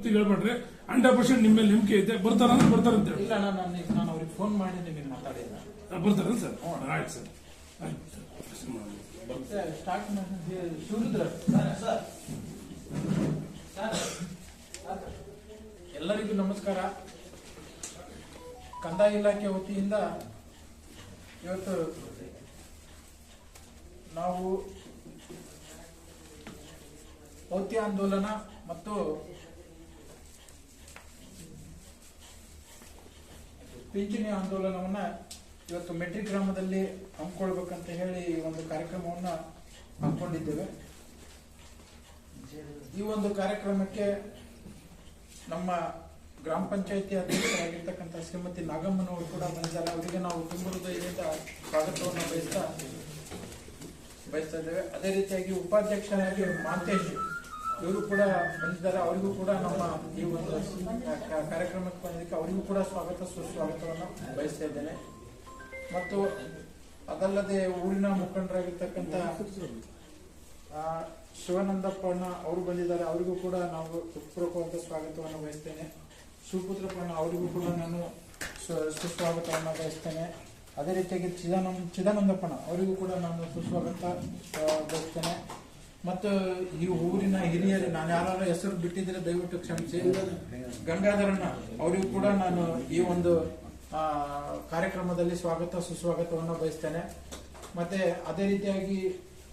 ಹೊತ್ತಿಗೆ ಹೇಳ್ಬೇಡ್ರಿ. 100% ನಿಮ್ಮ ಮೇಲೆ ನಂಬಿಕೆ ಐತೆ. ಬರ್ತಾರಂದ್ರೆ ಬರ್ತಾರೆ ಅಂತ ಹೇಳಿ. ಇಲ್ಲ, ನಾನು ಅವ್ರಿಗೆ ಫೋನ್ ಮಾಡಿ ನಿಮಗೆ ಮಾತಾಡಿದ್ದೆ. ಬರ್ತಾರ ಸರ್? ಆಯ್ತು ಸರ್, ಆಯ್ತು ಸರ್. ಸ್ಟಾರ್ಟ್ ಮಾಡಿ ಶಿವರುದ್ರ. ಎಲ್ಲರಿಗೂ ನಮಸ್ಕಾರ. ಕಂದಾಯ ಇಲಾಖೆ ವತಿಯಿಂದ ಇವತ್ತು ನಾವು ಪೌತ್ಯ ಆಂದೋಲನ ಮತ್ತು ಪಿಂಚಣಿ ಆಂದೋಲನವನ್ನ ಇವತ್ತು ಮೆಟ್ರಿಕ್ ಗ್ರಾಮದಲ್ಲಿ ಹಮ್ಮಿಕೊಳ್ಬೇಕಂತ ಹೇಳಿ ಒಂದು ಕಾರ್ಯಕ್ರಮವನ್ನ ಹಮ್ಮಿಕೊಂಡಿದ್ದೇವೆ. ಈ ಒಂದು ಕಾರ್ಯಕ್ರಮಕ್ಕೆ ನಮ್ಮ ಗ್ರಾಮ ಪಂಚಾಯಿತಿ ಅಧ್ಯಕ್ಷರಾಗಿರ್ತಕ್ಕಂಥ ಶ್ರೀಮತಿ ನಾಗಮ್ಮನವರು ಕೂಡ ಬಂದಿದ್ದಾರೆ. ಅವರಿಗೆ ನಾವು ತುಂಬ ಹೃದಯದಿಂದ ಸ್ವಾಗತವನ್ನು ಬಯಸ್ತಾ ಇದ್ದೇವೆ. ಅದೇ ರೀತಿಯಾಗಿ ಉಪಾಧ್ಯಕ್ಷರಾಗಿ ಮಾಂತೇಶ್ ಇವರು ಕೂಡ ಬಂದಿದ್ದಾರೆ. ಅವರಿಗೂ ಕೂಡ ನಮ್ಮ ಈ ಒಂದು ಕಾರ್ಯಕ್ರಮಕ್ಕೆ ಬಂದಿದ್ದಕ್ಕೆ ಅವರಿಗೂ ಕೂಡ ಸ್ವಾಗತ ಸುಸ್ವಾಗತವನ್ನು ಬಯಸ್ತಾ ಇದ್ದೇನೆ. ಮತ್ತು ಅದಲ್ಲದೆ ಊರಿನ ಮುಖಂಡರಾಗಿರ್ತಕ್ಕಂಥ ಶಿವಾನಂದಪ್ಪಣ್ಣ ಅವರು ಬಂದಿದ್ದಾರೆ. ಅವರಿಗೂ ಕೂಡ ನಾವು ಹೃತ್ಪೂರ್ವಕವಾದ ಸ್ವಾಗತವನ್ನು ಬಯಸ್ತೇನೆ. ಶಿವಪುತ್ರಪ್ಪಣ್ಣ ಅವರಿಗೂ ಕೂಡ ನಾನು ಸುಸ್ವಾಗತವನ್ನು ಬಯಸ್ತೇನೆ. ಅದೇ ರೀತಿಯಾಗಿ ಚಿದಾನಂದಪ್ಪಣ್ಣ ಅವರಿಗೂ ಕೂಡ ನಾನು ಸುಸ್ವಾಗತ ಬಯಸ್ತೇನೆ. ಮತ್ತು ಈ ಊರಿನ ಹಿರಿಯರು, ನಾನು ಯಾರ ಹೆಸರು ಬಿಟ್ಟಿದ್ರೆ ದಯವಿಟ್ಟು ಕ್ಷಮಿಸಿ. ಗಂಗಾಧರಣ್ಣ ಅವರಿಗೂ ಕೂಡ ನಾನು ಈ ಒಂದು ಕಾರ್ಯಕ್ರಮದಲ್ಲಿ ಸ್ವಾಗತ ಸುಸ್ವಾಗತವನ್ನು ಬಯಸ್ತೇನೆ. ಮತ್ತೆ ಅದೇ ರೀತಿಯಾಗಿ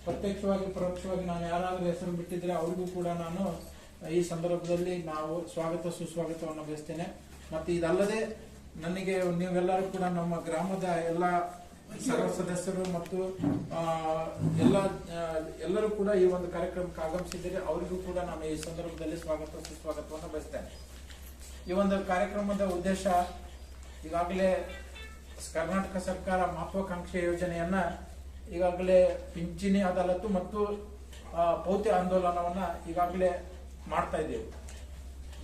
ಪ್ರತ್ಯಕ್ಷವಾಗಿ ಪರೋಕ್ಷವಾಗಿ ನಾನು ಯಾರಾದ್ರೂ ಹೆಸರು ಬಿಟ್ಟಿದ್ರೆ ಅವರಿಗೂ ಕೂಡ ನಾನು ಈ ಸಂದರ್ಭದಲ್ಲಿ ನಾವು ಸ್ವಾಗತ ಸುಸ್ವಾಗತವನ್ನು ಬಯಸ್ತೇನೆ. ಮತ್ತೆ ಇದಲ್ಲದೆ ನನಗೆ ನೀವೆಲ್ಲರೂ ಕೂಡ ನಮ್ಮ ಗ್ರಾಮದ ಎಲ್ಲ ಸರ್ವ ಸದಸ್ಯರು ಮತ್ತು ಎಲ್ಲರೂ ಕೂಡ ಈ ಒಂದು ಕಾರ್ಯಕ್ರಮಕ್ಕೆ ಆಗಮಿಸಿದರೆ ಅವರಿಗೂ ಕೂಡ ನಾನು ಈ ಸಂದರ್ಭದಲ್ಲಿ ಸ್ವಾಗತ ಸುಸ್ವಾಗತವನ್ನು ಬಯಸ್ತೇನೆ. ಈ ಒಂದು ಕಾರ್ಯಕ್ರಮದ ಉದ್ದೇಶ, ಈಗಾಗಲೇ ಕರ್ನಾಟಕ ಸರ್ಕಾರ ಮಹತ್ವಾಕಾಂಕ್ಷಿ ಯೋಜನೆಯನ್ನ ಈಗಾಗಲೇ ಪಿಂಚಣಿ ಅದಾಲತ್ತು ಮತ್ತು ಪೌತ್ಯ ಆಂದೋಲನವನ್ನ ಈಗಾಗಲೇ ಮಾಡ್ತಾ ಇದ್ದೇವೆ.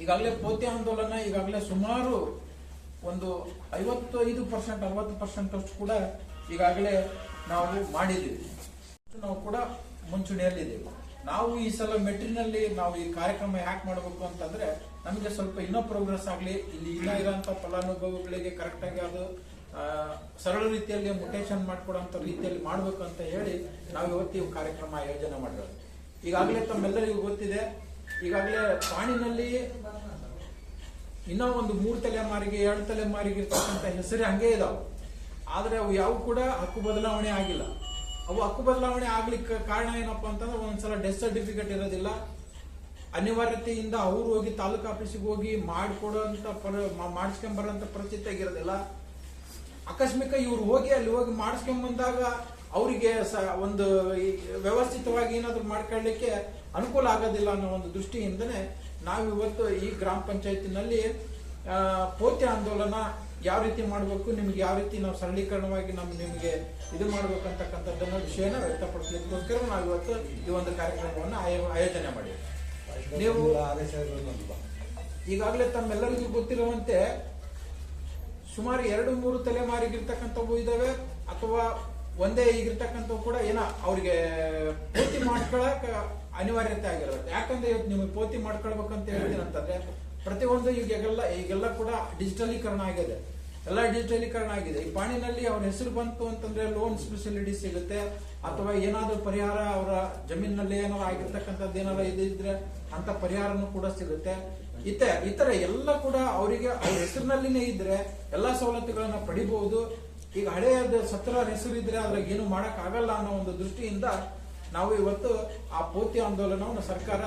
ಈಗಾಗಲೇ ಪೌತ್ಯ ಆಂದೋಲನ ಈಗಾಗಲೇ ಸುಮಾರು ಒಂದು 55% ಅಷ್ಟು ಕೂಡ ಈಗಾಗಲೇ ನಾವು ಮಾಡಿದ್ದೀವಿ. ನಾವು ಕೂಡ ಮುಂಚೂಣಿಯಲ್ಲಿದ್ದೇವೆ. ನಾವು ಈ ಸಲ ಮೆಟ್ರಿನಲ್ಲಿ ನಾವು ಈ ಕಾರ್ಯಕ್ರಮ ಯಾಕೆ ಮಾಡಬೇಕು ಅಂತಂದ್ರೆ ನಮಗೆ ಸ್ವಲ್ಪ ಇನ್ನೂ ಪ್ರೋಗ್ರೆಸ್ ಆಗಲಿ, ಇಲ್ಲಿ ಇಲ್ಲ ಇರೋಂಥ ಫಲಾನುಭವಿಗಳಿಗೆ ಕರೆಕ್ಟ್ ಆಗಿ ಅದು ಸರಳ ರೀತಿಯಲ್ಲಿ ಮುಟೇಶನ್ ಮಾಡಿಕೊಡುವಂತ ರೀತಿಯಲ್ಲಿ ಮಾಡಬೇಕು ಅಂತ ಹೇಳಿ ನಾವು ಇವತ್ತು ಈ ಕಾರ್ಯಕ್ರಮ ಆಯೋಜನೆ ಮಾಡಿರೋದು. ಈಗಾಗಲೇ ತಮ್ಮೆಲ್ಲರಿಗೂ ಗೊತ್ತಿದೆ, ಈಗಾಗಲೇ ಪಾಣಿನಲ್ಲಿ ಇನ್ನೂ ಒಂದು 3 ತಲೆಮಾರಿಗೆ 2 ತಲೆಮಾರಿಗೆ ಇರ್ತಕ್ಕಂಥ ಹೆಸರು ಹಂಗೆ ಇದಾವೆ. ಆದ್ರೆ ಅವು ಯಾವ ಕೂಡ ಹಕ್ಕು ಬದಲಾವಣೆ ಆಗಿಲ್ಲ. ಅವು ಹಕ್ಕು ಬದಲಾವಣೆ ಆಗ್ಲಿಕ್ಕೆ ಕಾರಣ ಏನಪ್ಪಾ ಅಂತಂದ್ರೆ ಒಂದ್ಸಲ ಡೆತ್ ಸರ್ಟಿಫಿಕೇಟ್ ಇರೋದಿಲ್ಲ. ಅನಿವಾರ್ಯತೆಯಿಂದ ಅವ್ರು ಹೋಗಿ ತಾಲೂಕು ಆಫೀಸಿಗೆ ಹೋಗಿ ಮಾಡಿಸ್ಕೊಂಬರಂತ ಪರಿಸ್ಥಿತಿ ಆಗಿರೋದಿಲ್ಲ. ಆಕಸ್ಮಿಕ ಇವ್ರು ಅಲ್ಲಿ ಹೋಗಿ ಮಾಡಿಸ್ಕೊಂಬಂದಾಗ ಅವರಿಗೆ ಒಂದು ವ್ಯವಸ್ಥಿತವಾಗಿ ಏನಾದ್ರು ಮಾಡ್ಕೊಳ್ಳಿಕ್ಕೆ ಅನುಕೂಲ ಆಗೋದಿಲ್ಲ ಅನ್ನೋ ಒಂದು ದೃಷ್ಟಿಯಿಂದನೇ ನಾವಿವತ್ತು ಈ ಗ್ರಾಮ ಪಂಚಾಯತಿನಲ್ಲಿ ಪೌತ್ಯ ಆಂದೋಲನ ಯಾವ ರೀತಿ ಮಾಡಬೇಕು, ನಿಮ್ಗೆ ಯಾವ ರೀತಿ ನಾವು ಸರಳೀಕರಣವಾಗಿ ನಿಮಗೆ ಇದು ಮಾಡ್ಬೇಕಂತಕ್ಕಂಥದ್ದನ್ನ ವಿಷಯನ ವ್ಯಕ್ತಪಡಿಸಲಿಕ್ಕೋಸ್ಕರ ನಾವು ಇವತ್ತು ಈ ಒಂದು ಕಾರ್ಯಕ್ರಮವನ್ನು ಆಯೋಜನೆ ಮಾಡಿದ್ವಿ. ನೀವು ಈಗಾಗಲೇ ತಮ್ಮೆಲ್ಲರಿಗೂ ಗೊತ್ತಿರುವಂತೆ ಸುಮಾರು 2-3 ತಲೆಮಾರಿಗಿರ್ತಕ್ಕಂಥವು ಇದಾವೆ, ಅಥವಾ ಒಂದೇ ಈಗಿರ್ತಕ್ಕಂಥವು ಕೂಡ ಅವ್ರಿಗೆ ಪೂರ್ತಿ ಮಾಡ್ಕೊಳಕ್ ಅನಿವಾರ್ಯತೆ ಆಗಿರುತ್ತೆ. ಯಾಕಂದ್ರೆ ಇವತ್ತು ನಿಮಗೆ ಪೂರ್ತಿ ಮಾಡ್ಕೊಳ್ಬೇಕಂತ ಹೇಳ್ತೀನಿ ಅಂತಂದ್ರೆ ಪ್ರತಿಯೊಂದು ಈಗೆಲ್ಲ ಕೂಡ ಡಿಜಿಟಲೀಕರಣ ಆಗಿದೆ. ಎಲ್ಲ ಡಿಜಿಟಲೀಕರಣ ಆಗಿದೆ. ಈ ಪಾಣಿನಲ್ಲಿ ಅವ್ರ ಹೆಸರು ಬಂತು ಅಂತಂದ್ರೆ ಲೋನ್ ಫೆಸಿಲಿಟಿ ಸಿಗುತ್ತೆ, ಅಥವಾ ಏನಾದ್ರೂ ಪರಿಹಾರ ಅವರ ಜಮೀನಿನಲ್ಲಿ ಏನಾದ್ರು ಆಗಿರ್ತಕ್ಕಂಥದ್ದು ಏನಾದ್ರು ಇದ್ರೆ ಅಂತ ಪರಿಹಾರನೂ ಕೂಡ ಸಿಗುತ್ತೆ. ಇತರ ಎಲ್ಲ ಕೂಡ ಅವರಿಗೆ ಅವ್ರ ಹೆಸರಿನಲ್ಲಿನೇ ಇದ್ರೆ ಎಲ್ಲಾ ಸವಲತ್ತುಗಳನ್ನ ಪಡಿಬಹುದು. ಈಗ ಹಳೆಯದ ಸತ್ರ ಹೆಸರು ಇದ್ರೆ ಅದ್ರಾಗ ಏನು ಮಾಡಕ್ ಆಗಲ್ಲ ಅನ್ನೋ ಒಂದು ದೃಷ್ಟಿಯಿಂದ ನಾವು ಇವತ್ತು ಆ ಪೌತ್ಯ ಆಂದೋಲನವನ್ನು ಸರ್ಕಾರ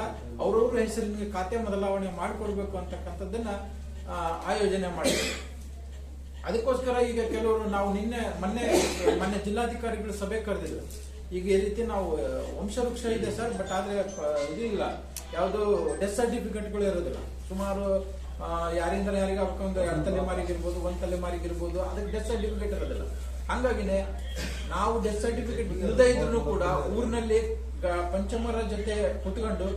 ಅವ್ರವ್ರ ಹೆಸರಿನ ಖಾತೆ ಬದಲಾವಣೆ ಮಾಡಿಕೊಡ್ಬೇಕು ಅಂತಕ್ಕಂಥದ್ದನ್ನ ಆಯೋಜನೆ ಮಾಡಿದೆ. ಅದಕ್ಕೋಸ್ಕರ ಈಗ ಕೆಲವರು ನಾವು ಮೊನ್ನೆ ಜಿಲ್ಲಾಧಿಕಾರಿಗಳು ಸಭೆ ಕರೆದಿದ್ರು. ಈಗ ಈ ರೀತಿ ನಾವು ವಂಶವೃಕ್ಷ ಇದೆ ಸರ್, ಬಟ್ ಆದ್ರೆ ಇದು ಇಲ್ಲ, ಯಾವುದು ಡೆತ್ ಸರ್ಟಿಫಿಕೇಟ್ಗಳು ಇರೋದಿಲ್ಲ. ಸುಮಾರು ಯಾರಿಂದ ಯಾರಿಗೆ ಒಂದು 2 ತಲೆಮಾರಿಗಿರ್ಬೋದು, 1 ತಲೆಮಾರಿಗಿರ್ಬೋದು, ಅದಕ್ಕೆ ಡೆತ್ ಸರ್ಟಿಫಿಕೇಟ್ ಇರೋದಿಲ್ಲ. ಹಂಗಾಗಿನೇ ನಾವು ಡೆತ್ ಸರ್ಟಿಫಿಕೇಟ್ ಇಲ್ಲದೆ ಇದ್ರು ಕೂಡ ಊರಿನಲ್ಲಿ ಪಂಚಮರ ಜೊತೆ ಕುತ್ಕೊಂಡು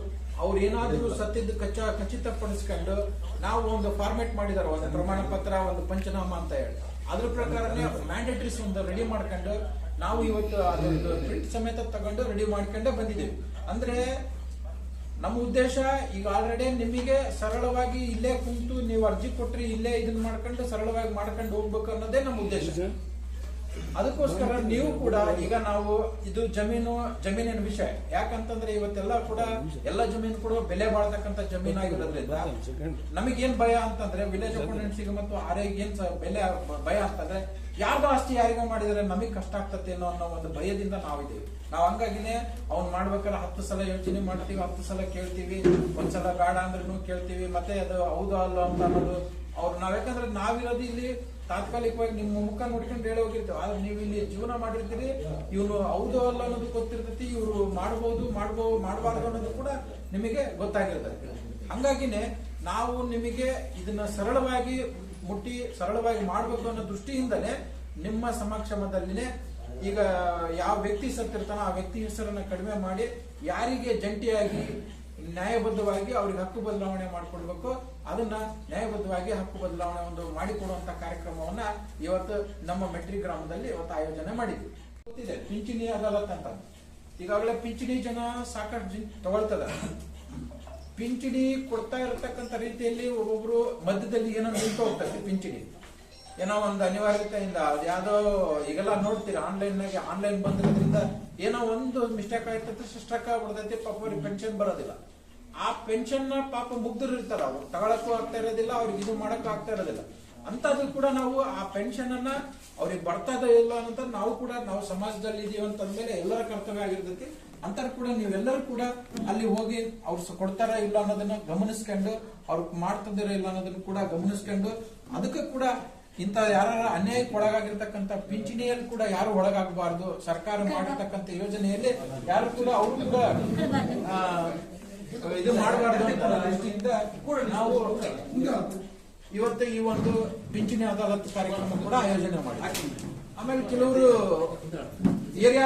ಅವ್ರು ಏನಾದ್ರೂ ಸತ್ಯದ ಖಚಿತಪಡಿಸ್ಕೊಂಡು ನಾವು ಒಂದು ಫಾರ್ಮೆಟ್ ಮಾಡಿದಾರೆ, ಒಂದು ಪ್ರಮಾಣ ಪತ್ರ, ಒಂದು ಪಂಚನಾಮ ಅಂತ ಹೇಳಿ ಅದ್ರ ಪ್ರಕಾರನೇ ಮ್ಯಾಂಡೇಟರೀಸ್ ಒಂದು ರೆಡಿ ಮಾಡ್ಕೊಂಡು ನಾವು ಇವತ್ತು ಅದೊಂದು ಪ್ರಿಂಟ್ ಸಮೇತ ತಗೊಂಡು ರೆಡಿ ಮಾಡ್ಕೊಂಡೇ ಬಂದಿದ್ದೀವಿ. ಅಂದ್ರೆ ನಮ್ಮ ಉದ್ದೇಶ ಈಗ ಆಲ್ರೆಡಿ ನಿಮಗೆ ಸರಳವಾಗಿ ಇಲ್ಲೇ ಕುಂತು ನೀವು ಅರ್ಜಿ ಕೊಟ್ರಿ ಇಲ್ಲೇ ಇದನ್ನ ಮಾಡ್ಕೊಂಡು ಸರಳವಾಗಿ ಮಾಡ್ಕೊಂಡು ಹೋಗ್ಬೇಕು ಅನ್ನೋದೇ ನಮ್ಮ ಉದ್ದೇಶ. ಅದಕ್ಕೋಸ್ಕರ ನೀವು ಕೂಡ ಈಗ ನಾವು ಇದು ಜಮೀನಿನ ವಿಷಯ ಯಾಕಂತಂದ್ರೆ ಇವತ್ತೆಲ್ಲ ಕೂಡ ಎಲ್ಲ ಜಮೀನು ಕೂಡ ಬೆಲೆ ಬಾಳ್ತಕ್ಕಂತ ಜಮೀನಾಗಿರೋದ್ರಿಂದ ನಮಗೇನ್ ಭಯ ಅಂತಂದ್ರೆ ವಿಲೇಜ್ ಅಕೌಂಟೆನ್ಸಿಗೆ ಮತ್ತು ಆರ್ಐಗೆ ಏನ್ ಬೆಲೆ ಭಯ ಅಂತಂದ್ರೆ ಯಾರ್ದೋ ಆಸ್ತಿ ಯಾರಿಗೋ ಮಾಡಿದ್ರೆ ನಮಗ್ ಕಷ್ಟ ಆಗ್ತದೆ ಅನ್ನೋ ಒಂದು ಭಯದಿಂದ ನಾವಿದ್ದೀವಿ. ನಾವ್ ಹಂಗಾಗಿನೇ ಅವ್ನ್ ಮಾಡ್ಬೇಕಾದ್ರೆ 10 ಸಲ ಯೋಚನೆ ಮಾಡ್ತೀವಿ, 10 ಸಲ ಕೇಳ್ತೀವಿ, ಒಂದ್ಸಲ ಬೇಡ ಅಂದ್ರೂ ಕೇಳ್ತೀವಿ, ಮತ್ತೆ ಅದು ಹೌದು ಅಲ್ಲ ಅಂತ ಅನ್ನೋದು ಅವ್ರು ಯಾಕಂದ್ರೆ ನಾವಿರೋದು ಇಲ್ಲಿ ತಾತ್ಕಾಲಿಕವಾಗಿ ನಿಮ್ಮ ಮುಖ ನೋಡ್ಕೊಂಡು ಹೇಳಿ ಹೋಗಿರ್ತೇವೆ. ಆದ್ರೆ ನೀವು ಇಲ್ಲಿ ಜೀವನ ಮಾಡಿರ್ತೀರಿ, ಇವ್ರು ಹೌದು ಅಲ್ಲ ಅನ್ನೋದು ಗೊತ್ತಿರ್ತೈತಿ, ಇವ್ರು ಮಾಡಬಾರ್ದು ಅನ್ನೋದು ಕೂಡ ನಿಮಗೆ ಗೊತ್ತಾಗಿರ್ತೈತಿ. ಹಂಗಾಗಿನೇ ನಾವು ನಿಮಗೆ ಇದನ್ನ ಸರಳವಾಗಿ ಮುಟ್ಟಿ ಸರಳವಾಗಿ ಮಾಡ್ಬೇಕು ಅನ್ನೋ ದೃಷ್ಟಿಯಿಂದಲೇ ನಿಮ್ಮ ಸಮಕ್ಷಮದಲ್ಲಿನೇ ಈಗ ಯಾವ ವ್ಯಕ್ತಿ ಸತ್ತಿರ್ತಾನ ಆ ವ್ಯಕ್ತಿ ಹೆಸರನ್ನ ಕಡಿಮೆ ಮಾಡಿ ಯಾರಿಗೆ ಜಂಟಿಯಾಗಿ ನ್ಯಾಯಬದ್ಧವಾಗಿ ಅವ್ರಿಗೆ ಹಕ್ಕು ಬದಲಾವಣೆ ಮಾಡಿಕೊಡ್ಬೇಕು ಅದನ್ನ ನ್ಯಾಯಬದ್ಧವಾಗಿ ಹಕ್ಕು ಬದಲಾವಣೆ ಒಂದು ಮಾಡಿಕೊಡುವಂತ ಕಾರ್ಯಕ್ರಮವನ್ನ ಇವತ್ತು ನಮ್ಮ ಮೆಟ್ರಿ ಗ್ರಾಮದಲ್ಲಿ ಇವತ್ತು ಆಯೋಜನೆ ಮಾಡಿದ್ವಿ. ಗೊತ್ತಿದೆ ಪಿಂಚಣಿ ಅದಾಲತ್ ಅಂತ, ಈಗಾಗಲೇ ಪಿಂಚಣಿ ಜನ ಸಾಕಷ್ಟು ತಗೊಳ್ತದ. ಪಿಂಚಣಿ ಕೊಡ್ತಾ ಇರತಕ್ಕಂತ ರೀತಿಯಲ್ಲಿ ಒಬ್ಬೊಬ್ರು ಮಧ್ಯದಲ್ಲಿ ಏನೋ ನಿಂತು ಹೋಗ್ತದೆ. ಪಿಂಚಣಿ ಏನೋ ಒಂದು ಅನಿವಾರ್ಯತೆಯಿಂದ ಯಾವ್ದೋ ಈಗೆಲ್ಲ ನೋಡ್ತೀರಾ ಆನ್ಲೈನ್ ಬಂದಿರೋದ್ರಿಂದ ಏನೋ ಒಂದು ಮಿಸ್ಟೇಕ್ ಆಯ್ತೈತೆ, ಸ್ಟ್ರಕ್ ಆಗ್ಬಿಡ್ತೈತಿ, ಪಾಪ ಅವ್ರಿಗೆ ಪೆನ್ಷನ್ ಬರೋದಿಲ್ಲ. ಆ ಪೆನ್ಷನ್ ಪಾಪ ಮುಗ್ಧರು ಇರ್ತಾರ, ಅವ್ರು ತಗೊಳಕ್ಕೂ ಆಗ್ತಾ ಇರೋದಿಲ್ಲ, ಅವ್ರಿಗೆ ಇದು ಮಾಡಕ್ಕೂ ಆಗ್ತಾ ಇರೋದಿಲ್ಲ. ಅಂತದ್ದು ಕೂಡ ನಾವು ಆ ಪೆನ್ಷನ್ ಅನ್ನ ಅವ್ರಿಗೆ ಬರ್ತದ ಇಲ್ಲ ಅಂತ ನಾವು ಸಮಾಜದಲ್ಲಿ ಇದೀವಿ ಅಂತಂದ್ಮೇಲೆ ಎಲ್ಲರ ಕರ್ತವ್ಯ ಆಗಿರ್ತೈತಿ. ಅಂತರ ಕೂಡ ನೀವೆಲ್ಲರೂ ಕೂಡ ಅಲ್ಲಿ ಹೋಗಿ ಅವ್ರು ಕೊಡ್ತಾರ ಇಲ್ಲ ಅನ್ನೋದನ್ನ ಗಮನಿಸ್ಕೊಂಡು ಅವ್ರು ಮಾಡ್ತಿದಾರ ಇಲ್ಲ ಅನ್ನೋದನ್ನ ಕೂಡ ಗಮನಿಸ್ಕೊಂಡು ಅದಕ್ಕೆ ಕೂಡ ಇಂತ ಯಾರ ಅನ್ಯಾಯಕ್ಕೆ ಒಳಗಾಗಿರ್ತಕ್ಕಂಥ ಪಿಂಚಣಿಯಲ್ಲಿ ಕೂಡ ಯಾರು ಒಳಗಾಗಬಾರ್ದು. ಸರ್ಕಾರ ಮಾಡಿರ್ತಕ್ಕಂಥ ಯೋಜನೆಯಲ್ಲಿ ಯಾರು ಕೂಡ ಅವರು ಕೂಡ ಇದು ಮಾಡಬಾರ್ದು ಅಂತ ದೃಷ್ಟಿಯಿಂದ ನಾವು ಇವತ್ತು ಈ ಒಂದು ಪಿಂಚಣಿ ಅದಾಲತ್ ಕಾರ್ಯಕ್ರಮ ಕೂಡ ಆಯೋಜನೆ ಮಾಡಿ. ಆಮೇಲೆ ಕೆಲವರು ಏರಿಯಾ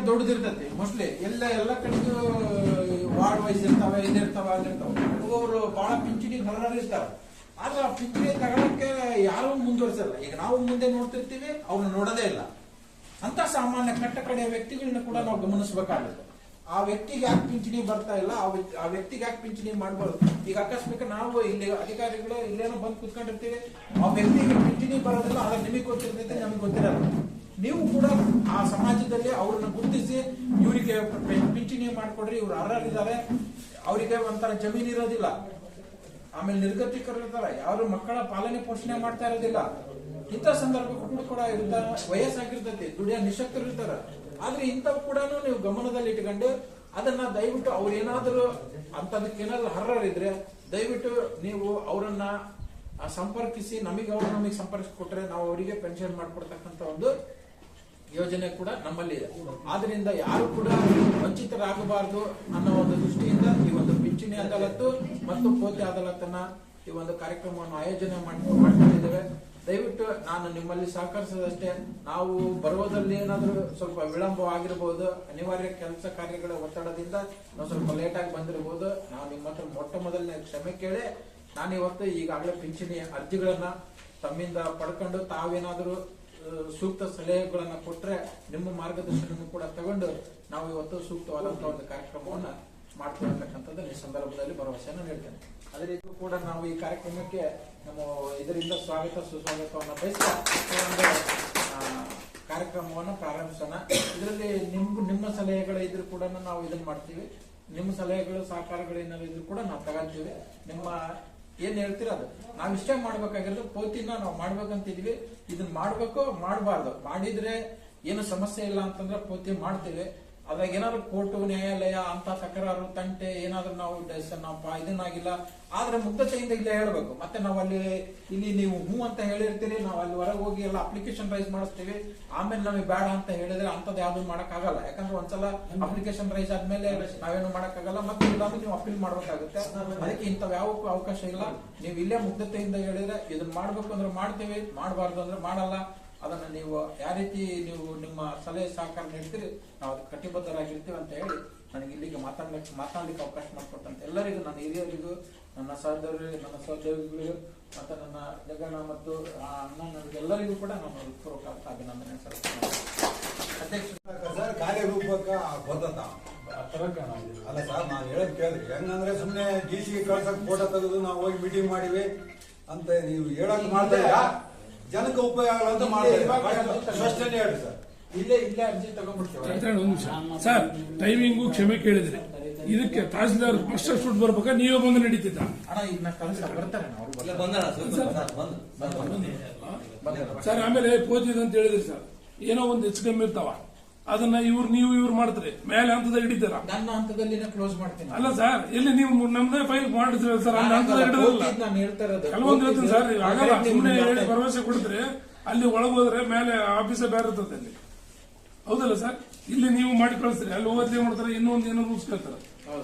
ದೊಡ್ಡದಿರ್ತೈತಿ ಮೋಸ್ಟ್ಲಿ ಎಲ್ಲ ಕಡೆಗೂ ವಾರ್ಡ್ ವೈಸ್ ಇರ್ತಾವೆ, ಇದಿರ್ತಾವ ಅಲ್ಲಿರ್ತಾವ. ಒಬ್ಬೊಬ್ರು ಬಹಳ ಪಿಂಚಣಿ ಇರ್ತಾರ. ಆದ್ರೆ ಆ ಪಿಂಚಣಿ ತಗೊಳಕ್ಕೆ ಯಾರು ಮುಂದುವರಿಸಲ್ಲ. ಈಗ ನಾವು ಮುಂದೆ ನೋಡ್ತಿರ್ತೀವಿ, ಅವ್ರನ್ನ ನೋಡೋದೇ ಇಲ್ಲ. ಅಂತ ಸಾಮಾನ್ಯ ಕಟ್ಟಕಡೆಯ ವ್ಯಕ್ತಿಗಳನ್ನ ಕೂಡ ನಾವು ಗಮನಿಸಬೇಕಾಗುತ್ತೆ. ಆ ವ್ಯಕ್ತಿಗೆ ಯಾಕೆ ಪಿಂಚಣಿ ಬರ್ತಾ ಇಲ್ಲ, ಆ ವ್ಯಕ್ತಿಗೆ ಯಾಕೆ ಪಿಂಚಣಿ ಮಾಡಬಾರ್ದು. ಈಗ ಅಕಸ್ಮಾತ್ ನಾವು ಇಲ್ಲಿ ಅಧಿಕಾರಿಗಳು ಇಲ್ಲೇನೋ ಬಂದು ಕುತ್ಕೊಂಡಿರ್ತೀವಿ, ಆ ವ್ಯಕ್ತಿಗೆ ಪಿಂಚಣಿ ಬರೋದಿಲ್ಲ, ಆದ್ರೆ ನಿಮಗೆ ಗೊತ್ತಿರ್ತೈತೆ, ನಮಗೆ ಗೊತ್ತಿರಲ್ಲ. ನೀವು ಕೂಡ ಆ ಸಮಾಜದಲ್ಲಿ ಅವ್ರನ್ನ ಗುರುತಿಸಿ ಇವರಿಗೆ ಪಿಂಚಣಿ ಮಾಡ್ಕೊಡ್ರಿ, ಇವ್ರು ಅರ್ಹರಿದ್ದಾರೆ, ಅವರಿಗೆ ಒಂಥರ ಜಮೀನು ಇರೋದಿಲ್ಲ, ಆಮೇಲೆ ನಿರ್ಗತಿಕರಿರ್ತಾರೆ, ಯಾರು ಮಕ್ಕಳ ಪಾಲನೆ ಪೋಷಣೆ ಮಾಡ್ತಾ ಇರೋದಿಲ್ಲ. ಇಂಥ ಸಂದರ್ಭಗಳು ಕೂಡ ಇರ್ತಾರ, ವಯಸ್ಸಾಗಿರ್ತೈತಿ, ದುಡಿಯೋ ನಿಶಕ್ತರು ಇರ್ತಾರ. ಆದ್ರೆ ಇಂಥವು ಕೂಡ ನೀವು ಗಮನದಲ್ಲಿ ಇಟ್ಕೊಂಡು ಅದನ್ನ ದಯವಿಟ್ಟು ಅವ್ರು ಏನಾದ್ರು ಅಂತದಕ್ಕೇನಾದ್ರು ಅರ್ಹರಿದ್ರೆ ದಯವಿಟ್ಟು ನೀವು ಅವರನ್ನ ಸಂಪರ್ಕಿಸಿ ನಮಗೆ ಸಂಪರ್ಕಿಸಿಕೊಟ್ರೆ ನಾವು ಅವರಿಗೆ ಪೆನ್ಷನ್ ಮಾಡ್ಕೊಡ್ತಕ್ಕಂಥ ಒಂದು ಯೋಜನೆ ಕೂಡ ನಮ್ಮಲ್ಲಿ ಇದೆ. ಆದ್ರಿಂದ ಯಾರು ಕೂಡ ವಂಚಿತರಾಗಬಾರದು ಅನ್ನೋ ಒಂದು ದೃಷ್ಟಿಯಿಂದ ಈ ಒಂದು ಪಿಂಚಣಿ ಅದಾಲತ್ತು ಮತ್ತು ಪೋತೆ ಅದಾಲತ್ತನ್ನ ಈ ಒಂದು ಕಾರ್ಯಕ್ರಮವನ್ನು ಆಯೋಜನೆ ಮಾಡ್ಕೊಂಡಿದ್ದೇವೆ. ದಯವಿಟ್ಟು ನಾನು ನಿಮ್ಮಲ್ಲಿ ಸಹಕರಿಸದಷ್ಟೇ, ನಾವು ಬರುವುದಲ್ಲಿ ಏನಾದರೂ ಸ್ವಲ್ಪ ವಿಳಂಬ ಆಗಿರಬಹುದು, ಅನಿವಾರ್ಯ ಕೆಲಸ ಕಾರ್ಯಗಳ ಒತ್ತಡದಿಂದ ನಾವು ಸ್ವಲ್ಪ ಲೇಟ್ ಆಗಿ ಬಂದಿರಬಹುದು. ನಾವು ನಿಮ್ಮ ಹತ್ರ ಮೊಟ್ಟ ಮೊದಲನೇ ಕ್ಷಮೆ ಕೇಳಿ ನಾನು ಇವತ್ತು ಈಗಾಗಲೇ ಪಿಂಚಣಿ ಅರ್ಜಿಗಳನ್ನ ತಮ್ಮಿಂದ ಪಡ್ಕೊಂಡು ತಾವೇನಾದರೂ ಸೂಕ್ತ ಸಲಹೆಗಳನ್ನ ಕೊಟ್ರೆ ನಿಮ್ಮ ಮಾರ್ಗದರ್ಶನ ಕೂಡ ತಗೊಂಡು ನಾವು ಇವತ್ತು ಸೂಕ್ತವಾದಂತಹ ಒಂದು ಕಾರ್ಯಕ್ರಮವನ್ನ ಮಾಡ್ಕೊಳ್ತಕ್ಕಂಥದ್ದು ಈ ಸಂದರ್ಭದಲ್ಲಿ ಭರವಸೆಯನ್ನು ನೀಡ್ತೇನೆ. ಅದೇ ರೀತಿ ಕೂಡ ನಾವು ಈ ಕಾರ್ಯಕ್ರಮಕ್ಕೆ ನಮ್ಮ ಇದರಿಂದ ಸ್ವಾಗತ ಸುಸ್ವಾಗತವನ್ನು ಬಯಸ್ತಾ ಒಂದು ಕಾರ್ಯಕ್ರಮವನ್ನು ಪ್ರಾರಂಭಿಸೋಣ. ಇದರಲ್ಲಿ ನಿಮ್ಮ ಸಲಹೆಗಳು ಇದ್ರು ಕೂಡ ನಾವು ಇದನ್ನ ಮಾಡ್ತೀವಿ. ನಿಮ್ಮ ಸಲಹೆಗಳು ಸಹಕಾರಗಳು ಏನಾದ್ರು ಇದ್ರು ಕೂಡ ನಾವು ತಗೊಂತೀವಿ. ನಿಮ್ಮ ಏನ್ ಹೇಳ್ತೀರ ಅದು ನಾವ್ ಇಷ್ಟೇ ಮಾಡ್ಬೇಕಾಗಿರೋದು. ಪೋತಿನ ನಾವು ಮಾಡ್ಬೇಕಂತಿದ್ವಿ, ಇದನ್ನ ಮಾಡ್ಬೇಕು ಮಾಡಬಾರ್ದು. ಮಾಡಿದ್ರೆ ಏನು ಸಮಸ್ಯೆ ಇಲ್ಲ ಅಂತಂದ್ರೆ ಪೋತಿ ಮಾಡ್ತೀವಿ. ಅದ್ರಾಗ ಏನಾದ್ರು ಕೋರ್ಟು ನ್ಯಾಯಾಲಯ ಅಂತ ತಕರಾರು ತಂಟೆ ಏನಾದ್ರು ನಾವು ಇದನ್ನಾಗಿಲ್ಲ ಆದ್ರೆ ಮುಗ್ಧತೆಯಿಂದ ಇಲ್ಲೇ ಹೇಳ್ಬೇಕು. ಮತ್ತೆ ನಾವು ಇಲ್ಲಿ ನೀವು ಹೂ ಅಂತ ಹೇಳಿರ್ತೀರಿ, ನಾವು ಅಲ್ಲಿ ಹೊರಗೆ ಹೋಗಿ ಎಲ್ಲ ಅಪ್ಲಿಕೇಶನ್ ರೈಸ್ ಮಾಡಿಸ್ತೀವಿ. ಆಮೇಲೆ ನಮಗೆ ಬೇಡ ಅಂತ ಹೇಳಿದ್ರೆ ಅಂತದ್ ಯಾವ್ದು ಮಾಡಕ್ ಆಗಲ್ಲ. ಯಾಕಂದ್ರೆ ಒಂದ್ಸಲ ಅಪ್ಲಿಕೇಶನ್ ರೈಸ್ ಆದ್ಮೇಲೆ ನಾವೇನು ಮಾಡಕ್ಕಾಗಲ್ಲ, ಮತ್ತೆ ಇಲ್ಲಾಂದ್ರೆ ನೀವು ಅಪೀಲ್ ಮಾಡ್ಬೇಕಾಗುತ್ತೆ. ಅದಕ್ಕೆ ಇಂಥವ್ ಯಾವ ಅವಕಾಶ ಇಲ್ಲ. ನೀವು ಇಲ್ಲೇ ಮುಗ್ಧತೆಯಿಂದ ಹೇಳಿದ್ರೆ ಇದನ್ನ ಮಾಡ್ಬೇಕು ಅಂದ್ರೆ ಮಾಡ್ತೀವಿ, ಮಾಡಬಾರ್ದು ಅಂದ್ರೆ ಮಾಡಲ್ಲ. ಅದನ್ನ ನೀವು ಯಾವ ರೀತಿ ನೀವು ನಿಮ್ಮ ಸಲಹೆ ಸಹಕಾರ ನೀಡ್ತೀರಿ, ನಾವು ಅದಕ್ಕೆ ಕಟಿಬದ್ಧರಾಗಿರ್ತೀವಿ ಅಂತ ಹೇಳಿ ನನಗೆ ಇಲ್ಲಿಗೆ ಮಾತಾಡ್ಲಿಕ್ಕೆ ಅವಕಾಶ ಮಾಡಿಕೊಟ್ಟಂತ ಎಲ್ಲರಿಗೂ, ನನ್ನ ಹಿರಿಯರಿಗೂ, ನನ್ನ ಸಹೋದ್ಯೋಗಿಗಳಿಗೂ ಮತ್ತೆ ನನ್ನ ಜಗಣ್ಣ ಮತ್ತು ಅಣ್ಣ ನನಗೆಲ್ಲರಿಗೂ ಕೂಡ ನಾನು ಪೂರ್ವಕ ಅಭಿನಂದನೆ ಸಲ್ಲಿಸ್ತೇನೆ. ಕಾರ್ಯರೂಪಕ ಬದ್ಧತಾ ತರ ಕಾಣೋದಿಲ್ಲ. ಅಲ್ಲ ಸರ್, ನಾನು ಹೇಳೋದು ಕೇಳಿದ್ರಿ ಹೆಂಗಂದ್ರೆ ಸುಮ್ಮನೆ DC ಕಳ್ಸಕ್ ಫೋಟೋ ತೆಗೆದು ನಾವು ಹೋಗಿ ಮೀಟಿಂಗ್ ಮಾಡಿವಿ ಅಂತ ನೀವು ಹೇಳಕ್ ಮಾಡ್ತಾ ಇಲ್ಲ, ಜನಕ್ಕೆ ಉಪಯೋಗ ಆಗಲ್ಲ ಅಂತ ಮಾಡ್ತಾ ಸ್ಪಷ್ಟನೆ ಹೇಳಿ ಸರ್. ಇಲ್ಲೇ ಅರ್ಜಿ ತಗೊಂಡ್ಬಿಡ್ತೇವೆ. ಒಂದು ನಿಮಿಷ ಸರ್, ಟೈಮಿಂಗು ಕ್ಷಮೆ ಕೇಳಿದ್ರಿ. ಇದಕ್ಕೆ ತಹಸೀಲ್ದಾರ್ ಫಸ್ಟ್ ಶೂಟ್ ಬರ್ಬೇಕಾ ನೀವೇ ಬಂದು ನಡೀತಿದ್ದ? ಅಣ್ಣ ಈಗ ನಾ ಕಳ್ಸ ಬರ್ತಾರೆ ಸರ್. ಆಮೇಲೆ ಪೋತಿದ್ ಅಂತ ಹೇಳಿದ್ರಿ ಸರ್, ಏನೋ ಒಂದು ಹೆಚ್ಚು ಕಮ್ಮಿ ಇರ್ತಾವ, ಅದನ್ನ ನೀವು ಮಾಡ್ತೀರಿ, ಮೇಲೆ ಹಂತದಾಗ ಹಿಡಿತೀರ. ನನ್ನ ಹಂತದಲ್ಲಿ ಕ್ಲೋಸ್ ಮಾಡ್ತೀನಿ. ಅಲ್ಲ ಸರ್, ಎಲ್ಲಿ ನೀವು ನಮ್ದೇ ಫೈಲ್ ಮಾಡಿದ್ರಿ ಸರ್, ಅಲ್ಲಿ ಹಂತದಾಗ ಹಿಡಿದಿಲ್ಲ. ನಾನು ಹೇಳ್ತಾ ಇರೋದು ಕೆಲವೊಂದು ಹೇಳ್ತೀನಿ ಸರ್, ಆಗಲ್ಲ ಸುಮ್ಮನೆ ಹೇಳಿ ಭರವಸೆ ಕೊಡ್ತೀರಿ, ಅಲ್ಲಿ ಒಳಗೆ ಹೋದ್ರೆ ಮೇಲೆ ಆಫೀಸೇ ಬೇರೆ ಇರ್ತದೆ ಅಲ್ಲಿ, ಹೌದಲ್ಲ ಸರ್? ಇಲ್ಲಿ ನೀವು ಮಾಡಿ ಕಳಿಸ್ತೀರಿ, ಅಲ್ಲಿ ಹೋದ್ರೆ ಮಾಡ್ತಾರೆ, ಇನ್ನೊಂದು ಏನೋ ರೂಲ್ಸ್ ಕೇಳ್ತಾರೆ,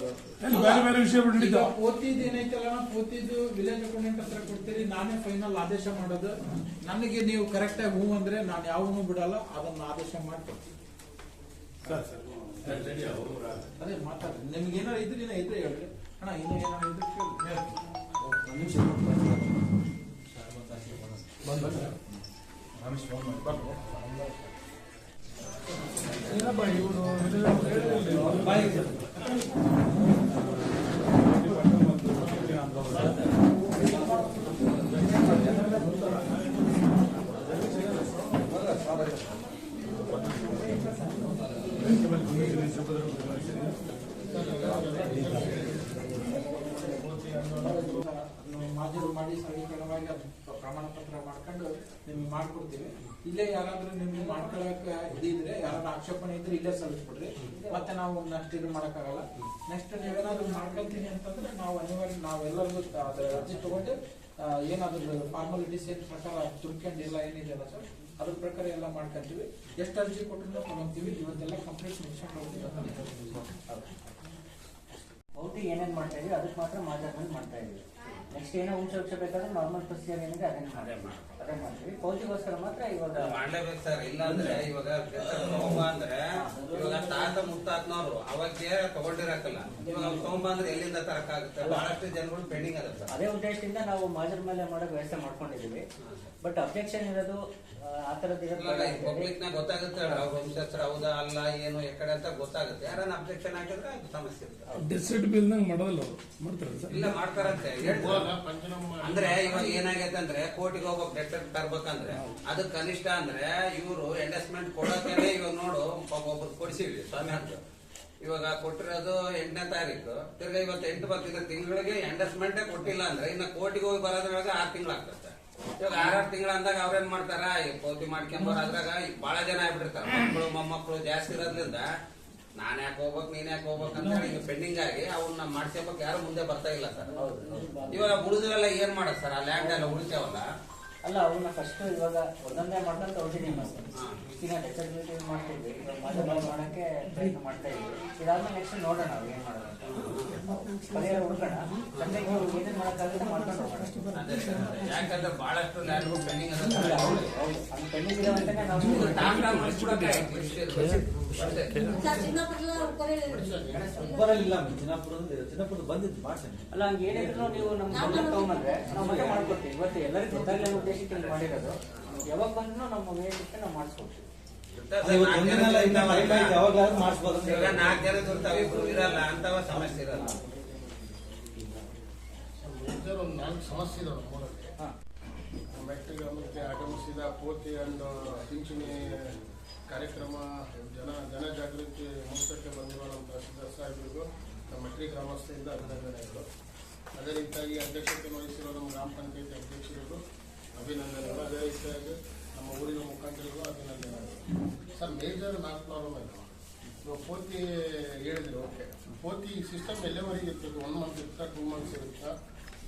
ಅಲ್ಲಿ ಬೇರೆ ಬೇರೆ ವಿಷಯ ಹಿಡಿತಾವ. ಓದಿದ್ದು ಏನೈತಲ್ಲ, ಓದಿದ್ದು ವಿಲೇಜ್ ಅಕೌಂಟೆಂಟ್ ಹತ್ರ ಕೊಡ್ತೀರಿ, ನಾನೇ ಫೈನಲ್ ಆದೇಶ ಮಾಡೋದು. ನನಗೆ ನೀವು ಕರೆಕ್ಟ್ ಆಗಿ ಹೂ ಅಂದ್ರೆ ನಾನು ಯಾವನು ಬಿಡಲ್ಲ, ಅದನ್ನ ಆದೇಶ ಮಾಡ್ಕೊಡ್ತೀನಿ. ಅದೇ ಮಾತಾಡ್ರಿ, ನಿಮ್ಗೆ ಏನಾರು ಇದ್ರೆ ಹೇಳ್ರಿ ಅಣ್ಣ. ಇನ್ನೂ ಏನಾರು ಇದ್ರೆ ಮಾಜೂರು ಮಾಡಿ ಸರಳೀಕರಣವಾಗಿ ಪ್ರಮಾಣ ಪತ್ರ ಮಾಡ್ಕೊಂಡು ನಿಮ್ಗೆ ಮಾಡ್ಕೊಡ್ತೀವಿ. ಇಲ್ಲೇ ಯಾರಾದ್ರೂ ನಿಮ್ಗೆ ಮಾಡ್ಕೊಳಕ್ ಇದಿದ್ರೆ, ಯಾರಾದ್ರೂ ಆಕ್ಷೇಪಣೆ ಇದ್ರೆ ಇಲ್ಲೇ ಸಲ್ಲಿಸ್ಬಿಡ್ರಿ. ಮತ್ತೆ ನಾವು ನೆಕ್ಸ್ಟ್ ಇದು ಮಾಡಕ್ಕಾಗಲ್ಲ. ನೆಕ್ಸ್ಟ್ ನೀವೇನಾದ್ರೂ ಮಾಡ್ಕೊಂತೀನಿ ಅಂತಂದ್ರೆ ನಾವು ಅನಿವಾರ್ಯ ನಾವೆಲ್ಲರಿಗೂ ಅದ್ರ ಅರ್ಜಿ ತಗೊಂಡು ಏನಾದ್ರು ಫಾರ್ಮಾಲಿಟೀಸ್ ಏನ್ ಪ್ರಕಾರ ತುರ್ಕೊಂಡಿಲ್ಲ ಏನಿದೆಯಲ್ಲ ಸರ್, ಅದ್ರ ಪ್ರಕಾರ ಎಲ್ಲ ಮಾಡ್ಕೊಂತೀವಿ. ಎಷ್ಟು ಅರ್ಜಿ ಕೊಟ್ಟರು ತಗೊಂತೀವಿ. ಇವತ್ತೆಲ್ಲ ಕಂಪ್ಲೀಟ್ ಮುಗಿಸ್ಕೊಂಡು ಹೋಗ್ತೀವಿ. ಔಟಿ ಏನೇನು ಮಾಡ್ತಾ ಇದೀವಿ ಅದಕ್ಕೆ ಮಾತ್ರ ಮಾಜಾರ್ನಲ್ಲಿ ಮಾಡ್ತಾ ಇದೀವಿ. ನೆಕ್ಸ್ಟ್ ಏನೋ ಉಂಚ ಬೇಕಾದ್ರೆ ನಾರ್ಮಲ್ ಪ್ರೊಸೀಜರ್ ಏನಿದೆ ಅದೇ ಮಾಡ್ತೀವಿ. ಪೌತಿಗೋಸ್ಕರ ಮಾತ್ರ ಇವಾಗ ಮಾಡ್ಲೇಬೇಕು ಸರ್. ಇಲ್ಲ ಅಂದ್ರೆ ಇವಾಗ ತಗೊಂಬ ಅಂದ್ರೆ ಇವಾಗ ತಾತ ಮುತ್ತಾತ್ನವ್ರು ಅವಾಗ ತಗೊಂಡಿರಕಲ್ಲ, ಇವಾಗ ತಗೊಂಬ ಅಂದ್ರೆ ಎಲ್ಲಿಂದ ತರಕಾಗುತ್ತೆ? ಬಹಳಷ್ಟು ಜನಗಳು ಪೆಂಡಿಂಗ್ ಅದ ಸರ್. ಅದೇ ಉದ್ದೇಶದಿಂದ ನಾವು ಮಾಜರ್ ಮೇಲೆ ಮಾಡೋ ವ್ಯವಸ್ಥೆ ಮಾಡ್ಕೊಂಡಿದೀವಿ. ಬಟ್ ಅಬ್ಜೆಕ್ಷನ್ ಇರೋದು ಆ ತರದ್ದು ಪಬ್ಲಿಕ್ ನ ಗೊತ್ತಾಗುತ್ತೆ, ಅವ್ರ ವಂಶಸ್ಥರ ಹೌದಾ ಅಲ್ಲ ಏನು ಎಕಡೆ ಅಂತ ಗೊತ್ತಾಗುತ್ತೆ. ಯಾರನ್ನ ಅಬ್ಜೆಕ್ಷನ್ ಹಾಕಿದ್ರೆ ಅದು ಸಮಸ್ಯೆ ಇರುತ್ತೆ. ಡೆಸಿಟ್ ಬಿಲ್ ನಂಗೆ ಮಾಡೋದಲ್ಲ ಅವರು ಮಾಡ್ತಾರೆ ಸರ್. ಇಲ್ಲ ಮಾಡ್ತಾರಂತೆ. ಅಂದ್ರೆ ಇವಾಗ ಏನಾಗೈತೆ ಅಂದ್ರೆ ಕೋರ್ಟಿಗೆ ಹೋಗ್ಬೇಕು, ಡೆಸಿಟ್ ತರ್ಬೇಕಂದ್ರೆ ಅದು ಕನಿಷ್ಠ ಅಂದ್ರೆ ಇವರು ಎಂಡಸ್ಮೆಂಟ್ ಕೊಡೋಕೇನೆ ಇವಾಗ ನೋಡು ಒಬ್ಬರು ಕೊಡಿಸಿವಿ ಸ್ವಾಮಿ ಅಂತ. ಇವಾಗ ಕೊಟ್ಟಿರೋದು 8ನೇ ತಾರೀಕು, ತಿರ್ಗಾ ಇವತ್ತು 8 ಬರ್ತಿದ್ರೆ ತಿಂಗಳಿಗೆ ಎಂಡಸ್ಮೆಂಟೇ ಕೊಟ್ಟಿಲ್ಲ ಅಂದ್ರೆ ಇನ್ನ ಕೋರ್ಟಿಗೆ ಹೋಗಿ ಬರೋದ್ರೊಳಗೆ 6 ತಿಂಗಳಾಗ್ತದೆ. ಇವಾಗ 6 ತಿಂಗಳ ಅಂದಾಗ ಅವ್ರೇನ್ ಮಾಡ್ತಾರ, ಪೌತಿ ಮಾಡ್ಕೊಂಬರ್ ಅದ್ರಾಗ ಬಹಳ ಜನ ಆಗ್ಬಿಟ್ಟಿರ್ತಾರ. ಮಕ್ಕಳು ಮೊಮ್ಮಕ್ಕಳು ಜಾಸ್ತಿ ಇರೋದ್ರಿಂದ ನಾನ್ ಯಾಕೆ ಹೋಗ್ಬೇಕು ನೀನ್ ಯಾಕೆ ಹೋಗ್ಬೇಕು ಅಂತ ಹೇಳಿ ಪೆಂಡಿಂಗ್ ಆಗಿ ಅವ್ರನ್ನ ಮಾಡ್ಸ್ಕೊಬೇಕು ಯಾರು ಮುಂದೆ ಬರ್ತಾ ಇಲ್ಲ ಸರ್. ಇವಾಗ ಉಳಿದ್ರೆಲ್ಲ ಏನ್ ಮಾಡೋದು ಸರ್? ಆ ಲ್ಯಾಂಡ್ ಎಲ್ಲ ಉಳಿತೇವಲ್ಲ, ಅಲ್ಲ ಅವನ್ನ ಫಸ್ಟ್ ಇವಾಗ ಒಂದೊಂದೇ ಮಾಡ್ಕೊಂತ ಹೊರಟಿದ್ದೀವಿ ಸರ್. ಈಗ ಡೆಸಬಿಲಿಟಿ ಮಾಡ್ತಿದ್ವಿ, ಇವಾಗ ಮಾಡಕ್ಕೆ ಪ್ರಯತ್ನ ಮಾಡ್ತಾ ಇದ್ವಿ. ಇದಾದ್ಮೇಲೆ ನೆಕ್ಸ್ಟ್ ನೋಡೋಣ ನಾವು ಏನ್ ಮಾಡೋದು ಅಂತ ಪರಿಹಾರ ಹುಡ್ಕೋಣ. ಸದ್ಯಕ್ಕೆ ಏನೇನ್ ಮಾಡಕ್ಕಾಗುತ್ತೆ ಮಾಡ್ಕೊಂಡು ಹೋಗೋಣ. ಯಾಕಂದ್ರೆ ಬಹಳಷ್ಟು ಲ್ಯಾಂಡ್ಗಳು ಪೆಂಡಿಂಗ್ ಅದ. ಅದು ಪೆಂಡಿಂಗ್ ಇರೋವಂತಾನೆ ನಾವು ಅಲ್ಲ ಹಂಗೆ ಏನಿದ್ರು ನೀವು ನಮ್ ತಗೊಂಡ್ಬಂದ್ರೆ ನಾವು ಮತ್ತೆ ಮಾಡ್ಕೊಡ್ತೀವಿ. ಇವತ್ತು ಎಲ್ಲರಿಗೂ ಗೊತ್ತಾಗ್ಲೇ ಉದ್ದೇಶಕ್ಕೆ ಮಾಡಿರೋದು. ಯಾವಾಗ ಬಂದ್ರು ನಮ್ಮ ವೇದಿಕೆ ನಾವು ಮಾಡಿಸ್ಕೊಡ್ತೀವಿ. 4 ಜನ ಇರ್ತಾವೆ, ಇಬ್ರು ಇರಲ್ಲ, ಅಂತವ ಸಮಸ್ಯೆ ಇರಲ್ಲ. ಒಂದು 4 ಸಮಸ್ಯೆ ಇದಾವೆ ನಮ್ಮೂರಲ್ಲಿ. ಮೆಟ್ಟಿಗೆ ಆಗಮಿಸಿದ ಪೋತಿ ಅಂಡ್ ಪಿಂಚಣಿ ಕಾರ್ಯಕ್ರಮ ಜನಜಾಗೃತಿ ಮುಕ್ತಕ್ಕೆ ಬಂದಿರುವ ನಮ್ಮ ತಹಸೀಲ್ದಾರ್ ಸಾಹೇಬರಿಗೂ ನಮ್ಮ ಮೆಟ್ರಿಕ್ ಗ್ರಾಮಸ್ಥರಿಂದ ಅಭಿನಂದನೆಗಳು. ಅದೇ ರೀತಿಯಾಗಿ ಅಧ್ಯಕ್ಷತೆ ವಹಿಸಿರುವ ನಮ್ಮ ಗ್ರಾಮ ಪಂಚಾಯತ್ ಅಧ್ಯಕ್ಷರಿಗೂ ಅಭಿನಂದನೆಗಳು. ಅದೇ ರೀತಿಯಾಗಿ ನಮ್ಮ ಊರಿನ ಮುಖಂಡರಿಗೂ ಅಭಿನಂದನೆಗಳು. ಸರ್, ಮೇಜರ್ 4 ಪ್ರಾಬ್ಲಮ್ ಆಯಿತು. ಇವಾಗ ಪೋತಿ ಹೇಳಿದ್ರು, ಓಕೆ, ಪೋತಿ ಸಿಸ್ಟಮ್ ಎಲ್ಲವರೆಗೆ ಇರ್ತದೆ? 1 ಮಂತ್ ಇರುತ್ತಾ, 2 ಮಂತ್ಸ್ ಇರುತ್ತಾ,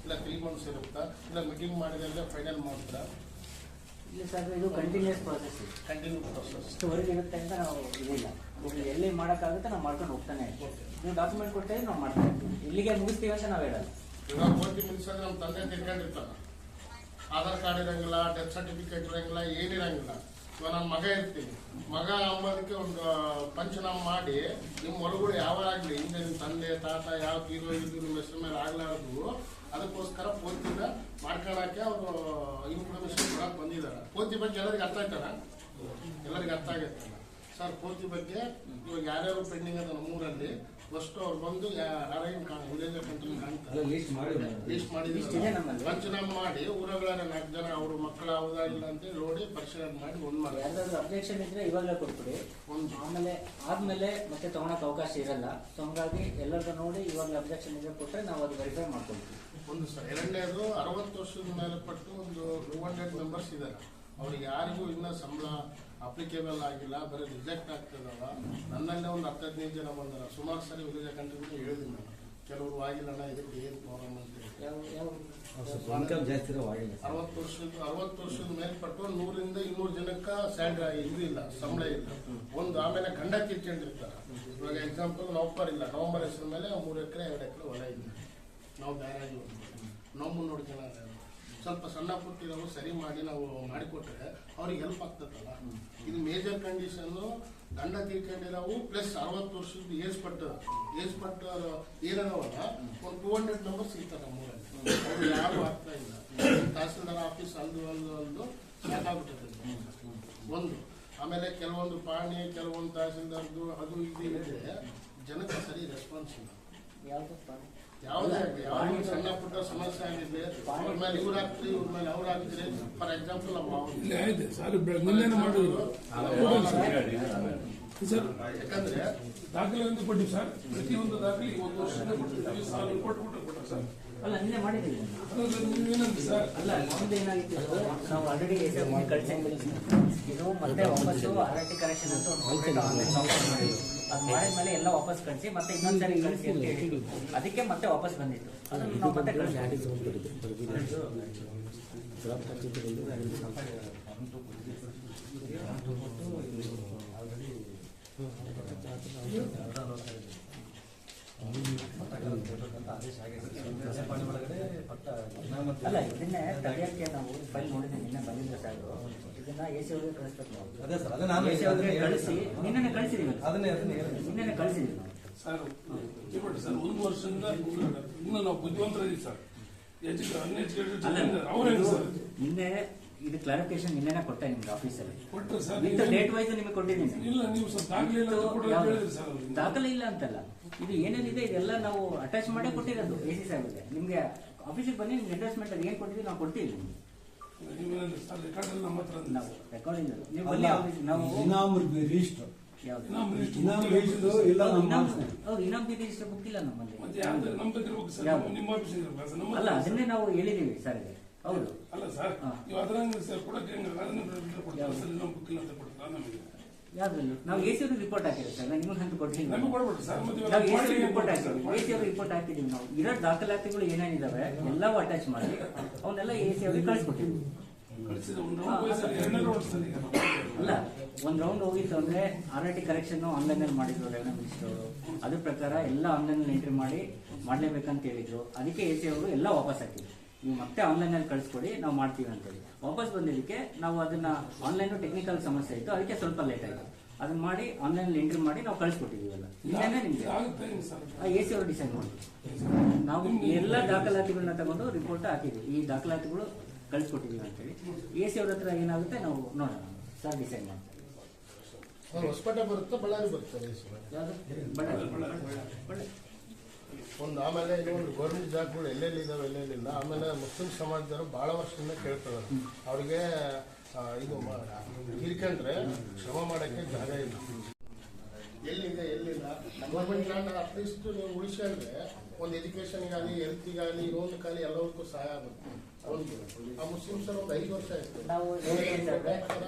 ಇಲ್ಲ 3 ಮಂತ್ಸ್ ಇರುತ್ತಾ, ಇಲ್ಲ ಮೀಟಿಂಗ್ ಮಾಡಿದ್ರೆ ಫೈನಲ್ ಮಾಡ್ತಾ? ಇಲ್ಲ ಸರ್, ಇದು ಕಂಟಿನ್ಯೂಸ್ ಪ್ರಾಸೆಸ್. ಕಂಟಿನ್ಯೂ ಪ್ರೊಸೆಸ್ ಇಷ್ಟುವರೆಗೆ ಇರುತ್ತೆ ಅಂತ ನಾವು ಇದಿಲ್ಲ. ಎಲ್ಲಿ ಮಾಡೋಕ್ಕಾಗುತ್ತೆ ನಾವು ಮಾಡ್ಕೊಂಡು ಹೋಗ್ತಾನೆ ಇರ್ತೀವಿ. ನೀವು ಡಾಕ್ಯುಮೆಂಟ್ ಕೊಟ್ಟರೆ ನಾವು ಮಾಡ್ತಾ ಇರ್ತೀವಿ. ಇಲ್ಲಿಗೆ ಮುಗಿಸ್ತೀವಿ ಅಂತ ನಾವು ಹೇಳಲ್ಲ. ಇವಾಗ ಪೋತಿ ಮುಗಿಸಿದ್ರೆ ನಮ್ಮ ತಂದೆ ತಿರ್ಕೊಂಡಿರ್ತಾನೆ, ಆಧಾರ್ ಕಾರ್ಡ್ ಇರಂಗಿಲ್ಲ, ಡೆತ್ ಸರ್ಟಿಫಿಕೇಟ್ ಇರಂಗಿಲ್ಲ, ಏನಿರಂಗಿಲ್ಲ. ಇವಾಗ ನನ್ನ ಮಗ ಇರ್ತೀನಿ, ಮಗ ಅಂಬೋದಕ್ಕೆ ಒಂದು ಪಂಚನಾಮ ಮಾಡಿ ನಿಮ್ಮ ಹೊರಗಡೆ ಯಾವಾಗಲಿ ಹಿಂದೆ ನಿಮ್ಮ ತಂದೆ ತಾತ ಯಾವ ತೀರೋಗಿದ್ದು ನಿಮ್ಮ ಹೆಸರು ಮೇಲೆ ಆಗ್ಲಾರ್ದು, ಅದಕ್ಕೋಸ್ಕರ ಪೋತಿನ ಮಾಡ್ಕೊಳಕ್ಕೆ ಅವರು ಇನ್ಫಾರ್ಮೇಶನ್ ಕೊಡಕ್ಕೆ ಬಂದಿದ್ದಾರೆ. ಪೋತಿ ಬಗ್ಗೆ ಎಲ್ಲರಿಗೆ ಅರ್ಥ ಆಯ್ತಾರ? ಎಲ್ಲರಿಗೆ ಅರ್ಥ ಆಗೈತಲ್ಲ ಸರ್? ಪೋತಿ ಬಗ್ಗೆ ಇವಾಗ ಯಾರ್ಯಾರು ಪೆಂಡಿಂಗ್ ಅದ ನಮ್ಮೂರಲ್ಲಿ ಫಸ್ಟ್ ಅವ್ರು ಬಂದು ಯಾರೇನು ವಿಲೇಜ್ ಕಂಟ್ರಿ ಕಾಣ್ತಾರೆ ಲಿಸ್ಟ್ ಇಷ್ಟಿದೆ ಮಾಡಿದ್ರೆ ನಮ್ಮಲ್ಲಿ. ಪಂಚನಾಮ ಮಾಡಿ ಊರಗಳ 4 ಜನ ಅವ್ರ ಮಕ್ಕಳ ಹೌದಾ ಇಲ್ಲ ಅಂತ ನೋಡಿ ಪರಿಶೀಲನೆ ಮಾಡಿ ಒಂದ್ ಮಾಡಿ ಯಾರ್ದಾದ್ರು ಅಬ್ಜೆಕ್ಷನ್ ಇದ್ರೆ ಇವಾಗಲೇ ಕೊಟ್ಬಿಡಿ. ಆಮೇಲೆ ಆದ್ಮೇಲೆ ಮತ್ತೆ ತಗೊಳಕ್ ಅವಕಾಶ ಇರಲ್ಲ. ಸೊ ಹಂಗಾಗಿ ಎಲ್ಲರಿಗೂ ನೋಡಿ ಇವಾಗಲೇ ಅಬ್ಜೆಕ್ಷನ್ ಇದ್ರೆ ಕೊಟ್ರೆ ನಾವು ಅದು ವೆರಿಫೈ ಮಾಡ್ಕೊಳ್ತೀವಿ. ಒಂದು ಸರ್. ಎರಡನೇದು 60 ವರ್ಷದ ಮೇಲೆ ಪಟ್ಟು ಒಂದು 200 ಮೆಂಬರ್ಸ್ ಇದ್ದಾರೆ. ಅವ್ರಿಗೆ ಯಾರಿಗೂ ಇನ್ನೂ ಸಂಬಳ ಅಪ್ಲಿಕೇಬಲ್ ಆಗಿಲ್ಲ, ಬರೀ ರಿಜೆಕ್ಟ್ ಆಗ್ತದವ. ನನ್ನಲ್ಲೇ ಒಂದು 10-15 ಜನ ಬಂದಾರ. ಸುಮಾರು ಸರಿ ವಿಲೇಜ್ ಕಂಟ್ರಿ ಹೇಳಿದ್ದೀನಿ ನಾನು, ಕೆಲವರು ಆಗಿಲ್ಲಣ್ಣ ಇದಕ್ಕೆ ಏನು ಪ್ರಾಬ್ಲಮ್ ಅಂತ ಹೇಳಿ. 60 ವರ್ಷದ ಮೇಲ್ಪಟ್ಟು 100-200 ಜನಕ್ಕೆ ಸ್ಯಾಲ್ರಿ ಇಲ್ಲ, ಸಂಬಳ ಇಲ್ಲ. ಒಂದು ಆಮೇಲೆ ಗಂಡ ಕಿತ್ಕೊಂಡಿರ್ತಾರೆ. ಇವಾಗ ಎಕ್ಸಾಂಪಲ್ ನವಂಬರ್ ಹೆಸರು ಮೇಲೆ 3 ಎಕರೆ 2 ಎಕರೆ ಹೊಲ ಇದೆ. ನಾವು ಬೇರೆ ನಾವು ನೋಡ್ಕೊಳ್ಳೋಣ. ಸ್ವಲ್ಪ ಸಣ್ಣ ಪುಟ್ಟಿರೋರು ಸರಿ ಮಾಡಿ ನಾವು ಮಾಡಿಕೊಟ್ರೆ ಅವ್ರಿಗೆ ಹೆಲ್ಪ್ ಆಗ್ತದಲ್ಲ. ಇದು ಮೇಜರ್ ಕಂಡೀಷನ್ನು. ಗಂಡ ತೀರ್ಕೊಂಡಿರೋವು ಪ್ಲಸ್ 60 ವರ್ಷದ ಏಜ್ ಪಟ್ಟು ಏನವಲ್ಲ ಒಂದು 200 ಮೆಂಬರ್ಸ್ ಸಿಗ್ತಾರೆ ನಮ್ಮೂರಲ್ಲಿ. ಅವ್ರು ಯಾರು ಆಗ್ತಾ ಇಲ್ಲ. ತಹಸೀಲ್ದಾರ್ ಆಫೀಸ್ ಅಲ್ದು ಸಾಕಾಗ್ಬಿಟ್ಟಿದೆ ಒಂದು. ಆಮೇಲೆ ಕೆಲವೊಂದು ಪಾಣಿ, ಕೆಲವೊಂದು ತಹಸೀಲ್ದಾರ್ದು ಅದು ಇದು ಇದ್ರೆ ಜನಕ್ಕೆ ಸರಿ ರೆಸ್ಪಾನ್ಸ್ ಇಲ್ಲ. ಯಾವುದೇ ಆಗಲಿ, ಯಾವ್ದು ಸಣ್ಣ ಪುಟ್ಟ ಸಮಸ್ಯೆ ಆಗಿದೆ ಅವ್ರ ಮೇಲೆ ಇವ್ರು ಹಾಕ್ತೀರಿ, ಇವ್ರ ಮೇಲೆ ಅವ್ರು ಹಾಕ್ತೀರಿ. ಫಾರ್ ಎಕ್ಸಾಂಪಲ್ ಯಾಕಂದ್ರೆ ದಾಖಲೆ ಅಂತ ಕೊಟ್ಟಿವಿ ಸರ್. ಪ್ರತಿಯೊಂದು ದಾಖಲೆ 1 ವರ್ಷದಿಂದ ಕೊಟ್ಟಿದ್ದೀವಿ. 1000 ಕೊಟ್ಟು ಸರ್. ಅಲ್ಲ ನಿನ್ನೆ ಮಾಡಿದ್ದೀವಿ. ನೀವೇನಂತ ಸರ್? ಅಲ್ಲ ನಮ್ದು ಏನಾಗಿತ್ತು, ನಾವು ಆಲ್ರೆಡಿ ಕಳಿಸಿದ್ವಿ. ಇದು ಮತ್ತೆ ವಾಪಸ್ಸು RRT ಕರೆಕ್ಷನ್ ಅಂತ ಒಂದು ಆನ್ಲೈನ್ ಸಾಫ್ಟ್ವೇರ್ ಮಾಡಿದ್ವಿ. ಅದು ಮಾಡಿದ್ಮೇಲೆ ಎಲ್ಲ ವಾಪಸ್ ಕಳಿಸಿ ಮತ್ತೆ ಇನ್ನೊಂದ್ಸರಿ ಕಳಿಸಿ ಅಂತ ಹೇಳಿದ್ವಿ. ಅದಕ್ಕೆ ಮತ್ತೆ ವಾಪಸ್ ಬಂದಿತ್ತು. ಅದನ್ನು ನಾವು ಮತ್ತೆ ಅಲ್ಲ ಇದನ್ನೇ ತಡೆಯಕ್ಕೆ ನಾವು ಫೈಲ್ ನೋಡಿದ್ವಿ. ನಿನ್ನೆ ಬಂದಿಲ್ಲ ಸರ್. ಇದನ್ನ AC ಅವ್ರಿಗೆ ಕಳಿಸ್ಬೇಕು ನಾವು. AC ಅವ್ರಿಗೆ ಕಳಿಸಿ ನಿನ್ನೆ ಕಳಿಸಿದೀವಿ. ನಿನ್ನೆ ಕಳಿಸಿದೀವಿ ನಾವು ಸರ್. ಸರ್ 1 ವರ್ಷದಿಂದ ಇನ್ನು ನಾವು ಬುದ್ಧಿವಂತರಿದ್ದೀವಿ ಸರ್. ಅವ್ರೇನು ಸರ್ ನಿನ್ನೆ ಇದು ಕ್ಲಾರಿಫಿಕೇಶನ್ ನಿನ್ನೆ ಕೊಟ್ಟೆ ನಿಮ್ಗೆ ಆಫೀಸಲ್ಲಿ ಕೊಟ್ಟರೆ ಸರ್. ವಿತ್ ಡೇಟ್ ವೈಸ್ ನಿಮಗೆ ಕೊಟ್ಟಿದ್ದೀನಿ. ಇಲ್ಲ, ನೀವು ಸ್ವಲ್ಪ ದಾಖಲೆ ಇಲ್ಲ ಅಂತ ಕೂಡ ಹೇಳಿದ್ರಿ ಸರ್. ದಾಖಲೆ ಇಲ್ಲ ಅಂತಲ್ಲ, ಇದು ಏನೇನಿದೆ ಇದೆಲ್ಲ ನಾವು ಅಟ್ಯಾಚ್ ಮಾಡೇ ಕೊಟ್ಟಿರೋದು AC ಸಾಹೇಬ್ಗೆ. ನಿಮ್ಗೆ ಆಫೀಸಿಗೆ ಬನ್ನಿ, ನಿಮ್ಗೆ ಅಡ್ರೆಸ್ಮೆಂಟ್ ಅದು ಏನು ಕೊಟ್ಟಿದ್ದೀವಿ ನಾವು ಕೊಡ್ತೀವಿ ನಿಮ್ಗೆ. ನೀವೇನಂದ್ರೆ ಸರ್ ರೆಕಾರ್ಡ್ ಎಲ್ಲ ನಮ್ಮ ಹತ್ರ ನಾವು ರೆಕಾರ್ಡ್ ಇಲ್ಲ. ನೀವು ಬನ್ನಿ ಆಫೀಸ್. ನಾವು ರಿಜಿಸ್ಟರ್ ಯಾವ್ದು ಇನಾಮ್ ರಿಜಿಸ್ಟರ್ ಬುಕ್ ಇಲ್ಲ ನಮ್ಮಲ್ಲಿ. ಮತ್ತೆ ಯಾವ್ದು ನಮ್ಮ ಬಗ್ಗೆ ಹೋಗಿ ಸರ್. ನಿಮ್ಮ ಆಫೀಸ್ ಇರಲ್ಲ ಸರ್. ನಮ್ಮ ಅಲ್ಲ ಅದನ್ನೇ ನಾವು ಹೇಳಿದೀವಿ ಸರ್. ಹೌದು. ಅಲ್ಲ ಸರ್, ನೀವು ಅದರಂಗ ಸರ್ ಕೊಡಕ್ಕೆ ಅದನ್ನ ಕೊಡ್ತಾರೆ ಸರ್. ನಮ್ಮ ಬುಕ್ ಇಲ್ಲ ಅಂತ ಕೊಡ್ತಾರೆ ನಮಗೆ. ಯಾವ್ದ್ರಲ್ಲಿ ನಾವು AC ಅವ್ರಿಗೆ ರಿಪೋರ್ಟ್ ಹಾಕಿದ್ದೀವಿ ಸರ್. ನಿಮ್ಗೆ ಅಂತ ಕೊಟ್ಟಿಲ್ಲ. ನಮಗೆ ಕೊಡ್ಬಿಡ್ರಿ ಸರ್. ಮತ್ತೆ ನಾವು AC ರಿಪೋರ್ಟ್ ಹಾಕಿದ್ದೀವಿ. AC ಅವ್ರಿಗೆ ರಿಪೋರ್ಟ್ ಹಾಕಿದ್ದೀವಿ. ನಾವು ಇರೋ ದಾಖಲಾತಿಗಳು ಏನೇನಿದಾವೆ ಎಲ್ಲವೂ ಅಟ್ಯಾಚ್ ಮಾಡಿ ಅವನ್ನೆಲ್ಲ AC ಅವ್ರಿಗೆ ಕಳಿಸ್ಕೊಟ್ಟಿದ್ವಿ. ಕಳಿಸಿದ ಒಂದು ರೌಂಡ್ ಸರ್, 2ನೇ ರೌಂಡ್ ಸರ್. ಅಲ್ಲ ಒಂದ್ ರೌಂಡ್ ಹೋಗಿತ್ತು ಅಂದ್ರೆ RRT ಕರೆಕ್ಷನ್ ಆನ್ಲೈನ್ ಅಲ್ಲಿ ಮಾಡಿದ್ರು ರೆವೆನ್ಯೂ ಮಿನಿಸ್ಟರ್ ಅವರು. ಅದ್ರ ಪ್ರಕಾರ ಎಲ್ಲ ಆನ್ಲೈನ್ ಅಲ್ಲಿ ಎಂಟ್ರಿ ಮಾಡ್ಲೇಬೇಕಂತ ಹೇಳಿದ್ರು. ಅದಕ್ಕೆ AC ಅವರು ಎಲ್ಲ ವಾಪಸ್ ಹಾಕಿದ್ರು. ನೀವು ಮತ್ತೆ ಆನ್ಲೈನ್ ಅಲ್ಲಿ ಕಳಿಸ್ಕೊಡಿ, ನಾವು ಮಾಡ್ತೀವಿ ಅಂತೇಳಿ ವಾಪಸ್ ಬಂದಿದ್ದಕ್ಕೆ ನಾವು ಅದನ್ನ ಆನ್ಲೈನ್ ಟೆಕ್ನಿಕಲ್ ಸಮಸ್ಯೆ ಇತ್ತು, ಅದಕ್ಕೆ ಸ್ವಲ್ಪ ಲೇಟ್ ಆಯ್ತು. ಅದನ್ನ ಮಾಡಿ ಆನ್ಲೈನ್ ಎಂಟ್ರಿ ಮಾಡಿ ನಾವು ಕಳಿಸ್ಕೊಟ್ಟಿದೀವಲ್ಲ. ನಿನ್ನೆ ನಿಮ್ಗೆ AC ಅವರು ಡಿಸೈಡ್ ಮಾಡಿದ್ವಿ. ನಾವು ಎಲ್ಲ ದಾಖಲಾತಿಗಳನ್ನ ತಗೊಂಡು ರಿಪೋರ್ಟ್ ಹಾಕಿದ್ವಿ. ಈ ದಾಖಲಾತಿಗಳು ಕಳಿಸ್ಕೊಟ್ಟಿದೀವಿ ಅಂತೇಳಿ. AC ಅವ್ರ ಹತ್ರ ಏನಾಗುತ್ತೆ ನಾವು ನೋಡೋಣ ಸರ್, ಡಿಸೈಡ್ ಮಾಡ್ತೀವಿ. ಹೊಸಪೇಟೆ ಬರುತ್ತೆ, ಬಳ್ಳಾರಿ ಬರುತ್ತೆ. ಒಂದು ಆಮೇಲೆ ಇನ್ನೊಂದು ಗೌರ್ಮೆಂಟ್ ಜಾಬ್ಗಳು ಎಲ್ಲೆಲ್ಲಿ ಇದಾವೆ ಎಲ್ಲೆಲ್ಲಿಲ್ಲ. ಆಮೇಲೆ ಮುಸ್ಲಿಂ ಸಮಾಜದವರು ಬಹಳ ವರ್ಷದಿಂದ ಕೇಳ್ತಾರೆ. ಅವ್ರಿಗೆ ಇದು ತೀರ್ಕೊಂಡ್ರೆ ಶ್ರಮ ಮಾಡಕ್ಕೆ ಜಾಗ ಇಲ್ಲ. ಎಲ್ಲಿದೆ ಎಲ್ಲಿಲ್ಲ. ಗೌರ್ಮೆಂಟ್ ಲ್ಯಾಂಡ್ ಅಟ್ಲೀಸ್ಟ್ ನೀವು ಉಳಿಸ್ಕೊಂಡ್ರೆ ಒಂದು ಎಜುಕೇಶನ್ಗಾಗಲಿ ಹೆಲ್ತಿಗಾಗಲಿ ಇನ್ನೊಂದಕ್ಕಾಗಲಿ ಎಲ್ಲದಕ್ಕೂ ಸಹಾಯ ಆಗುತ್ತೆ. ಆ ಮುಸ್ಲಿಮ್ಸ್ ಒಂದು 5 ವರ್ಷ ಆಯ್ತು. ನಾವು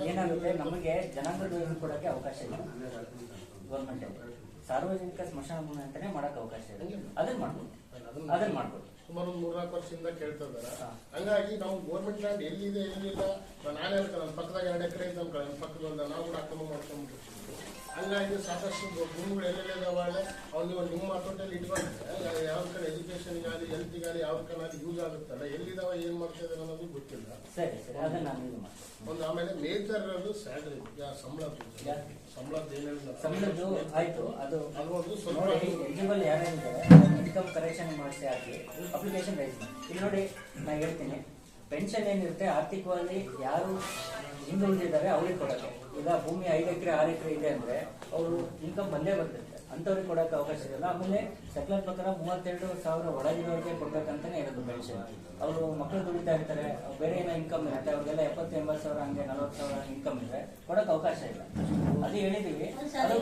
ಏನಾಗುತ್ತೆ, ನಮಗೆ ಜನಾಂಗದ ಕೊಡಕ್ಕೆ ಅವಕಾಶ ಇಲ್ಲ ಗೌರ್ಮೆಂಟ್. ಸಾರ್ವಜನಿಕ ಸ್ಮಶಾನ ಭೂಮಿ ಅಂತಾನೆ ಮಾಡಕ್ ಅವಕಾಶ ಇದೆ. ಅದನ್ನ ಮಾಡ್ಬೋದು. ಸುಮಾರು 3-4 ವರ್ಷದಿಂದ ಕೇಳ್ತಾ ಇದ್ದಾರೆ. ಹಂಗಾಗಿ ನಾವು ಗೌರ್ಮೆಂಟ್ ಲ್ಯಾಂಡ್ ಎಲ್ಲಿದೆ ಎಲ್ಲಿಲ್ಲ ನಾನೇ ಹೇಳ್ತಾರೆ. ನನ್ನ ಪಕ್ಕದಾಗ 2 ಎಕರೆ ಇದೆ ಅಂತ ನನ್ನ ಪಕ್ಕದ ನಾವು ಕೂಡ ಅಕ್ರಮ ಮಾಡ್ಕೊಂಡ್ಬಿಟ್ಟಿರ್ತೀವಿ. ಹಂಗಾಗಿ ಸಾಕಷ್ಟು ಭೂಮಿಗಳು ಎಲ್ಲೆಲ್ಲಿದಾವೆ ಅವ್ರು ನೀವು ನಿಮ್ಮ ಮಾತೋಟಲ್ಲಿ ಇಟ್ಕೊಂಡ್ರೆ ಯಾವ ಕಡೆ ಎಜುಕೇಶನ್ಗಾಗಲಿ ಹೆಲ್ತಿಗಾಗಲಿ ಯಾವ ಕಡೆ ಯೂಸ್ ಆಗುತ್ತಲ್ಲ, ಎಲ್ಲಿದಾವೆ ಏನ್ ಮಾಡ್ತಾ ಇದ್ದಾರೆ ಅನ್ನೋದು ಗೊತ್ತಿಲ್ಲ. ಒಂದು ಆಮೇಲೆ ಮೇಜರ್ ಅದು ಸ್ಯಾಲರಿ ಸಂಬಳದ್ದು ಏನಿಲ್ಲ. ಸಂಬಳದ್ದು ಆಯ್ತು. ಅದು ಅದೊಂದು ಸ್ವಲ್ಪ ಎಲಿಜಿಬಲ್ ಯಾರ್ಯಾರಿದ್ದಾರೆ ಇನ್ಕಮ್ ಕರೆಕ್ಷನ್ ಮಾಡಿಸಿ ಹಾಕಿ ಅಪ್ಲಿಕೇಶನ್ ರೈಸ್ ಮಾಡಿ. ಇಲ್ಲಿ ನೋಡಿ ನಾ ಹೇಳ್ತೀನಿ, ಪೆನ್ಷನ್ ಏನಿರುತ್ತೆ ಆರ್ಥಿಕವಾಗಿ ಯಾರು ಹಿಂದುಳಿದಿದ್ದಾರೆ ಅವ್ರಿಗೆ ಕೊಡಕ್ಕೆ. ಈಗ ಭೂಮಿ 5 ಎಕರೆ 6 ಎಕರೆ ಇದೆ ಅಂದ್ರೆ ಅವರು ಇನ್ಕಮ್ ಬಂದೇ ಬರ್ತಿರ್ತಾರೆ. ಅಂತವ್ರಿಗೆ ಕೊಡಕ್ಕೆ ಅವಕಾಶ ಇರಲ್ಲ. ಆಮೇಲೆ ಸರ್ಕಾರ ಪ್ರಕಾರ 32,000 ಒಳಗಿರೋರಿಗೆ ಕೊಡ್ಬೇಕಂತಾನೆ ಇರೋದು ಪೆನ್ಷನ್. ಅವರು ಮಕ್ಕಳು ದುಡಿತಾ ಇರ್ತಾರೆ, ಬೇರೆ ಏನೋ ಇನ್ಕಮ್ ಇರುತ್ತೆ, ಅವ್ರಿಗೆಲ್ಲ 70-80,000 ಹಂಗೆ 40,000 ಇನ್ಕಮ್ ಇದ್ರೆ ಕೊಡಕ್ಕೆ ಅವಕಾಶ ಇಲ್ಲ. ಅದು ಹೇಳಿದೀವಿ. ಅದು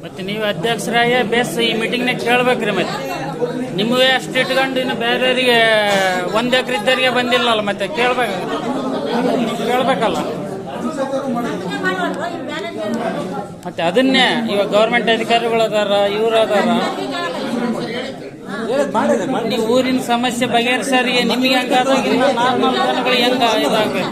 ಮತ್ತೆ ನೀವು ಅಧ್ಯಕ್ಷರಾಗಿ ಬೇಸ್ ಈ ಮೀಟಿಂಗ್ನಾಗ ಕೇಳ್ಬೇಕ್ರಿ. ಮತ್ತೆ ನಿಮ್ಮವೇ ಅಷ್ಟು ಇಟ್ಕೊಂಡು ಇನ್ನು ಬೇರೆಯವರಿಗೆ 1 ಎಕರೆ ಇದ್ದವರಿಗೆ ಬಂದಿಲ್ಲಲ್ಲ, ಮತ್ತೆ ಕೇಳ್ಬೇಕಲ್ಲ. ಮತ್ತೆ ಅದನ್ನೇ ಇವಾಗ ಗೌರ್ಮೆಂಟ್ ಅಧಿಕಾರಿಗಳು ಅದಾರ, ಇವ್ರು ಅದಾರ. ನೀವು ಊರಿನ ಸಮಸ್ಯೆ ಬಗೆಹರಿಸೋರಿಗೆ ನಿಮ್ಗೆ ಹೆಂಗಾದಾಗ ನಾರ್ಮಲ್ ಜನಗಳಿಗೆ ಹೆಂಗ ಇದಾಗಬೇಕು?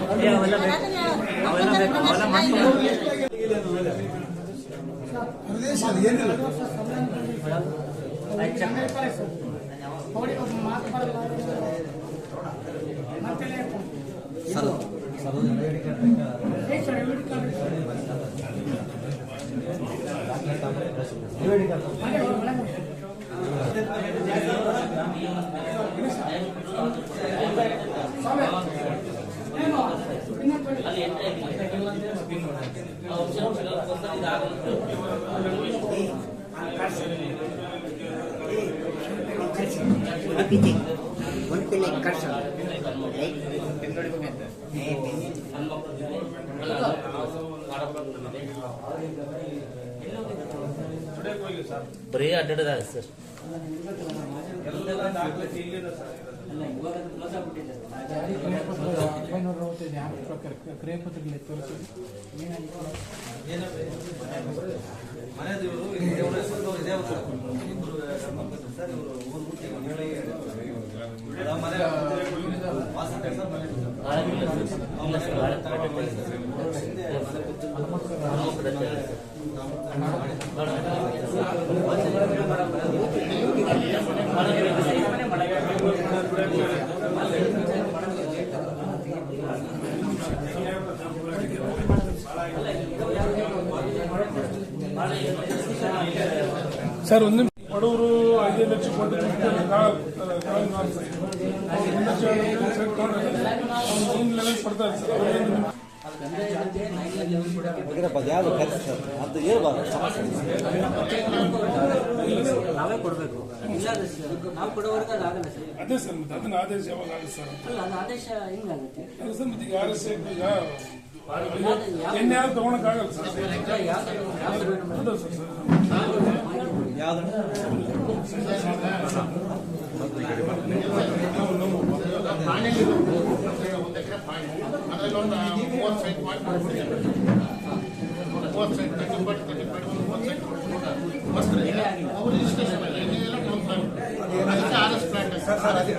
ಬರೀ ಅಡ್ಡಾಡೋದಾಗ ಸರ್. ಸರ್, ಒಂದು ಬಡವರು 5 ಲಕ್ಷ ಕೊಟ್ಟು ಲೆವೆಲ್ ಕೊಡ್ತಾರೆ ಸರ್. ನಾವೇ ಕೊಡ್ಬೇಕು. ನಾವು ಕೊಡೋವರೆಗೆ ಅದಾಗಲ್ಲ ಸರ್. ಅದೇ ಸರ್, ಮತ್ತೆ ಅದನ್ನ ಆದೇಶ ಯಾವಾಗ ಆಗುತ್ತೆ ಸರ್? ಅಲ್ಲ, ಅದು ಆದೇಶ ಹಿಂಗಾಗುತ್ತೆ. ಅಲ್ಲ ಸರ್, ಮತ್ತೆ ಈಗ RS ಈಗ ಎಣ್ಣೆ ಯಾರು ತಗೊಳಕ್ಕಾಗಲ್ಲ ಸರ್. ಹೌದು ಸರ್.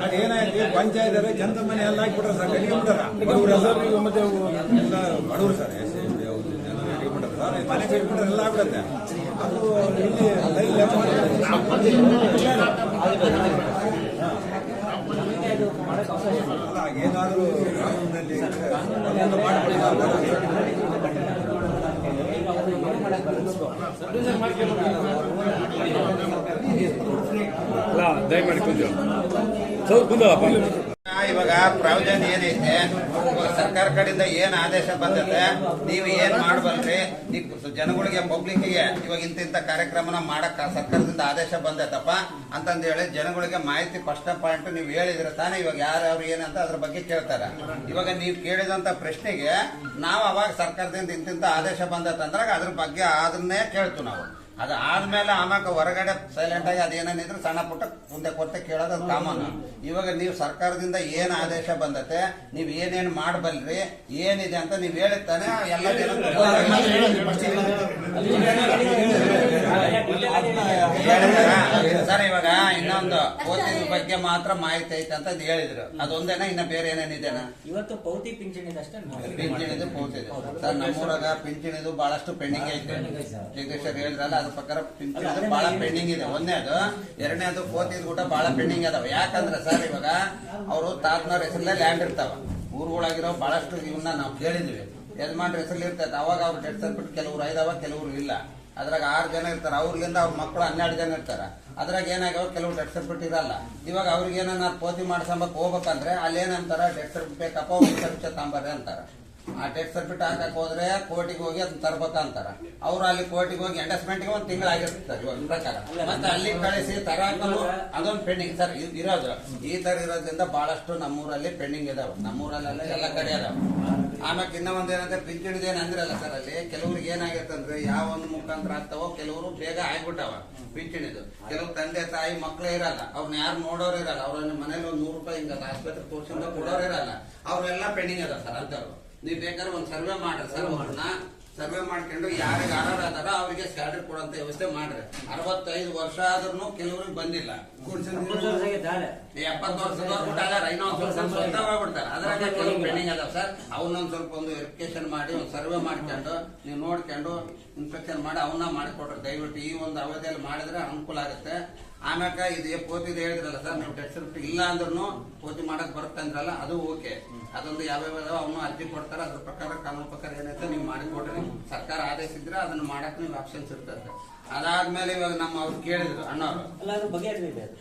ಅದೇನಾಯ್ತು, ಪಂಚಾಯತ್ ಜನತ ಮನೆ ಎಲ್ಲ ಹಾಕ್ಬಿಟ್ರೆ ಸರ್, ಕಟ್ಕೊಂಡ್ಬಿಟ್ಟಾರ ಮತ್ತೆ ಬಡವರು ಸರ್, ಮನೆ ಕಟ್ಬಿಟ್ರೆ ಎಲ್ಲ ಆಗ್ಬಿಡುತ್ತೆ. ಅದು ಇಲ್ಲಿ ಏನಾದರೂ ಕಾನೂನಿನಲ್ಲಿ ಇವಾಗ ಪ್ರಾವಿಜನ್ ಏನೈತೆ, ಸರ್ಕಾರ ಕಡೆಯಿಂದ ಏನ್ ಆದೇಶ ಬಂದೈತೆ, ನೀವು ಏನ್ ಮಾಡಬಲ್ರಿ, ಜನಗಳಿಗೆ ಪಬ್ಲಿಕ್ಗೆ ಇವಾಗ ಇಂತಿಂತ ಕಾರ್ಯಕ್ರಮನ ಮಾಡಕ್ ಸರ್ಕಾರದಿಂದ ಆದೇಶ ಬಂದೈತಪ್ಪ ಅಂತಂದ ಹೇಳಿ ಜನಗಳಿಗೆ ಮಾಹಿತಿ ಫಸ್ಟ್ ಪಾಯಿಂಟ್ ನೀವು ಹೇಳಿದ್ರೆ ತಾನೇ ಇವಾಗ ಯಾರ್ಯಾರು ಏನಂತ ಅದ್ರ ಬಗ್ಗೆ ಕೇಳ್ತಾರ. ಇವಾಗ ನೀವು ಕೇಳಿದಂತ ಪ್ರಶ್ನೆಗೆ ನಾವು ಅವಾಗ ಸರ್ಕಾರದಿಂದ ಇಂತಿಂತ ಆದೇಶ ಬಂದೈತಂದ್ರಾಗ ಅದ್ರ ಬಗ್ಗೆ ಅದನ್ನೇ ಕೇಳ್ತು ನಾವು. ಅದಾದ್ಮೇಲೆ ಆಮ್ಯಾಗ ಹೊರಗಡೆ ಸೈಲೆಂಟ್ ಆಗಿ ಅದೇನೇನಿದ್ರು ಸಣ್ಣ ಪುಟ್ಟ ಮುಂದೆ ಕೊತ್ತೆ ಕೇಳೋದು ಅದು ಕಾಮನ್. ಇವಾಗ ನೀವು ಸರ್ಕಾರದಿಂದ ಏನ್ ಆದೇಶ ಬಂದತೆ, ನೀವ್ ಏನೇನ್ ಮಾಡಬಲ್ರಿ, ಏನಿದೆ ಅಂತ ನೀವ್ ಹೇಳಿರ್ತಾನೆ ಎಲ್ಲ ಸರ್. ಇವಾಗ ಇನ್ನೊಂದು ಪೌತಿ ಬಗ್ಗೆ ಮಾತ್ರ ಮಾಹಿತಿ ಐತೆ ಅಂತ ಹೇಳಿದ್ರು, ಅದೊಂದೇನ ಇನ್ನ ಬೇರೆ ಏನೇನಿದೆನಾ? ಇವತ್ತು ಪೌತಿ ಪಿಂಚಣಿದ ಅಷ್ಟೇ ಪಿಂಚಣಿದು ಪೌತಿ ಇದೆ ಸರ್. ನಮ್ಮೂರಾಗ ಪಿಂಚಣಿದು ಬಹಳಷ್ಟು ಪೆಂಡಿಂಗ್ ಐತೆ. ಜಗದೀಶ್ವರ್ ಹೇಳಿದ್ರಲ್ಲ, ಅದ್ರ ಪ್ರಕಾರ ಪಿಂಚಣಿದು ಬಹಳ ಪೆಂಡಿಂಗ್ ಇದೆ. ಒಂದನೇದು. ಎರಡನೇದು ಪೋತಿದ್ ಊಟ ಬಹಳ ಪೆಂಡಿಂಗ್ ಅದಾವ. ಯಾಕಂದ್ರೆ ಸರ್, ಇವಾಗ ಅವರು ತಾತನವ್ರ ಹೆಸರಲ್ಲೇ ಲ್ಯಾಂಡ್ ಇರ್ತಾವ, ಊರು ಊರುಗಳಾಗಿರೋ ಬಹಳಷ್ಟು ಇವನ್ನ ನಾವು ಕೇಳಿದ್ವಿ. ಯಜಮಾನ್ರ ಹೆಸರು ಇರ್ತೈತೆ, ಅವಾಗ ಅವ್ರು ಡೆತ್ ಸರ್ಟಿಫಿಕೇಟ್ ಕೆಲವ್ರು ಐದಾವ ಕೆಲವ್ರು ಇಲ್ಲ. ಅದ್ರಾಗ 6 ಜನ ಇರ್ತಾರೆ, ಅವ್ರಿಗಿಂದ ಅವ್ರ ಮಕ್ಕಳು 12 ಜನ ಇರ್ತಾರೆ. ಅದ್ರಾಗ ಏನಾಗ್ಯಾವ ಕೆಲವು ಡೆತ್ ಸರ್ಟಿಫಿಕೇಟ್ ಇರಲ್ಲ. ಇವಾಗ ಅವ್ರಿಗೆ ಏನಾರ ಪೋತಿ ಮಾಡ್ಸಂಬಕ್ ಹೋಗ್ಬೇಕಂದ್ರೆ ಅಲ್ಲಿ ಏನಂತಾರ ಡೆತ್ ಸರ್ಟಿಫಿಕೇಟ್ ಬೇಕಪ್ಪ, ಒಂದು ಸರ್ಟಿಫಿಕೇಟ್ ತಾಂಬರ್ರಿ ಅಂತಾರ. ಆ ಡೆತ್ ಸರ್ಟಿಫಿಕೇಟ್ ಹಾಕಕ್ ಹೋದ್ರೆ ಕೋರ್ಟಿಗೆ ಹೋಗಿ ಅದನ್ನ ತರ್ಬೇಕಂತಾರ. ಅವ್ರು ಅಲ್ಲಿ ಕೋರ್ಟಿಗೆ ಹೋಗಿ ಎಂಡಸ್ಮೆಂಟ್ಗೆ 1 ತಿಂಗಳು ಆಗಿರ್ತಾರೆ ಇವಾಗ ಪ್ರಕಾರ. ಮತ್ತೆ ಅಲ್ಲಿ ಕಳಿಸಿ ತರಾಕಲು ಅದೊಂದು ಪೆಂಡಿಂಗ್ ಸರ್ ಇರೋದು. ಈ ತರ ಇರೋದ್ರಿಂದ ಬಹಳಷ್ಟು ನಮ್ಮೂರಲ್ಲಿ ಪೆಂಡಿಂಗ್ ಇದಾವೆ, ನಮ್ಮೂರಲ್ಲೆಲ್ಲ ಎಲ್ಲ ಕಡೆ ಅದಾವ. ಆಮ್ಯಾಗ ಇನ್ನೂ ಒಂದ್ ಏನಂದ್ರೆ ಪಿಂಚಣಿದೇನು ಅಂದ್ರಲ್ಲ ಸರ್, ಅಲ್ಲಿ ಕೆಲವ್ರಿಗೆ ಏನಾಗೈತಂದ್ರೆ ಯಾವ ಒಂದು ಮುಖಾಂತರ ಆಗ್ತಾವೋ ಕೆಲವರು ಬೇಗ ಆಗ್ಬಿಟ್ಟಾವ ಪಿಂಚಣಿದು. ಕೆಲವು ತಂದೆ ತಾಯಿ ಮಕ್ಕಳೇ ಇರಲ್ಲ, ಅವ್ರನ್ನ ಯಾರು ನೋಡೋರು ಇರಲ್ಲ, ಅವ್ರ ಮನೇಲಿ ಒಂದು 100 ರೂಪಾಯಿ ಹಿಂಗ ಆಸ್ಪತ್ರೆ ತೋರಿಸಿಂದ ಕೊಡೋರು ಇರಲ್ಲ. ಅವ್ರೆಲ್ಲ ಪೆಂಡಿಂಗ್ ಅದ ಸರ್ ಅಂತವ್ರು. ನೀವ್ ಬೇಕಾದ್ರೆ ಒಂದು ಸರ್ವೆ ಮಾಡ್ರಿ ಸರ್, ಅವ್ರನ್ನ ಸರ್ವೆ ಮಾಡ್ಕೊಂಡು ಯಾರಿಗೆ ಅರ್ಹರ ಅದಾರ ಅವ್ರಿಗೆ ಸ್ಯಾಲರಿ ಕೊಡಂತ ವ್ಯವಸ್ಥೆ ಮಾಡ್ರಿ. 65 ವರ್ಷ ಆದ್ರೂ ಕೆಲವ್ರಿಗೆ ಬಂದಿಲ್ಲ. 70 ವರ್ಷದವ್ರು ಅದಾರ, ಇನ್ನೊಂದ್ ಸ್ವಲ್ಪ ಸ್ವಂತ ಹೋಗ್ಬಿಡ್ತಾರೆ. ಅದ್ರಾಗ ಕೆಲವು ಪೆಂಡಿಂಗ್ ಅದಾವ ಸರ್. ಅವನ್ನೊಂದ್ ಸ್ವಲ್ಪ ಒಂದು ವೆರಿಫಿಕೇಶನ್ ಮಾಡಿ ಒಂದು ಸರ್ವೆ ಮಾಡ್ಕೊಂಡು ನೀವು ನೋಡ್ಕೊಂಡು ಇನ್ಸ್ಪೆಕ್ಷನ್ ಮಾಡಿ ಅವನ್ನ ಮಾಡಿಕೊಡ್ರಿ ದಯವಿಟ್ಟು. ಈ ಒಂದು ಅವಧಿಯಲ್ಲಿ ಮಾಡಿದ್ರೆ ಅನುಕೂಲ ಆಗುತ್ತೆ. ಆಮ್ಯಾಕ ಇದು ಪೋತಿದ್ ಹೇಳಿದ್ರಲ್ಲ ಸರ್, ನೀವು ಡೆತ್ ಸರ್ಟಿಫಿಕೇಟ್ ಇಲ್ಲ ಅಂದ್ರೂ ಪೋತಿ ಮಾಡಕ್ ಬರುತ್ತೆ ಅಂದ್ರಲ್ಲ, ಅದು ಓಕೆ. ಅದೊಂದು ಯಾವ್ಯಾವ ಅವನು ಅರ್ಜಿ ಕೊಡ್ತಾರೆ, ಅದ್ರ ಪ್ರಕಾರ ಕಾನೂನು ಪ್ರಕಾರ ಏನೈತೆ ನೀವು ಮಾಡಿಕೊಡ್ರಿ. ಸರ್ಕಾರ ಆದೇಶಿದ್ರೆ ಅದನ್ನ ಮಾಡಕ್ ನೀವು ಆಪ್ಷನ್ಸ್ ಇರ್ತದೆ. ಅದಾದ್ಮೇಲೆ ಇವಾಗ ನಮ್ಮ ಅವ್ರು ಕೇಳಿದ್ರು ಅಣ್ಣವ್ರು, ಅಲ್ಲ ಅದು ಬಗೆಹರಿದಿದೆ ಅದು.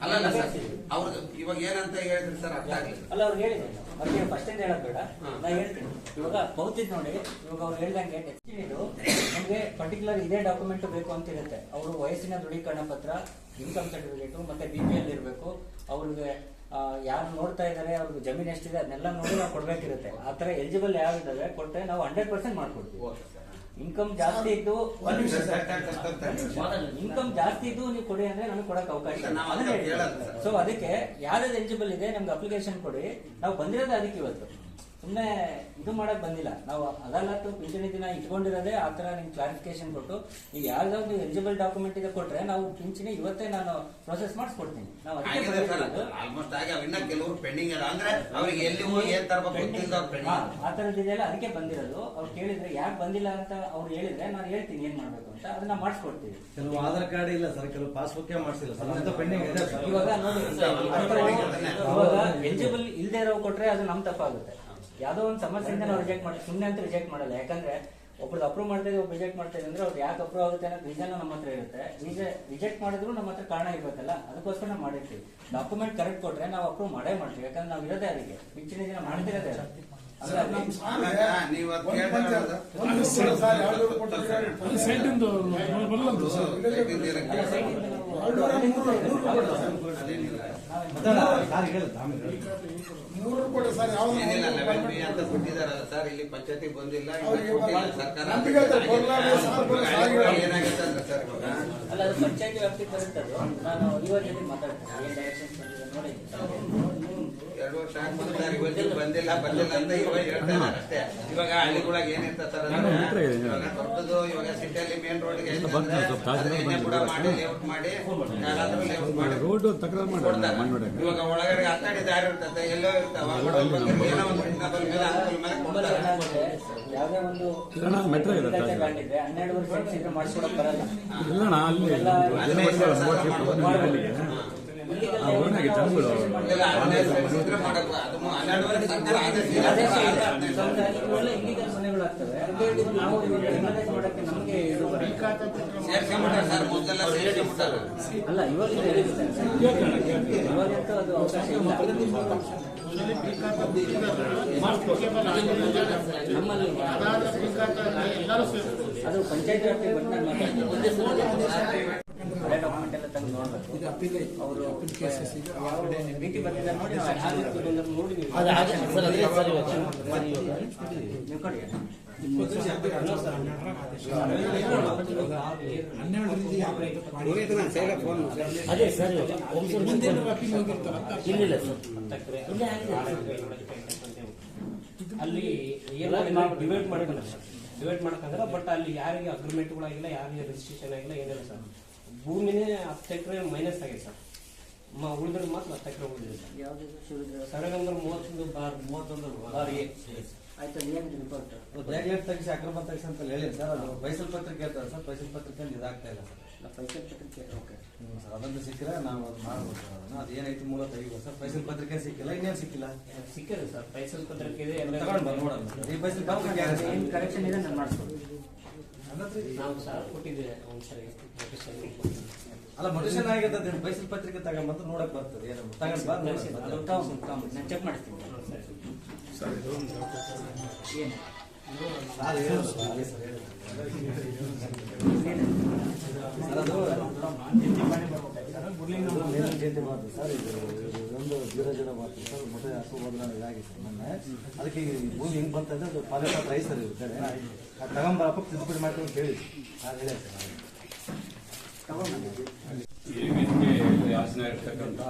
ಅಲ್ಲ ಸರ್ ಅವ್ರದ್ದು ಇವಾಗ ಏನಂತ ಹೇಳಿದ್ರಿ ಸರ್ ಅರ್ಥ ಆಗ್ಲಿಲ್ಲ. ಅಲ್ಲ ಅವ್ರು ಹೇಳಿದ್ರು, ಅವ್ರಿಗೆ ಫಸ್ಟ್ ಇಂದ ಹೇಳೋದ್ ಬೇಡ, ನಾ ಹೇಳ್ತೀನಿ. ಇವಾಗ ಪೌತಿದ್ ನೋಡಿ, ಇವಾಗ ಅವ್ರು ಹೇಳ್ದಂಗೆ ಇದು ನಮ್ಗೆ ಪರ್ಟಿಕ್ಯುಲರ್ ಇದೇ ಡಾಕ್ಯುಮೆಂಟ್ ಬೇಕು ಅಂತ ಇರುತ್ತೆ. ಅವರು ವಯಸ್ಸಿನ ದೃಢೀಕರಣ ಪತ್ರ, ಇನ್ಕಮ್ ಸರ್ಟಿಫಿಕೇಟ್ ಮತ್ತೆ BPL ಇರಬೇಕು. ಅವ್ರಿಗೆ ಯಾರು ನೋಡ್ತಾ ಇದಾರೆ, ಅವ್ರಿಗೆ ಜಮೀನ್ ಎಷ್ಟಿದೆ ಅದನ್ನೆಲ್ಲ ನೋಡಿ ನಾವು ಕೊಡ್ಬೇಕಿರುತ್ತೆ. ಆತರ ಎಲಿಜಿಬಲ್ ಯಾವಿದಾವೆ ಕೊಟ್ಟರೆ ನಾವು 100% ಮಾಡ್ಕೊಡ್ತೀವಿ. ಇನ್ಕಮ್ ಜಾಸ್ತಿ ಇದ್ದು ಇನ್ಕಮ್ ಜಾಸ್ತಿ ಇದ್ದು ನೀವು ಕೊಡಿ ಅಂದ್ರೆ ನಮಗೆ ಕೊಡಕ್ ಅವಕಾಶ. ಸೊ ಅದಕ್ಕೆ ಯಾವ್ದು ಎಲಿಜಿಬಲ್ ಇದೆ ನಮ್ಗೆ ಅಪ್ಲಿಕೇಶನ್ ಕೊಡಿ. ನಾವು ಬಂದಿರೋದೇ ಅದಕ್ಕೆ ಇವತ್ತು, ಸುಮ್ಮನೆ ಇದು ಮಾಡಕ್ ಬಂದಿಲ್ಲ. ನಾವು ಅದಾಲತ್ತು ಪಿಂಚಣಿ ದಿನ ಇಟ್ಕೊಂಡಿರೋದೇ ಆತರ ನಿಮ್ಗೆ ಕ್ಲಾರಿಫಿಕೇಶನ್ ಕೊಟ್ಟು ಈಗ ಯಾವ್ದಾವ್ದು ಎಲಿಜಿಬಲ್ ಡಾಕ್ಯುಮೆಂಟ್ ಇದೆ ಕೊಟ್ರೆ ನಾವು ಪಿಂಚಣಿ ಇವತ್ತೇ ನಾನು ಪ್ರೊಸೆಸ್ ಮಾಡಿಸ್ಕೊಡ್ತೀನಿ. ನಾವು ಆಲ್ಮೋಸ್ಟ್ ಆಗಿ ಅವಿನ್ನ ಕೆಲವರು ಪೆಂಡಿಂಗ್ ಅಲ್ಲ, ಅಂದ್ರೆ ಅವ್ರಿಗೆ ಎಲ್ಲಿ ಹೋಗಿ ಏನ್ ತರಬೇಕು ಆ ತರದಿದೆಯಲ್ಲ, ಅದಕ್ಕೆ ಬಂದಿರೋದು. ಅವ್ರು ಕೇಳಿದ್ರೆ ಯಾಕೆ ಬಂದಿಲ್ಲ ಅಂತ ಅವ್ರು ಹೇಳಿದ್ರೆ ನಾನು ಹೇಳ್ತೀನಿ ಏನ್ ಮಾಡ್ಬೇಕು ಅಂತ, ಅದನ್ನ ಮಾಡಿಸ್ಕೊಡ್ತೀವಿ. ಕೆಲವು ಆಧಾರ್ ಕಾರ್ಡ್ ಇಲ್ಲ ಸರ್, ಕೆಲವು ಪಾಸ್ಬುಕ್ ಮಾಡಿಸಿಲ್ಲ ಸರ್, ಪೆಂಡಿಂಗ್ ಇದೆ. ಇವಾಗ ನೋಡಿ, ಇವಾಗ ಎಲಿಜಿಬಲ್ ಇಲ್ದೇ ಇರೋ ಕೊಟ್ರೆ ಅದು ನಮ್ ತಪ್ಪಾಗುತ್ತೆ. ಯಾವ್ದೋ ಒಂದು ಸಮಸ್ಯೆಯಿಂದ ನಾವು ರಿಜೆಕ್ಟ್ ಮಾಡಿ ಸುಮ್ಮನೆ ಅಂತ ರಿಜೆಕ್ಟ್ ಮಾಡಲ್ಲ. ಯಾಕಂದ್ರೆ ಒಬ್ರದ್ದು ಅಪ್ರೂವ್ ಮಾಡ್ತಾ ಇದ್ರೆ ಒಬ್ರು ರಿಜೆಕ್ಟ್ ಮಾಡ್ತಾ ಇದ್ರೆ ಅಂದ್ರೆ ಅವ್ರು ಯಾಕೆ ಅಪ್ರೂವ್ ಆಗುತ್ತೆ ಅನ್ನೋ ರೀಸನ್ ನಮ್ಮ ಹತ್ರ ಇರುತ್ತೆ. ರಿಜೆಕ್ಟ್ ಮಾಡಿದ್ರು ನಮ್ಮ ಹತ್ರ ಕಾರಣ ಇರ್ಬೇಕಲ್ಲ, ಅದಕ್ಕೋಸ್ಕರ ನಾವು ಮಾಡಿರ್ತೀವಿ. ಡಾಕ್ಯುಮೆಂಟ್ ಕರೆಕ್ಟ್ ಕೊಟ್ರೆ ನಾವು ಅಪ್ರೂವ್ ಮಾಡೇ ಮಾಡ್ತೀವಿ. ಯಾಕಂದ್ರೆ ನಾವು ಇರೋದೇ ಅದಕ್ಕೆ, ಪಿಂಚಣಿ ದಿನ ಮಾಡ್ತಿರೋದೇ ಅಂತ ಕೊಟ್ಟಿದಾರಲ್ಲ ಸರ್, ಇಲ್ಲಿ ಪಂಚಾಯತಿ ಬಂದಿಲ್ಲ ಸರ್ಕಾರ. ಏನಾಗುತ್ತೆ ಅಂದ್ರೆ ಸರ್ ಇವಾಗ ಅಲ್ಲ, ಅದು ಪಂಚಾಯತಿ ವ್ಯಾಪ್ತಿಗೆ ಬರುತ್ತದು. ನಾನು ಇವಾಗ ಮಾತಾಡ್ತೀನಿ ಏನ್ ಡೈರೆಕ್ಷನ್ಸ್ ನೋಡಿ. 2 ವರ್ಷ ಬಂದಿಲ್ಲ ಅಂತ ಇವಾಗ ಹೇಳ್ತಾ ಇದ್ದಾರೆ ಅಷ್ಟೇ. ಇವಾಗ ಹಳ್ಳಿಗಳಾಗ ಏನಿರ್ತದೆ ಸರ್ ಅಂದ್ರೆ ಇವಾಗ ದೊಡ್ಡದು, ಇವಾಗ ಸಿಟಿಯಲ್ಲಿ ಮೇನ್ ರೋಡ್ಗೆ ಕೂಡ ಮಾಡಿ ಲೇಔಟ್ ಮಾಡಿ ರೋಡ್ ಕೊಡ್ತಾರೆ. ಇವಾಗ ಒಳಗಡೆ ಹತ್ತಾಡಿ ದಾರಿ ಇರ್ತದೆ, ಎಲ್ಲೋ ಇರ್ತಾವ, ಏನೋ ಒಂದು ಅನುಕೂಲ ಮೇಲೆ ಕೊಡ್ತಾರೆ. ಯಾವ್ದೇ ಒಂದು ಕಂಡಿದ್ರೆ 12 ವರ್ಷ ಇದ್ರೆ ಮಾಡಿಸ್ಕೊಡಕ್ ಬರಲ್ಲ. ಮನೆಗಳಾಗ್ತವೆ, ನಾವು ಮಾಡಕ್ಕೆ ನಮಗೆ ಅಲ್ಲ ಇವಾಗ ಇವಾಗಂತೂ ಅದು ಅವಕಾಶ ಇಲ್ಲ. ನಮ್ಮಲ್ಲಿ ಅದು ಪಂಚಾಯತ್ ವ್ಯಾಪ್ತಿಗೆ ಬಂದಾಗ ಹಳೆ ಡಾಕ್ಯುಮೆಂಟ್ ಎಲ್ಲ ತಂದು ನೋಡ್ಬೇಕು. ಅವರು ಭೇಟಿ ಬಂದಿದ್ದಾರೆ ನೋಡಿ, ನೀವು ಕೊಡಿ. ಅದೇ ಸರ್, ಇಲ್ಲ ಅಲ್ಲಿ ಡಿವೈಡ್ ಮಾಡಕ್ಕಂದ್ರೆ, ಬಟ್ ಅಲ್ಲಿ ಯಾರಿಗೆ ಅಗ್ರಿಮೆಂಟ್ಗಳಾಗಿಲ್ಲ, ಯಾರಿಗೆ ರಿಜಿಸ್ಟ್ರೇಷನ್ ಆಗಿಲ್ಲ, ಏನಿಲ್ಲ ಸರ್. ಭೂಮಿನೇ 10 ಎಕರೆ ಮೈನಸ್ ಆಗಿದೆ ಸರ್. ಉಳಿದ್ರೆ ಮಾತ್ರ 10 ಎಕರೆ ಉಳಿದಿದೆ ಸರ್. ಯಾವ್ದು ಸರ್ವೆ ನಂಬರ್ 31/31 ಆಯ್ತು. ಏನು ರಿಪೋರ್ಟ್ ತೆಗಿಸಿ ಅಕ್ರಮ ತೆಗಿಸಿ ಅಂತ ಹೇಳಿ ಸರ್, ಅದು ಬೈಸಲ್ ಪತ್ರಿಕೆ ಇರ್ತದೆ ಸರ್, ಬೈಸಲ್ ಪತ್ರಿಕೆಯಲ್ಲಿ ಇದಾಗ್ತಾ ಇಲ್ಲ ಸರ್. ಫೈಸಲ್ ಪತ್ರಿಕೆ ಓಕೆ ಸರ್ ಅದನ್ನು ಸಿಕ್ಕಿಲ್ಲ ನಾವು ಅದು ಮಾಡ್ಬೋದು ಸರ್ ಅದನ್ನು ಅದೇನೈತಿ ಮೂಲ ತೆಗಿಬೋದು ಸರ್ ಫೈಸಲ್ ಪತ್ರಿಕೆ ಸಿಕ್ಕಿಲ್ಲ ಇನ್ನೇನು ಸಿಕ್ಕಿಲ್ಲ ಸಿಕ್ಕಿದೆ ಸರ್ ಫೈಸಲ್ ಪತ್ರಿಕೆ ಇದೆ ಎಲ್ಲ ತಗೊಂಡು ಬಂದು ನೋಡೋಣ ಈ ಫೈಸಲ್ ಪತ್ರಿಕೆ ಏನು ಕರೆಕ್ಷನ್ ಇದೆ ನಾನು ಮಾಡಿಸ್ಬೋದು ನಾವು ಸರ್ ಕೊಟ್ಟಿದ್ದೆ ಒಂದ್ಸರಿ ನೋಟಿಷನ್ ಅಲ್ಲ ಮೊಟಿಷನ್ ಆಗಿರ್ತದೆ ಫೈಸಲ್ ಪತ್ರಿಕೆ ತಗೊಂಡ್ಬಂದು ನೋಡಕ್ ಬರ್ತದೆ ಏನು ತಗೊಂಡು ಬಂದು ನಾನು ಚೆಕ್ ಮಾಡಿಸ್ತೀನಿ ಸರ್ ಇದು ಒಂದು ಏನು ಅದು ಹೇಳೋದು ಅದೇ ಸರ್ ಹೇಳೋದು ಜಯಂತಿ ಮಾಡ್ತೀವಿ ಸರ್ ಇದೊಂದು ಜೀರೋ ಮಾಡ್ತೀವಿ ಸರ್ ಮೊಟ್ಟೆ ಹಾಕೋ ಬದಲಾವಣೆ ಇದಾಗಿದೆ ಸರ್ ಮೊನ್ನೆ ಅದಕ್ಕೆ ಈ ಭೂಮಿ ಹೆಂಗೆ ಬಂತಂದ್ರೆ ಅದು ಪಾಲೆ ಪಾತ್ರ ಐತೆ ಸರ್ ಇವ್ರ ಕಡೆ ಅದು ತಗೊಂಬರಪ್ಪ ತಿದ್ದುಪಡಿ ಮಾಡ್ತೀವಿ ಅಂತ ಹೇಳಿ ಅದು ಹೇಳಿ ಈ ವೇದಿಕೆ ಆಸನ ಇರ್ತಕ್ಕಂಥ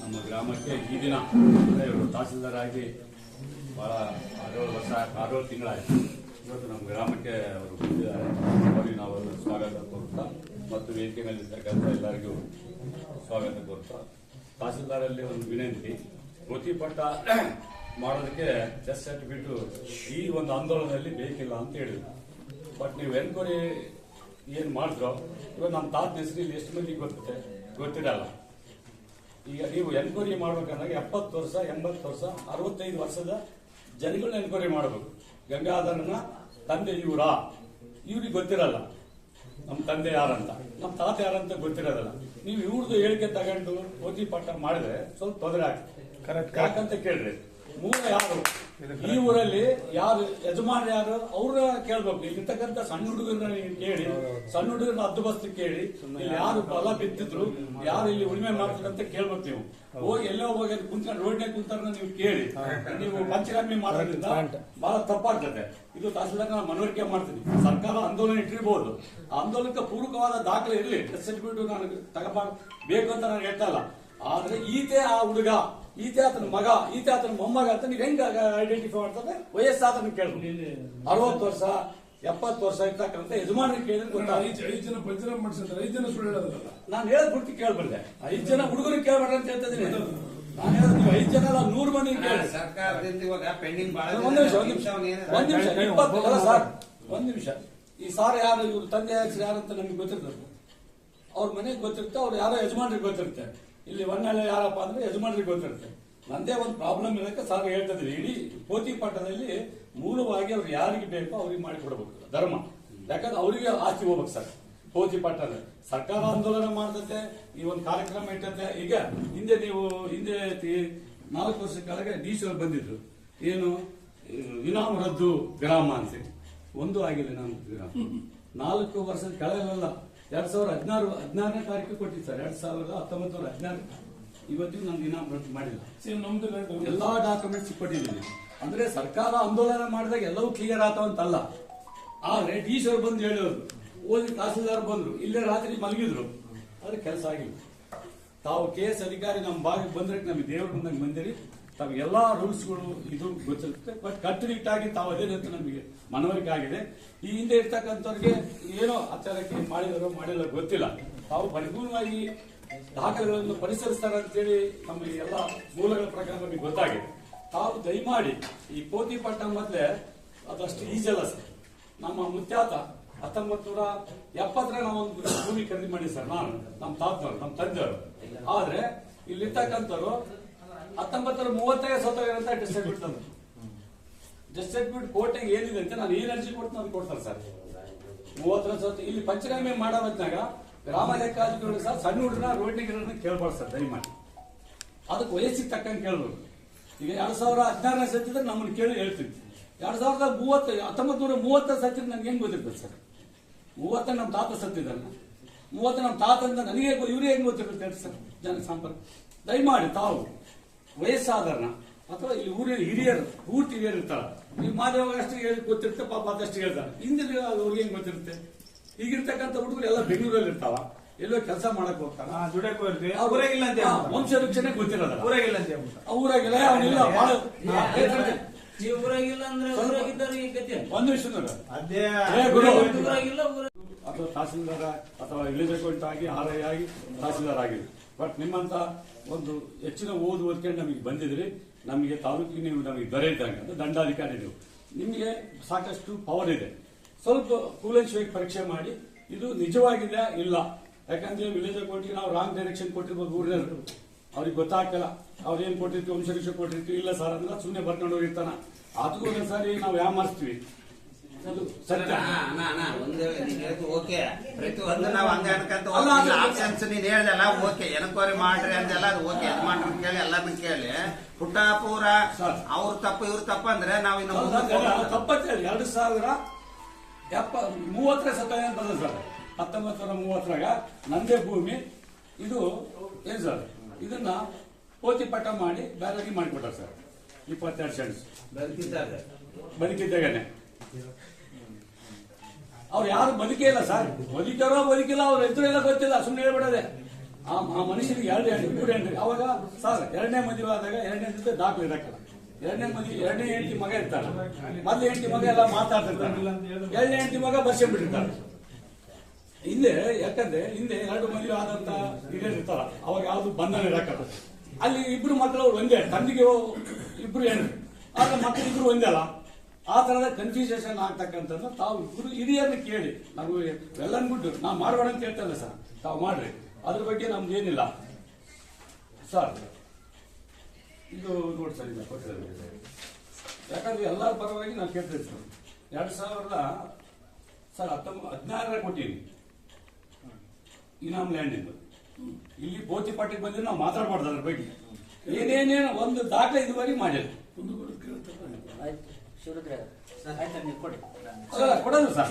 ನಮ್ಮ ಗ್ರಾಮಕ್ಕೆ ಈ ದಿನ ಇವರು ತಹಸೀಲ್ದಾರ್ ಆಗಿ ಬಹಳ 6 ತಿಂಗಳಾಯಿತು. ಇವತ್ತು ನಮ್ಮ ಗ್ರಾಮಕ್ಕೆ ಅವರು ಬಂದಿದ್ದಾರೆ. ಅವರಿಗೆ ನಾವು ಸ್ವಾಗತ ಕೋರುತ್ತಾ ಮತ್ತು ವೇದಿಕೆ ಮೇಲಿರ್ತಕ್ಕಂಥ ಎಲ್ಲರಿಗೂ ಸ್ವಾಗತ ಕೋರುತ್ತಾ ತಹಸೀಲ್ದಾರಲ್ಲಿ ಒಂದು ವಿನಂತಿ, ಗೋತಿ ಪಟ್ಟ ಮಾಡೋದಕ್ಕೆ ಡೆತ್ ಸರ್ಟಿಫಿಕೇಟ್ ಈ ಒಂದು ಆಂದೋಲನದಲ್ಲಿ ಬೇಕಿಲ್ಲ ಅಂತ ಹೇಳಿದ್ರು. ಬಟ್ ನೀವು ಎನ್ಕ್ವೈರಿ ಏನ್ ಮಾಡಿದ್ರು ಇವಾಗ ನಮ್ಮ ತಾತನ ಹೆಸರಲ್ಲಿ ಎಷ್ಟು ಮಂದಿಗೆ ಗೊತ್ತಿರಲ್ಲ. ಈಗ ನೀವು ಎನ್ಕ್ವೈರಿ ಮಾಡ್ಬೇಕಂದಾಗ 70 ವರ್ಷ 80 ವರ್ಷ 65 ವರ್ಷದ ಜನಗಳನ್ನ ಎನ್ಕ್ವೈರಿ ಮಾಡಬೇಕು. ಗಂಗಾಧರನ ತಂದೆ ಇವ್ರಿಗೆ ಗೊತ್ತಿರಲ್ಲ ನಮ್ಮ ತಂದೆ ಯಾರಂತ, ನಮ್ಮ ತಾತ ಯಾರಂತ ಗೊತ್ತಿರೋದಲ್ಲ. ನೀವು ಇವ್ರದ್ದು ಹೇಳಿಕೆ ತಗೊಂಡು ಓದಿ ಪಟ್ಟ ಮಾಡಿದ್ರೆ ಸ್ವಲ್ಪ ತೊಂದರೆ ಆಗ್ತದೆ. ಯಾಕಂತ ಕೇಳ್ರಿ, ಮೂಲ ಯಾರು ಈ ಊರಲ್ಲಿ ಯಾರು ಯಜಮಾನ ಯಾರು ಅವ್ರ ಕೇಳ್ಬೇಕು. ಇಲ್ಲಿರ್ತಕ್ಕಂಥ ಸಣ್ಣ ಹುಡುಗರನ್ನ ಕೇಳಿ, ಸಣ್ಣ ಹುಡುಗರನ್ನ ಹದ್ದುಬಸ್ತು ಕೇಳಿ, ಇಲ್ಲಿ ಯಾರು ಹೊಲ ಬಿತ್ತಿದ್ರು, ಯಾರು ಇಲ್ಲಿ ಉಳಿಮೆ ಮಾಡ್ತಾರಂತ ಕೇಳ್ಬೇಕು. ನೀವು ಹೋಗಿ ಎಲ್ಲೋ ಹೋಗಿ ಕುಂತ್ಕೊಂಡು ರೋಡ್ನಾಗ ಕುಂತಾರ ನೀವು ಕೇಳಿ, ನೀವು ಪಂಚಗಾಮಿ ಮಾಡೋದ್ರಿಂದ ಬಹಳ ತಪ್ಪಾಗ್ತದೆ. ಇದು ತಹಸೀಲ್ದಾರ್ ನಾನು ಮನವರಿಕೆ ಮಾಡ್ತೀನಿ. ಸರ್ಕಾರ ಆಂದೋಲನ ಇಟ್ಟಿರ್ಬೋದು, ಆಂದೋಲನಕ್ಕೆ ಪೂರಕವಾದ ದಾಖಲೆ ಇರಲಿ. ಡೆತ್ ಸರ್ಟಿಫಿಕೇಟ್ ನಾನು ಬೇಕು ಅಂತ ನಾನು ಹೇಳ್ತಾ ಇಲ್ಲ. ಆದ್ರೆ ಈತೆ ಆ ಹುಡುಗ, ಈತೆ ಆತನ ಮಗ, ಈತೆ ಆತನ ಮೊಮ್ಮಗ ಅಂತ ನೀವು ಹೆಂಗ ಐಡೆಂಟಿಫೈ ಮಾಡ್ತಾರೆ? ವಯಸ್ಸಾತನ ಕೇಳ್ಬೋದು. 60 ವರ್ಷ 70 ವರ್ಷ ಇರ್ತಕ್ಕಂಥ ಯಜಮಾನರಿಗೆ ಕೇಳಿದ್ರೆ ಗೊತ್ತಾಗ. 5 ಜನ ಪಂಚನಾಮ ಮಾಡಿಸಿದ್ರೆ 5 ಜನ ಸುಳ್ಳು ಹೇಳೋದಲ್ಲ. ನಾನು ಹೇಳದ್ ಬಿಟ್ಟು ಕೇಳ್ಬಾರ್ದೆ. 5 ಜನ ಹುಡುಗರಿಗೆ ಕೇಳ್ಬೇಡ ಅಂತ ಹೇಳ್ತಾ ಇದೀನಿ. ನಾನು ಹೇಳೋದು ನೀವು 5 ಜನ ಅಲ್ಲ 100 ಮಂದಿ ಕೇಳಿ. ಸರ್ಕಾರದಿಂದ ಇವಾಗ ಪೆಂಡಿಂಗ್ ಬಹಳ ಒಂದ್ ನಿಮಿಷ 20 ಅಲ್ಲ ಸರ್, ಒಂದ್ ನಿಮಿಷ. ಈ ಸಾರ್ ಯಾರು, ಇವ್ರ ತಂದೆ ಯಾರಂತ ನಮ್ಗೆ ಗೊತ್ತಿರ್ತದೆ. ಅವ್ರ ಮನೆಗೆ ಗೊತ್ತಿರುತ್ತೆ, ಅವ್ರು ಯಾರೋ ಯಜಮಾನ್ರಿಗೆ ಗೊತ್ತಿರುತ್ತೆ. ಇಲ್ಲಿ ಹೊನ್ನಾಳೆ ಯಾರಪ್ಪ ಅಂದ್ರೆ ಯಜಮಾನ್ರಿಗೆ ಗೊತ್ತಿರುತ್ತೆ. ನಂದೇ ಒಂದು ಪ್ರಾಬ್ಲಮ್ ಇರೋಕ್ಕೆ ಸಾರ್ ಹೇಳ್ತಾ ಇದ್ರಿ. ಇಡೀ ಪೋತಿ ಪಟ್ಟದಲ್ಲಿ ಮೂಲವಾಗಿ ಅವ್ರು ಯಾರಿಗೆ ಬೇಕೋ ಅವ್ರಿಗೆ ಮಾಡಿಕೊಡ್ಬೇಕು ಧರ್ಮ. ಯಾಕಂದ್ರೆ ಅವರಿಗೆ ಆಸ್ತಿ ಹೋಗ್ಬೇಕು ಸರ್. ಪೋತಿ ಪಟ್ಟದ ಸರ್ಕಾರ ಆಂದೋಲನ ಮಾಡ್ತತೆ, ಈ ಒಂದು ಕಾರ್ಯಕ್ರಮ ಇಟ್ಟತೆ. ಈಗ ಹಿಂದೆ 4 ವರ್ಷದ ಕೆಳಗೆ ಡಿ.ಸಿ ಅವರು ಬಂದಿದ್ರು. ಏನು ಇನಾಮ್ ರದ್ದು ಗ್ರಾಮ ಅಂತ ಒಂದು ಆಗಿಲ್ಲ. ನಾನು ಗ್ರಾಮ 4 ವರ್ಷದ ಕೆಳಗಲ್ಲ, 2016ನೇ ತಾರೀಕು ಕೊಟ್ಟಿದ್ದು ಸರ್. 2019-16 ಇವತ್ತಿಗೂ ನಾನು ಇನಾಮ್ ರದ್ದು ಮಾಡಿಲ್ಲ. ಎಲ್ಲಾ ಡಾಕ್ಯುಮೆಂಟ್ಸ್ ಕೊಟ್ಟಿದ್ದೀನಿ. ಅಂದ್ರೆ ಸರ್ಕಾರ ಆಂದೋಲನ ಮಾಡಿದಾಗ ಎಲ್ಲವೂ ಕ್ಲಿಯರ್ ಆತವಂತಲ್ಲ. ಆದ್ರೆ ಡಿ.ಸಿ ಅವರು ಬಂದು ಹೇಳೋರು, ಓದಿ ತಹಸೀಲ್ದಾರ್ ಬಂದ್ರು, ಇಲ್ಲೇ ರಾತ್ರಿ ಮಲಗಿದ್ರು, ಆದ್ರೆ ಕೆಲಸ ಆಗಿಲ್ಲ. ತಾವು KS ಅಧಿಕಾರಿ ನಮ್ಮ ಭಾಗಕ್ಕೆ ಬಂದ್ರೆ ನಮಗೆ ದೇವರು ಬಂದಂಗೆ ಬಂದಿರಿ. ತಮಗೆಲ್ಲಾ ರೂಲ್ಸ್ಗಳು ಇದು ಗೊತ್ತಿರುತ್ತೆ. ಬಟ್ ಕಟ್ಟುನಿಟ್ಟಾಗಿ ತಾವು ಅದೇನಂತ ನಮಗೆ ಮನವರಿಕೆ ಆಗಿದೆ. ಈ ಹಿಂದೆ ಇರ್ತಕ್ಕಂಥವ್ರಿಗೆ ಏನೋ ಆಚಾರಕ್ಕೆ ಮಾಡಿಲ್ಲ ಗೊತ್ತಿಲ್ಲ. ತಾವು ಪರಿಪೂರ್ಣವಾಗಿ ದಾಖಲೆಗಳನ್ನು ಪರಿಸರಿಸ್ತಾರೆ ಅಂತೇಳಿ ನಮಗೆ ಎಲ್ಲ ಮೂಲಗಳ ಪ್ರಕಾರ ನಮಗೆ ಗೊತ್ತಾಗಿದೆ. ತಾವು ದಯಮಾಡಿ ಈ ಪೋತಿ ಪಟ್ಟ ಮೊದಲೇ ಅದಷ್ಟು ಈಜಿ ಅಲ್ಲ ಸರ್. ನಮ್ಮ ಮುತ್ಯಾತ 1970 ನಾವು ಒಂದು ಭೂಮಿ ಖರೀದಿ ಮಾಡಿ ಸರ್. ನಾನು ನಮ್ಮ ತಾತನವರು, ನಮ್ಮ ತಂದೆಯವರು. ಆದ್ರೆ ಇಲ್ಲಿರ್ತಕ್ಕಂಥವ್ರು 1930 ಸತ್ತೋಗಿರಂತ ಡೆತ್ ಸರ್ಟಿಫಿಕೇಟ್ ತಂದ್ರು. ಡೆತ್ ಸರ್ಟಿಫಿಕೇಟ್ ಕೋರ್ಟಿಗೆ ಏನಿದೆ ಅಂತ ನಾನು ಏನ್ ಅರ್ಜಿ ಕೊಡ್ತೀನಿ ಅದು ಕೊಡ್ತಾರೆ ಸರ್. 30 ಸತ್ತು ಇಲ್ಲಿ ಪಂಚನಾಮೆ ಮಾಡೋ ಹೊತ್ನಾಗ ಗ್ರಾಮ ಲೆಕ್ಕಾಧಿಕಾರಿ ಸರ್ ಸಣ್ಣ ಹುಡುಗರ ರೋಡ್ನಿಗೆ ಕೇಳ್ಬಾರ್ದು ಸರ್ ದಯಮಾಡಿ. ಅದಕ್ಕೆ ವಯಸ್ಸಿಗೆ ತಕ್ಕಂಗೆ ಕೇಳ್ಬೇಕು. ಈಗ 2016 ಸತ್ತಿದ್ರೆ ನಮ್ಮನ್ನು ಕೇಳಿ ಹೇಳ್ತೀವಿ. 1930 ಸತ್ತಿದ್ರೆ ನನ್ಗೆ ಹೆಂಗ್ ಗೊತ್ತಿರ್ತದೆ ಸರ್? 30 ನಮ್ಮ ತಾತ ಸತ್ತಿದ್ದಾನೆ, 30 ನಮ್ಮ ತಾತ ಅಂತ ನನಗೆ ಇವ್ರಿಗೆ ಹೆಂಗ್ ಗೊತ್ತಿರುತ್ತೆ ಸರ್? ಜನ ಸಂಪರ್ಕ ದಯಮಾಡಿ ತಾವು ವಯಸ್ಸಾದರನ ಅಥವಾ ಇಲ್ಲಿ ಊರಿನ ಹಿರಿಯರು, ಪೂರ್ತಿ ಹಿರಿಯರು ಇರ್ತಾರ. ನೀವು ಮಾದೇವಾಗ ಅಷ್ಟು ಹೇಳಿ ಗೊತ್ತಿರುತ್ತೆ, ಪಾಪ ಅದಷ್ಟು ಹೇಳ್ತಾರೆ. ಹಿಂದಿನ ಅವ್ರಿಗೆ ಹೆಂಗ್ ಗೊತ್ತಿರುತ್ತೆ? ಈಗಿರ್ತಕ್ಕಂಥ ಹುಡುಗರು ಎಲ್ಲ ಬೆಂಗಳೂರಲ್ಲಿ ಇರ್ತಾವ, ಎಲ್ಲೋ ಕೆಲಸ ಮಾಡಕ್ ಹೋಗ್ತಾರ, ವಂಶ ವೃಕ್ಷಣೆ ಗೊತ್ತಿರೋದ. ಊರಾಗಿಲ್ಲ ಅವನಿಲ್ಲ ಒಂದು ವಿಷಯ ಅಥವಾ ತಹಸೀಲ್ದಾರ ಅಥವಾ ವಿಲೇಜ್ ಆಗಿ RI ಆಗಿ ತಹಸೀಲ್ದಾರ್ ಆಗಿದೆ. ಬಟ್ ನಿಮ್ಮಂತ ಒಂದು ಹೆಚ್ಚಿನ ಓದ್ಕೊಂಡು ನಮಗೆ ಬಂದಿದ್ರಿ. ನಮಗೆ ತಾಲೂಕಿಗೆ ನೀವು ನಮಗೆ ದೊರೆಯಿದ್ದಂಗೆ ದಂಡಾಧಿಕಾರಿ ನೀವು, ನಿಮಗೆ ಸಾಕಷ್ಟು ಪವರ್ ಇದೆ. ಸ್ವಲ್ಪ ಕೂಲಂಶವಾಗಿ ಪರೀಕ್ಷೆ ಮಾಡಿ ಇದು ನಿಜವಾಗಿದೆ ಇಲ್ಲ. ಯಾಕಂದ್ರೆ ವಿಲೇಜ್ ಕೋರ್ಟ್ಗೆ ನಾವು ರಾಂಗ್ ಡೈರೆಕ್ಷನ್ ಕೊಟ್ಟಿರ್ಬೋದು ಊರಿನವರು, ಅವ್ರಿಗೆ ಗೊತ್ತಾಗ್ತಲ್ಲ ಅವ್ರೇನ್ ಕೊಟ್ಟಿರ್ತೀವಿ ವಂಶರಿಕ್ಷೆ ಕೊಟ್ಟಿರ್ತೀವಿ, ಇಲ್ಲ ಸರ್ ಅಂದ್ರೆ ಸುಮ್ಮನೆ ಬರ್ಕೊಂಡು ಹೋಗಿರ್ತಾನ. ಅದಕ್ಕೂ ಒಂದ್ಸಾರಿ ನಾವು ಯಾಮಾರಿಸ್ತೀವಿ. ಅದು ಸತ್ಯ. ಓಕೆ, ಪ್ರತಿಯೊಂದು ನಾವು ಹಂಗೆ ಅನ್ಕಂತ ಆಪ್ಷನ್ಸ್ ನೀನ್ ಹೇಳ್ದಲ್ಲ, ಓಕೆ ಎನ್ಕ್ವೈರಿ ಮಾಡ್ರಿ ಅಂದೆಲ್ಲ ಅದು ಓಕೆ, ಯಜಮಾನ್ರನ್ನ ಕೇಳಿ ಎಲ್ಲರನ್ನ ಕೇಳಿ ಪುಟ್ಟಾಪೂರ ಅವ್ರ ತಪ್ಪು ಇವ್ರ ತಪ್ಪ ಅಂದ್ರೆ ನಾವು ಇನ್ನು ತಪ್ಪತ್ತೆ. 2030 ಸತ್ತಾಯ ಅಂತ ಬಂದ ಸರ್, 1930 ನಂದೇ ಭೂಮಿ ಇದು ಏನ್ ಸರ್, ಇದನ್ನ ಪೋತಿ ಪಟ್ಟ ಮಾಡಿ ಬೇರೆಯಾಗಿ ಮಾಡಿಕೊಟ್ಟಾರ ಸರ್. 22 ಸೆಂಟ್ಸ್ ಬದುಕಿದ್ದಾಗನೆ. ಅವ್ರು ಯಾರು ಬದುಕೇ ಇಲ್ಲ ಸರ್, ಬದುಕಾರೋ ಬದುಕಿಲ್ಲ ಅವ್ರ ಹೆಸರು ಎಲ್ಲ ಗೊತ್ತಿಲ್ಲ, ಸುಮ್ಮನೆ ಹೇಳ್ಬಿಡೋದೆ. ಆ ಮನುಷ್ಯನಿಗೆ 2 ಹೆಂಡ್ರಿ ಅವಾಗ ಸರ್ 2ನೇ ಮದುವೆ ಆದಾಗ 2ನೇ ಜೊತೆ ದಾಖಲೆ ಇರಕ್ಕಲ್ಲ. 2ನೇ ಹೆಂಡತಿ ಮಗ ಇರ್ತಾರ, ಮೊದಲ ಹೆಂಡತಿ ಮಗ ಎಲ್ಲ ಮಾತಾಡ್ತಿರ್ತಾರೆ, 2ನೇ ಹೆಂಡತಿ ಮಗ ಬರ್ಸ್ಕೊಂಡ್ಬಿಟ್ಟಿರ್ತಾರೆ. ಹಿಂದೆ ಯಾಕಂದ್ರೆ ಹಿಂದೆ 2 ಮದುವೆ ಆದಂತ ಹಿರಿಯರು ಇರ್ತಾರ, ಅವಾಗ ಯಾವ್ದು ಬಂಧನ ಇರಕ್ಕಲ್ಲ. ಅಲ್ಲಿ ಇಬ್ರು ಮಕ್ಕಳು ಒಂದೇ, ತಂದೆಗೆ ಇಬ್ರು ಹೆಣ್ಣು, ಆದ್ರೆ ಮಕ್ಕಳು ಇಬ್ರು ಒಂದೇ ಅಲ್ಲ. ಆ ತರದ ಕನ್ಫ್ಯೂಷನ್ ಆಗ್ತಕ್ಕಂಥದ್ದು ತಾವು ಇಬ್ರು ಹಿರಿಯರನ್ನ ಕೇಳಿ, ನಾವು ಎಲ್ಲನ್ ಬಿಟ್ಟು ನಾವು ಮಾಡಬೇಡ ಅಂತ ಹೇಳ್ತಲ್ಲ ಸರ್, ತಾವು ಮಾಡ್ರಿ, ಅದ್ರ ಬಗ್ಗೆ ನಮ್ದು ಏನಿಲ್ಲ ಸರ್. ಇದು ನೋಡಿ ಸರ್, ಇಲ್ಲ ಕೊಟ್ಟಿದ್ದಾರೆ. ಯಾಕಂದ್ರೆ ಎಲ್ಲರ ಪರವಾಗಿ ನಾವು ಕೇಳ್ತೇವೆ ಸರ್. 2016 ಕೊಟ್ಟಿನಿ ಇನಾಮ್ ಲ್ಯಾಂಡ್ ಇಂದು. ಇಲ್ಲಿ ಪೋತಿ ಪಾಟಿಗೆ ಬಂದ್ರೆ ನಾವು ಮಾತಾಡಬಾರ್ದು ಅದ್ರ ಬಗ್ಗೆ. ಏನೇನೇನು ಒಂದು ದಾಖಲೆ ಇದುವರೆಗೆ ಮಾಡಿಲ್ಲ. ಕೊಡಲ್ಲ ಸರ್,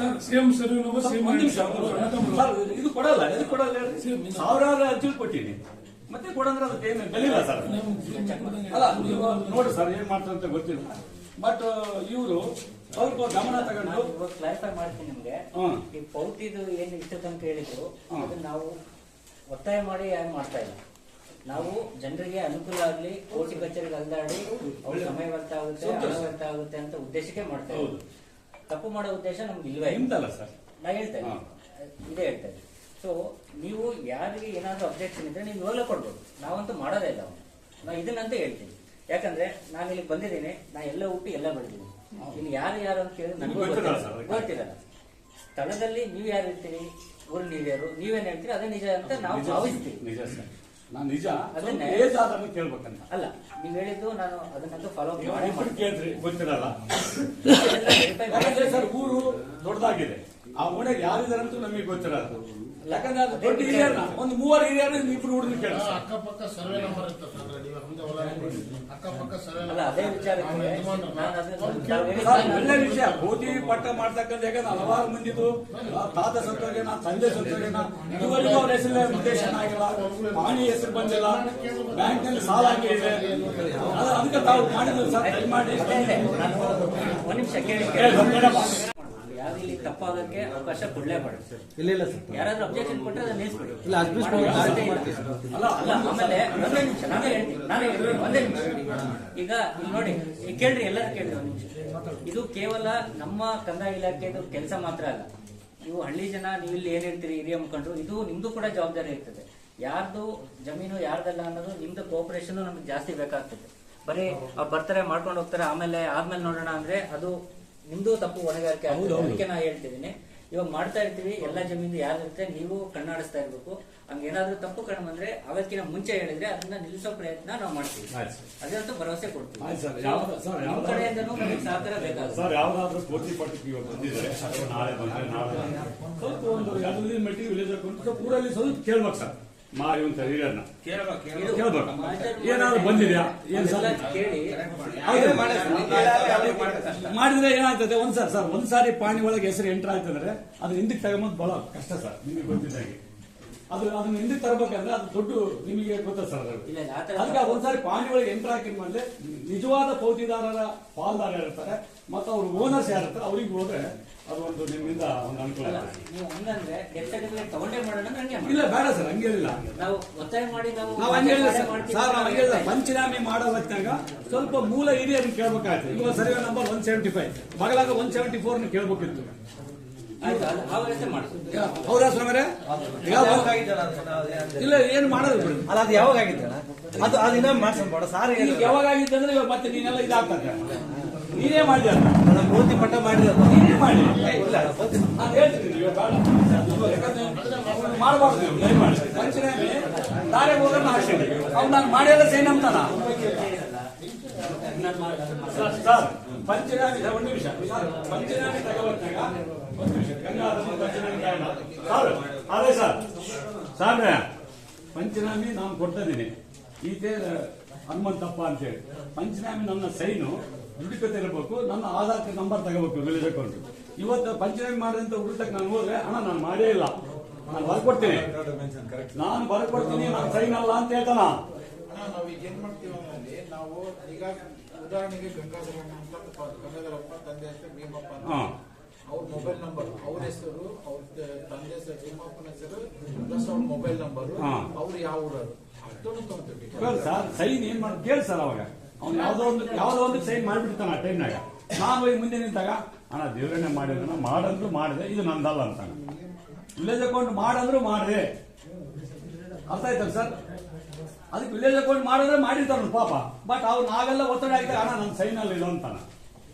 ಇದು ಕೊಡಲ್ಲ, ಇದು ಕೊಡಲ್ಲ. ಸಾವಿರಾರು ಅರ್ಜಿ ಕೊಟ್ಟಿನಿ, ಮತ್ತೆ ಕೊಡಂದ್ರೆ ಅದಕ್ಕೆ ಏನು ಬೆಲಿಲ್ಲ ಸರ್. ಅಲ್ಲ ನೀವು ನೋಡಿ ಸರ್, ಏನ್ ಮಾಡ್ತಾರೆ ಅಂತ ಗೊತ್ತಿಲ್ಲ. ಬಟ್ ಇವರು ಸ್ವಲ್ಪ ಗಮನ ತಗೊಂಡು ಕ್ಲಾರಿಫೈ ಮಾಡ್ತೀನಿ ನಿಮ್ಗೆ. ಈ ಪೌತಿದು ಏನು ಇಷ್ಟ ತನಕ ಹೇಳಿದ್ರು ಅದನ್ನ ನಾವು ಒತ್ತಾಯ ಮಾಡಿ ಏನು ಮಾಡ್ತಾ ಇಲ್ಲ. ನಾವು ಜನರಿಗೆ ಅನುಕೂಲ ಆಗ್ಲಿ, ಕೋರ್ಟ್ ಕಚೇರಿಗೆ ಅಲ್ದಾಡಿ ಅವ್ರ ಸಮಯ ವ್ಯರ್ಥ ಆಗುತ್ತೆ, ಹಣ ವ್ಯರ್ಥ ಆಗುತ್ತೆ ಅಂತ ಉದ್ದೇಶಕ್ಕೆ ಮಾಡ್ತಾ ಇದ್ದೀವಿ. ತಪ್ಪು ಮಾಡೋ ಉದ್ದೇಶ ನಮ್ಗೆ ಇಲ್ವೇ ಇಲ್ಲ ಸರ್. ನಾ ಹೇಳ್ತೇನೆ, ಇದೇ ಹೇಳ್ತೇನೆ. ಸೊ ನೀವು ಯಾರಿಗೆ ಏನಾದ್ರು ಅಬ್ಜೆಕ್ಷನ್ ಇದ್ರೆ ನೀವು ಇವಾಗಲೇ ಕೊಡ್ಬೋದು, ನಾವಂತೂ ಮಾಡೋದೇ ಇಲ್ಲ. ನಾ ಇದನ್ನಂತ ಹೇಳ್ತೀನಿ, ಯಾಕಂದ್ರೆ ನಾನು ಇಲ್ಲಿ ಬಂದಿದ್ದೀನಿ, ನಾ ಎಲ್ಲ ಹುಟ್ಟಿ ಎಲ್ಲ ಬೆಳೆದಿದ್ದೀನಿ. ಇಲ್ಲಿ ಯಾರು ಅಂತ ಕೇಳಿದ್ರೆ ನನಗೂ ಗೊತ್ತಿರಲ್ಲ. ಸ್ಥಳದಲ್ಲಿ ನೀವು ಯಾರು ಇರ್ತೀರಿ, ಊರು ನೀವ್ಯಾರು, ನೀವೇನ್ ಹೇಳ್ತೀರಿ ಅದೇ ನಿಜ ಅಂತ ನಾವು ಭಾವಿಸ್ತೀವಿ. ನಿಜ ಸರ್, ನಾನು ನಿಜ ಅದನ್ನೇ ಕೇಳ್ಬೇಕಂತ ಅಲ್ಲ, ನೀವು ಹೇಳಿದ್ದು ನಾನು ಅದನ್ನಂತೂ ಫಾಲೋ ಮಾಡಿ ಕೇಳ್ರಿ, ಗೊತ್ತಿರಲ್ಲ ಸರ್. ಊರು ದೊಡ್ಡದಾಗಿದೆ, ಆ ಓಣೆಗೆ ಯಾರಿದಾರಂತೂ ನಮಗೆ ಗೊತ್ತಿರಲ್ಲ. ಯಾಕಂದ್ರೆ ಅದು ದೊಡ್ಡ ಹಿರಿಯರ್ನ ಒಂದು 3 ಹಿರಿಯರು 2 ಹುಡುಗರು ಕೇಳ ಅಕ್ಕಪಕ್ಕ ಸರ್ವೆ ನಂಬರ್ ಇರ್ತದೆ, ಅಕ್ಕಪಕ್ಕ ಸರ್ವೆ ಅಲ್ಲ, ಅದೇ ವಿಚಾರಕ್ಕೆ ಒಳ್ಳೆ ವಿಷಯ. ಪೋತಿ ಪಟ್ಟ ಮಾಡ್ತಕ್ಕಂಥ, ಯಾಕಂದ್ರೆ ಹಲವಾರು ಮಂದಿದು ತಾತ ಸತ್ತೋಗೆ, ನಾ ತಂದೆ ಸತ್ತೋಗೆ, ಇದುವರೆಗೂ ಅವ್ರ ಹೆಸರು ಮುಟೇಶನ್ ಆಗಿಲ್ಲ, ಪಾಣಿ ಹೆಸರು ಬಂದಿಲ್ಲ, ಬ್ಯಾಂಕ್ ನಲ್ಲಿ ಸಾಲ ಆಗಿದೆ. ಅದಕ್ಕೆ ತಾವು ಮಾಡಿದ್ರು ಸರ್, ದಯಮಾಡಿ ಒಂದ್ ನಿಮಿಷ ಕೇಳಿ. ಯಾರು ಇಲ್ಲಿ ತಪ್ಪಾಗಕ್ಕೆ ಅವಕಾಶ ಕೊಡ್ಲೇಬಾರ್ದು. ಇಲ್ಲ ಇಲ್ಲ ಸರ್, ಯಾರಾದ್ರೂ ಅಬ್ಜೆಕ್ಷನ್ ಕೊಟ್ಟರೆ ಅದನ್ನ ನಿಲ್ಲಿಸ್ಬಿಡಿ. ಇಲ್ಲ ಅಲ್ಲ ಆಮೇಲೆ ಒಂದೇ ನಿಮಿಷ ನಾನೇ ಹೇಳ್ತೀನಿ ಒಂದೇ ನಿಮಿಷ. ಈಗ ಇಲ್ಲಿ ನೋಡಿ, ಕೇಳ್ರಿ, ಎಲ್ಲರೂ ಕೇಳ್ರಿ ಒಂದ್ ನಿಮಿಷ. ಇದು ಕೇವಲ ನಮ್ಮ ಕಂದಾಯ ಇಲಾಖೆದು ಕೆಲಸ ಮಾತ್ರ ಅಲ್ಲ. ನೀವು ಹಳ್ಳಿ ಜನ, ನೀವು ಇಲ್ಲಿ ಏನ್ ಹೇಳ್ತೀರಿ, ಹಿರಿಯ ಮುಖಂಡರು, ಇದು ನಿಮ್ದು ಕೂಡ ಜವಾಬ್ದಾರಿ ಇರ್ತದೆ. ಯಾರ್ದು ಜಮೀನು ಯಾರ್ದಲ್ಲ ಅನ್ನೋದು ನಿಮ್ದು ಕೋಆಪರೇಷನ್ ನಮ್ಗೆ ಜಾಸ್ತಿ ಬೇಕಾಗ್ತದೆ. ಬರೀ ಅವ್ರು ಬರ್ತಾರೆ ಮಾಡ್ಕೊಂಡು ಹೋಗ್ತಾರೆ, ಆದ್ಮೇಲೆ ನೋಡೋಣ ಅಂದ್ರೆ ಅದು ನಿಮ್ದು ತಪ್ಪು ಹೊಣೆಗಾರಿಕೆ ಆಗ್ತದೆ. ಅದಕ್ಕೆ ನಾ ಹೇಳ್ತಿದ್ದೀನಿ, ಇವಾಗ ಮಾಡ್ತಾ ಇರ್ತೀವಿ, ಎಲ್ಲಾ ಜಮೀನು ಯಾರಿರುತ್ತೆ ನೀವು ಕಣ್ಣಾಡಿಸ್ತಾ ಇರ್ಬೇಕು. ಹಂಗೇನಾದ್ರೂ ತಪ್ಪು ಕಂಡು ಬಂದ್ರೆ ಅವತ್ತಿನ ಮುಂಚೆ ಹೇಳಿದ್ರೆ ಅದನ್ನ ನಿಲ್ಲಿಸೋ ಪ್ರಯತ್ನ ನಾವು ಮಾಡ್ತೀವಿ. ಅದಂತೂ ಭರವಸೆ ಕೊಡ್ತೀವಿ. ನಿಮ್ಮ ಕಡೆಯಿಂದನೂ ನಮಗೆ ಸಹಕಾರ ಬೇಕಾಗುತ್ತೆ ಸರ್. ಯಾವ್ದಾದ್ರು ಪೋತಿ ಪಟ್ಟಕ್ಕೆ ಇವಾಗ ಬಂದಿದ್ದಾರೆ, ನಾಳೆ ಬಂದ್ರೆ ಸ್ವಲ್ಪ ಒಂದು 2 ದಿನ ಮಟ್ಟಿಗೆ ವಿಲೇಜ್ ಊರಲ್ಲಿ ಸ್ವಲ್ಪ ಕೇಳ್ಬೇಕು ಸರ್. ಇವಂತ ಹಿರಿಯರ್ನ ಕೇಳ್ಬೇಕು, ಏನಾದ್ರು ಬಂದಿದ್ಯಾ ಏನ್ ಸರ್ ಮಾಡಿದ್ರೆ ಏನಾಗ್ತದೆ. ಒಂದ್ಸಾರಿ ಪಾಣಿ ಒಳಗೆ ಹೆಸರು ಎಂಟರ್ ಆಯ್ತಂದ್ರೆ ಅದು ಹಿಂದಕ್ಕೆ ತಗೊಂಬಂದ್ ಬಹಳ ಕಷ್ಟ ಸರ್. ನಿಮಗೆ ಗೊತ್ತಿದ್ದಾಗೆ ಅದನ್ನ ಹಿಂದಕ್ಕೆ ತರಬೇಕಂದ್ರೆ ಅದು ದೊಡ್ಡ ನಿಮಗೆ ಗೊತ್ತ ಸರ್. ಅದಕ್ಕೆ ಒಂದ್ಸಾರಿ ಪಾಣಿ ಒಳಗೆ ಎಂಟರ್ ಹಾಕಿದ ಮೇಲೆ ನಿಜವಾದ ಪೌತಿದಾರರ ಪಾಲ್ದಾರ ಇರ್ತಾರೆ, ಮತ್ತು ಅವ್ರ ಓನರ್ಸ್ ಯಾರಿರ್ತಾರೆ ಅವ್ರಿಗೆ ಹೋದ್ರೆ ಅದು ಒಂದು ನಿಮ್ಮಿಂದ ಒಂದು ಅನುಕೂಲ. ನೀವು ಹಂಗಂದ್ರೆ ತಗೊಂಡೇ ಮಾಡೋಣ. ಇಲ್ಲ ಬೇಡ ಸರ್, ಹಂಗೇನಿಲ್ಲ. ನಾವು ಒತ್ತಾಯ ಮಾಡಿ ನಾವು ಹಂಗೇನಿಲ್ಲ. ಪಂಚನಾಮೆ ಮಾಡೋ ಹೊತ್ತಾಗ ಸ್ವಲ್ಪ ಮೂಲ ಹಿರಿಯರನ್ನು ಕೇಳ್ಬೇಕಾಯ್ತು. ಇವಾಗ ಸರ್ವೆ ನಂಬರ್ 175 ಬಗಲಾಗ 174 ಕೇಳ್ಬೇಕಿತ್ತು. ಹೌದಾ ಸ್ವಾಮಿ? ಇಲ್ಲ ಏನು ಮಾಡೋದು ಬಿಡಿ. ಅಲ್ಲ, ಅದು ಯಾವಾಗ ಆಗಿದ್ದ ಅದು ಇನ್ನೊಮ್ಮೆ ಮಾಡ್ಸೋಣ ಸಾರ್. ಯಾವಾಗ ಆಗಿದ್ದ ಅಂದ್ರೆ ಇವಾಗ ಮತ್ತೆ ನೀನೆಲ್ಲ ಇದಾಗ್ತದೆ. ನೀನೇ ಮಾಡಿ ಪೂರ್ತಿ ಪಟ್ಟ ಮಾಡಿದ ನೀನೇ ಮಾಡಿ ಇಲ್ಲ ನಾನು ಹೇಳ್ತೀನಿ. ಮಾಡಬಾರ್ದು ಪಂಚನಾಮೆ ದಾರೆ ಹೋಗೋಣ ಹಾಕ್ತೀನಿ ಅವ್ನು ನಾನು ಮಾಡಿಲ್ಲ ಸೈನ್ ಅಂತಾನ ಸರ್ ಪಂಚನಾಮೆ ಒಂದು ನಿಮಿಷ ಪಂಚನಾಮೆ ತಗೋಬರ್ತಾಗ ಒಂದು ನಿಮಿಷ ಅದೇ ಸರ್ ಸಾಬ್ರೆ ಪಂಚನಾಮಿ ನಾನು ಕೊಡ್ತಾ ಇದ್ದೀನಿ ಈತೆ ಹನುಮಂತಪ್ಪ ಅಂತೇಳಿ ಪಂಚನಾಮಿ ನನ್ನ ಸೈನು ದುಡಿಕತೆ ಇರಬೇಕು, ನನ್ನ ಆಧಾರ್ ನಂಬರ್ ತಗೋಬೇಕು ವಿಲೇಜ್ ಅಕೌಂಟ್. ಇವತ್ತು ಪಂಚನಾಮಿ ಮಾಡಿದಂತ ಹುಡುಕಕ್ಕೆ ನಾನು ಹೋದ್ರೆ ಅಣ್ಣ ನಾನು ಮಾಡೇ ಇಲ್ಲ, ನಾನು ಬರ್ಕೊಡ್ತೀನಿ, ನಾನು ಬರ್ಕೊಡ್ತೀನಿ, ನಾನು ಸೈನ್ ಅಲ್ಲ ಅಂತ ಹೇಳ್ತಾನ. ನಾವು ಈಗ ಏನ್ ಮಾಡ್ತೀವಿ ಅಂದ್ರೆ ನಾವು ಈಗ ಉದಾಹರಣೆಗೆ ಗಂಗಾಧರಣ್ಣ ಅಂತ ಗಂಗಾಧರಪ್ಪ ತಂದೆ ಹೆಸರು ಭೀಮಪ್ಪ ಅಂತ ಅವ್ರ ಮೊಬೈಲ್ ನಂಬರ್, ಅವ್ರ ಹೆಸರು, ಅವ್ರ ತಂದೆ ಹೆಸರು ಭೀಮಪ್ಪನ ಹೆಸರು ಪ್ಲಸ್ ಅವ್ರ ಮೊಬೈಲ್ ನಂಬರ್, ಅವ್ರು ಯಾವ ಊರರು ಅಷ್ಟನ್ನು ತಗೊಂತೀವಿ ಸರ್. ಸೈನ್ ಏನ್ ಮಾಡಿ ಕೇಳಿ ಸರ್, ಅವಾಗ ಅವ್ನು ಯಾವ್ದೋ ಒಂದು ಸೈನ್ ಮಾಡ್ಬಿಡ್ತಾನ ಆ ಟೈಮ್ನಾಗ. ನಾನು ಹೋಗಿ ಮುಂದೆ ನಿಂತಾಗ ಅಣ್ಣ ದೇವರನ್ನೇ ಮಾಡಿದ್ರೆ ಮಾಡಂದ್ರು ಮಾಡಿದೆ, ಇದು ನಂದಲ್ಲ ಅಂತಾನೆ. ವಿಲೇಜ್ ಅಕೌಂಟ್ ಮಾಡಂದ್ರು ಮಾಡಿದೆ, ಅರ್ಥ ಆಯ್ತಲ್ಲ ಸರ್? ಅದಕ್ಕೆ ವಿಲೇಜ್ ಅಕೌಂಟ್ ಮಾಡಿದ್ರೆ ಮಾಡಿರ್ತಾರ ಪಾಪ, ಬಟ್ ಅವ್ರು ನಾವೆಲ್ಲ ಒತ್ತಡ ಆಗಿದ್ರೆ ಅಣ್ಣ ನನ್ನ ಸೈನಲ್ಲಿ ಇಲ್ಲ ಅಂತಾನ.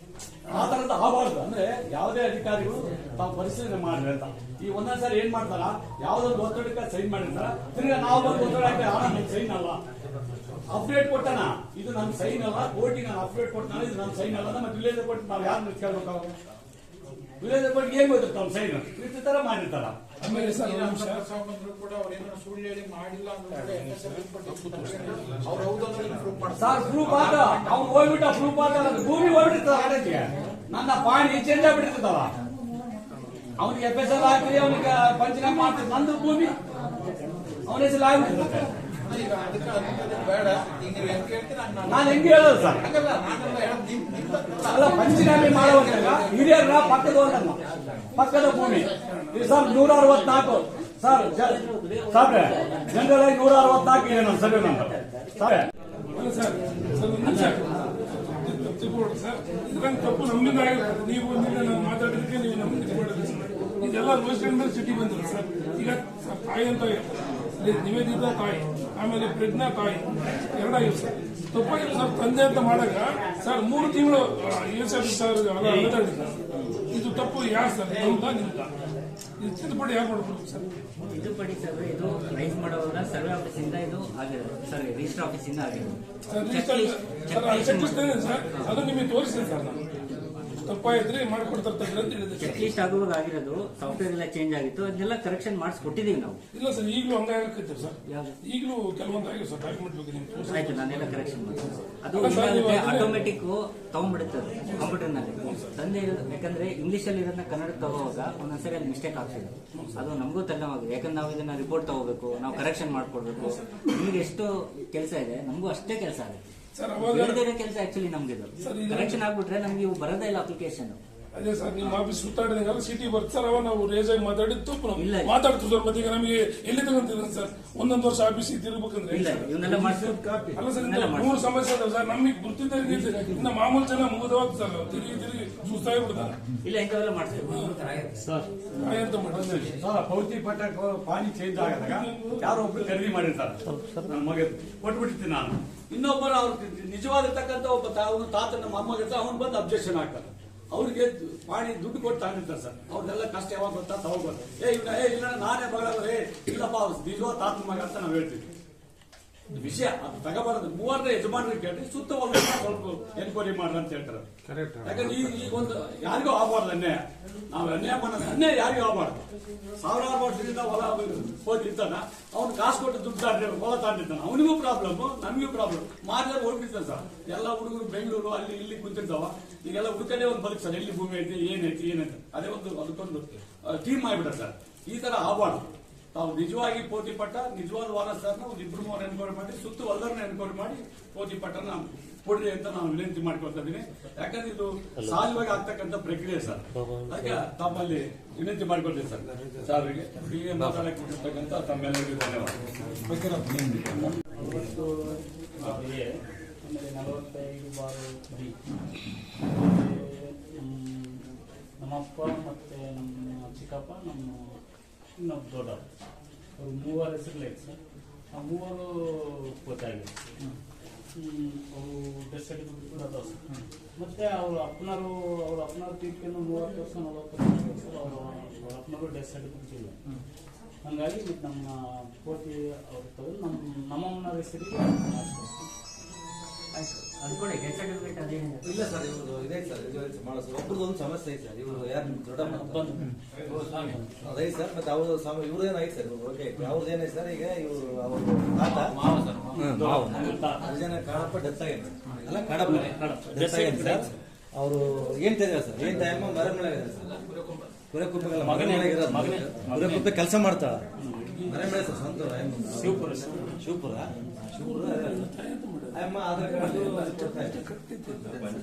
ಆ ತರದ ಆಗಬಾರ್ದು. ಅಂದ್ರೆ ಯಾವುದೇ ಅಧಿಕಾರಿಗಳು ತಾವು ಪರಿಶೀಲನೆ ಮಾಡ್ರಿ ಅಂತ. ಈ ಒಂದೊಂದ್ಸರಿ ಏನ್ ಮಾಡ್ತಾರ, ಯಾವ್ದೊಂದು ಒತ್ತಡಕ್ಕೆ ಸೈನ್ ಮಾಡಿರ್ತಾರ, ತಿರ್ಗಾ ನಾವು ಬಂದು ಒತ್ತಡ ಹಾಕಿದ್ರೆ ಅಣ್ಣ ನನ್ನ ಸೈನ್ ಅಲ್ಲ, ಅಪ್ಡೇಟ್ ಕೊಟ್ಟಾನ, ಇದು ನನ್ನ ಸೈನ್ ಅಲ್ಲ, ಕೋರ್ಟಿಗೆ ನಾನು ಅಪ್ಡೇಟ್ ಕೊಟ್ಟಾನ, ಇದು ನನ್ನ ಸೈನ್ ಅಲ್ಲ. ಮತ್ತೆ ವಿಲೇಜ್ ಅಕೌಂಟ್ ನಾವು ಯಾರನ್ನ ಕೇಳ್ಬೇಕು? ವಿಲೇಜ್ ಅಕೌಂಟ್ ಏನ್ ಗೊತ್ತಿರ್ತಾವ ಅವ್ನ ಸೈನ್ ಈ ತರ ಮಾಡಿರ್ತಾರ. ಆಮೇಲೆ ಕೂಡ ಅವ್ರೇನೋ ಸುಳ್ಳು ಹೇಳಿ ಮಾಡಿಲ್ಲ ಸರ್ ಪ್ರೂಫ್ ಆತ, ಅವ್ನು ಹೋಗ್ಬಿಟ್ಟ ಪ್ರೂಫ್ ಆತ, ಭೂಮಿ ಹೋಗ್ಬಿಟ್ಟಿರ್ತಾವ, ನನ್ನ ಪಾಣಿ ಚೇಂಜ್ ಆಗ್ಬಿಟ್ಟಿರ್ತಾವ. ಅವನಿಗೆ FSL ಹಾಕಿ ಅವನಿಗೆ ಪಂಚನಾಮ ಮಾಡ್ತಿದ್, ನಂದು ಭೂಮಿ ಅವನ ಹೆಸರು ಆಗ್ಬಿಟ್ಟಿರುತ್ತೆ. ಬೇಡ, ಈಗ ನೀವು ಹೆಂಗ್ ಹೇಳ್ತೀರ ನಾನು ಹೆಂಗೆ ಹೇಳೋದು ಸರ್? ಅಲ್ಲ, ಪಂಚನಾಮೆ ಮಾಡುವಂತಾಗ ಹಿರಿಯರ ಪಕ್ಕದ ಭೂಮಿ ಸರ್ 164 ಸರ್ ಸಾಬ್ರೆ ಜನರಲ್ ಆಗಿ 164 ಇದೆ ನನ್ನ ಸರ್ವೆ ನಂಬರ್. ಸಾಬ್ರೆ ಅಲ್ಲ ಸರ್, ಸರ್ ಇದ್ರಂಗೆ ತಪ್ಪು ನಮ್ಮಿಂದ ಆಗಿರ್ತದೆ. ನೀವು ನಾನು ಮಾತಾಡೋದಕ್ಕೆ ನೀವು ನಮ್ಮಿಂದ ಮಾಡಿದ್ರಿ ಸರ್. ಇದೆಲ್ಲ ರೋಸ್ಟೆಡ್ ಮೇಲೆ ಸಿಟಿ ಬಂದಿಲ್ಲ ಸರ್. ಈಗ ತಾಯಿ ಅಂತ ನಿವೇದಿತ ತಾಯಿ, ಆಮೇಲೆ ಪ್ರಜ್ಞಾ ತಾಯಿ ಎರಡಾಗಿತ್ತು ಸರ್. ತಪ್ಪಾಗಿಲ್ಲ ಸರ್. ತಂದೆ ಅಂತ ಮಾಡಾಗ ಸರ್ 3 ತಿಂಗಳು ಸರ್ ಇದು ತಪ್ಪು ಯಾರು ಸರ್? ನಮ್ದ ನಿಮ್ದ? ಇದು ತಿದ್ದುಪಡಿ ಯಾರು ಮಾಡ್ಬೇಕು ಸರ್? ತಿದ್ದುಪಡಿ ಸರ್ ಇದು ರೈಸ್ ಮಾಡೋವಾಗ ಸರ್ವೆ ಆಫೀಸ್ ಇಂದ ಇದು ಆಗಿರೋದು ಸರ್, ರಿಜಿಸ್ಟರ್ ಆಫೀಸ್ ಇಂದ ಆಗಿರೋದು ಸರ್. ಅದು ನಿಮಗೆ ತೋರಿಸ್ತೇನೆ ಸರ್, ನಾನು ತಪ್ಪಾಯಿದ್ರೆ ಮಾಡ್ಕೊಡ್ತಾರೆ ಅಂತ ಹೇಳಿದೆ. ಚೆಕ್ ಲಿಸ್ಟ್ ಆಗುವಾಗ ಆಗಿರೋದು, ಸಾಫ್ಟ್ವೇರ್ ಎಲ್ಲ ಚೇಂಜ್ ಆಗಿತ್ತು, ಅದನ್ನೆಲ್ಲ ಕರೆಕ್ಷನ್ ಮಾಡಿಸ್ಕೊಟ್ಟಿದೀವಿ ನಾವು. ಇಲ್ಲ ಸರ್, ಈಗಲೂ ಹಂಗಾಗಿರ್ತೀವಿ ಸರ್. ಈಗಲೂ ಕೆಲವೊಂದು ಆಗಿದೆ ಸರ್, ಡಾಕ್ಯುಮೆಂಟ್ ಬಗ್ಗೆ ನಿಮ್ಗೆ ಆಯ್ತು, ನಾನೆಲ್ಲ ಕರೆಕ್ಷನ್ ಮಾಡ್ತೀನಿ. ಅದು ಆಟೋಮೆಟಿಕ್ ತಗೊಂಡ್ಬಿಡುತ್ತದೆ ಕಂಪ್ಯೂಟರ್ ನಲ್ಲಿ ತಂದೆ. ಯಾಕಂದ್ರೆ ಇಂಗ್ಲಿಷ್ ಅಲ್ಲಿ ಇದನ್ನ ಕನ್ನಡ ತಗೋವಾಗ ಒಂದೊಂದ್ಸರಿ ಅಲ್ಲಿ ಮಿಸ್ಟೇಕ್ ಆಗ್ತಿದೆ, ಅದು ನಮಗೂ ತಲೆನೋವಾಗಿದೆ. ಯಾಕಂದ್ರೆ ನಾವು ಇದನ್ನ ರಿಪೋರ್ಟ್ ತಗೋಬೇಕು, ನಾವು ಕರೆಕ್ಷನ್ ಮಾಡ್ಕೊಡ್ಬೇಕು. ನಿಮ್ಗೆ ಎಷ್ಟು ಕೆಲಸ ಇದೆ, ನಮಗೂ ಅಷ್ಟೇ ಕೆಲಸ ಆಗುತ್ತೆ. ಬೇರೆ ಕೆಲಸ ಆಕ್ಚುಲಿ ನಮ್ಗಿದು ಕರೆಕ್ಷನ್ ಆಗ್ಬಿಟ್ರೆ ನಮ್ಗೆ ಇವು ಬರೋದೇ ಇಲ್ಲ ಅಪ್ಲಿಕೇಶನ್. ಅದೇ ಸರ್, ನಿಮ್ಮ ಆಫೀಸ್ ಸುತ್ತಾಡಿದಂಗೆಲ್ಲ ಸಿಟಿ ಬರ್ತಾರೆ, ಅವ ನಾವು ರೇಜ್ ಆಗಿ ಮಾತಾಡಿದ್ದು ಮಾತಾಡ್ತೀವಿ ಸರ್. ಮತ್ತೆ ಈಗ ನಮಗೆ ಎಲ್ಲಿ ತಗೊಂತಿದ್ರು ಸರ್, 1 ವರ್ಷ ಆಫೀಸಿಗೆ ತಿರ್ಬೇಕಂದ್ರೆ ಇವನ್ನೆಲ್ಲ ಅಲ್ಲ ಸರ್, 3 ಸಮಸ್ಯೆ ಅದಾವ ಸರ್. ನಮಗೆ ಗುರ್ತಿದ್ದರಿಗೆ ಇನ್ನು ಮಾಮೂಲು ಜನ ಮುಗಿದವಾಗ ಸರ್ ತಿರುಗಿ ಸುಸ್ತಾಗಿಬಿಡ್ತಾರೆ. ಇಲ್ಲ, ಇಂಥವೆಲ್ಲ ಮಾಡ್ತೀವಿ ಸರ್. ಅಂತ ಮಾಡ್ತೀವಿ ಸರ್, ಪೌತಿ ಪಟ್ಟ ಪಾನಿ ಚೇಂಜ್ ಆದಾಗ ಯಾರೋ ಒಬ್ರು ಖರೀದಿ ಮಾಡಿರ್ತಾರೆ, ನನ್ನ ಮಗ ಕೊಟ್ಬಿಟ್ಟಿರ್ತೀನಿ ನಾನು. ಇನ್ನೊಬ್ಬರು ಅವ್ರು ನಿಜವಾಗಿರ್ತಕ್ಕಂಥ ಒಬ್ಬ ತಾತನ ಮೊಮ್ಮಗ ಇರ್ತಾರೆ, ಅವ್ನು ಬಂದು ಅಬ್ಜೆಕ್ಷನ್ ಆಗ್ತಾರೆ. ಅವ್ರಿಗೆ ಪಾಣಿ ದುಡ್ಡು ಕೊಟ್ಟು ತಗೊಂಡಿರ್ತಾರೆ ಸರ್. ಅವ್ರನ್ನೆಲ್ಲ ಕಷ್ಟ ಯಾವಾಗ ಗೊತ್ತಾ ತಗೋಬೋದು. ಇಲ್ಲ ನಾನೇ ಮಗಳ ಇಲ್ಲಪ್ಪ ನಿಜವಾದ ತಾತನ ಮಗ ಅಂತ ನಾವು ಹೇಳ್ತೀವಿ. ವಿಷಯ ಅದು ತಗೋಬಾರದು. 3 ಯಜಮಾನರಿಗೆ ಕೇಳಿ ಸುತ್ತ ಸ್ವಲ್ಪ ಎನ್ಕ್ವೈರಿ ಮಾಡ್ರಿ ಅಂತ ಹೇಳ್ತಾರೆ. ಯಾಕಂದ್ರೆ ಈಗ ಒಂದು ಯಾರಿಗೂ ಆಗಬಾರ್ದು ಅನ್ಯಾಯ. ನಾವು ಅನ್ಯಾಯ ಮಾಡೋದು, ಅನ್ಯಾಯ ಯಾರಿಗೂ ಆಗಬಾರ್ದು. ಸಾವಿರಾರು ವರ್ಷದಿಂದ ಹೊಲ ಹೋಗಿರ್ತಾನ, ಅವ್ನು ಕಾಸು ಕೊಟ್ಟು ದುಡ್ಡು ಹೊಲ ತಾಂಡಿರ್ತಾನ, ಅವನಿಗೂ ಪ್ರಾಬ್ಲಮ್, ನಮಗೂ ಪ್ರಾಬ್ಲಮ್. ಮಾರ್ಗ ಹೋಗ್ಬಿಡ್ತಾನೆ ಸರ್. ಎಲ್ಲ ಹುಡುಗರು ಬೆಂಗಳೂರು ಅಲ್ಲಿ ಇಲ್ಲಿ ಕುಂತಿರ್ತಾವ. ಈಗೆಲ್ಲ ಹುಡುಕನೇ ಒಂದು ಬದುಕು ಸರ್, ಎಲ್ಲಿ ಭೂಮಿ ಐತಿ, ಏನೈತಿ ಅದೇ ಅದಕ್ಕೊಂದು ಟೀಮ್ ಮಾಡಿಬಿಟ್ರೆ ಸರ್. ಈ ತರ ಆಗಬಾರ್ದು. ತಾವು ನಿಜವಾಗಿ ಪೋತಿ ಪಟ್ಟ ನಿಜವಾದ ವಾರಸರನ್ನ ಒಂದು 2-3 ಎನ್ಕ್ವೈರಿ ಮಾಡಿ, ಸುತ್ತು ಹೊಲದನ್ನ ಎನ್ಕ್ವೈರಿ ಮಾಡಿ ಪೋತಿ ಪಟ್ಟನ ಕೊಡ್ರಿ ಅಂತ ನಾನು ವಿನಂತಿ ಮಾಡ್ಕೊಳ್ತಾ ಇದ್ದೀನಿ. ಯಾಕಂದ್ರೆ ಇದು ಸಹಜವಾಗಿ ಆಗ್ತಕ್ಕಂಥ ಪ್ರಕ್ರಿಯೆ ಸರ್. ಅದಕ್ಕೆ ತಮ್ಮಲ್ಲಿ ವಿನಂತಿ ಮಾಡ್ಕೊಳ್ತೀವಿ ಸರ್. ಸಾರಿಗೆ ಹೀಗೆ ಮಾತಾಡಕ್ಕೆ ಕೊಟ್ಟಿರ್ತಕ್ಕಂಥ ತಮ್ಮೆಲ್ಲರಿಗೂ ಧನ್ಯವಾದ. 45 ನಮ್ಮಪ್ಪ ಮತ್ತೆ ನಮ್ಮ ಚಿಕ್ಕಪ್ಪ, ನಮ್ಮ ದೊಡ್ಡ ಅವ್ರು 3 ಹೆಸರುಲೈತೆ ಸರ್. ಆ 3 ಗೊತ್ತಾಗಿದೆ. ಅವರು ಡೆತ್ ಸರ್ಟಿಫಿಕೇಟ್ ಕೂಡ ಅದಾವ ಸರ್. ಮತ್ತೆ ಅವ್ರ ಅಪ್ಪನವ್ರ ತೀರ್ಪಿಯನ್ನು 30 ವರ್ಷ 40 ವರ್ಷ ಅವ್ರ ಅಪ್ಪನವರು ಡೆತ್ ಸರ್ಟಿಫಿಕೇಟ್ ಇಲ್ಲ. ಹಂಗಾಗಿ ನಮ್ಮ ಪೋತಿ ಅವ್ರ ತಗೊಂಡು ನಮ್ಮಮ್ಮನ ಹೆಸರಿಗೆ ಇಲ್ಲ ಸರ್, ಇವರು ಇದೆ ಸರ್, ಒಬ್ಬರದ್ದು ಒಂದು ಸಮಸ್ಯೆ ಐತೆ ಸರ್. ಇವರು ಯಾರು ದೊಡ್ಡಮ್ಮ ಅದೈತೆ ಸರ್. ಮತ್ತೆ ಅವ್ರ ಇವ್ರದೇನು ಐತೆ ಸರ್, ಇವ್ರು ಓಕೆ ಅವ್ರದ್ದು ಏನೈತೆ ಸರ್. ಈಗ ಇವರು ಅವ್ರ ಕಾಡಪ್ಪ ಡೆತ್ ಆಗಿದೆ ಅಲ್ಲ, ಕಾಡಪ್ಪ ಡೆತ್ ಆಗಿದೆ ಸರ್. ಅವರು ಏನ್ ತಿಂದ್ರೆ ಸರ್, ಏನ್ ಟೈಮ್ ಮರಮಳಾಗಿದೆ ಸರ್, ಕುರೆಕುಪ್ಪೆ ಕೆಲಸ ಮಾಡ್ತಾಳ ಮರಮಳೆ ಸರ್. ಸ್ವಂತ ಶಿವಪುರ ಅಮ್ಮ ಆಧಾರ್ ಕಾರ್ಡು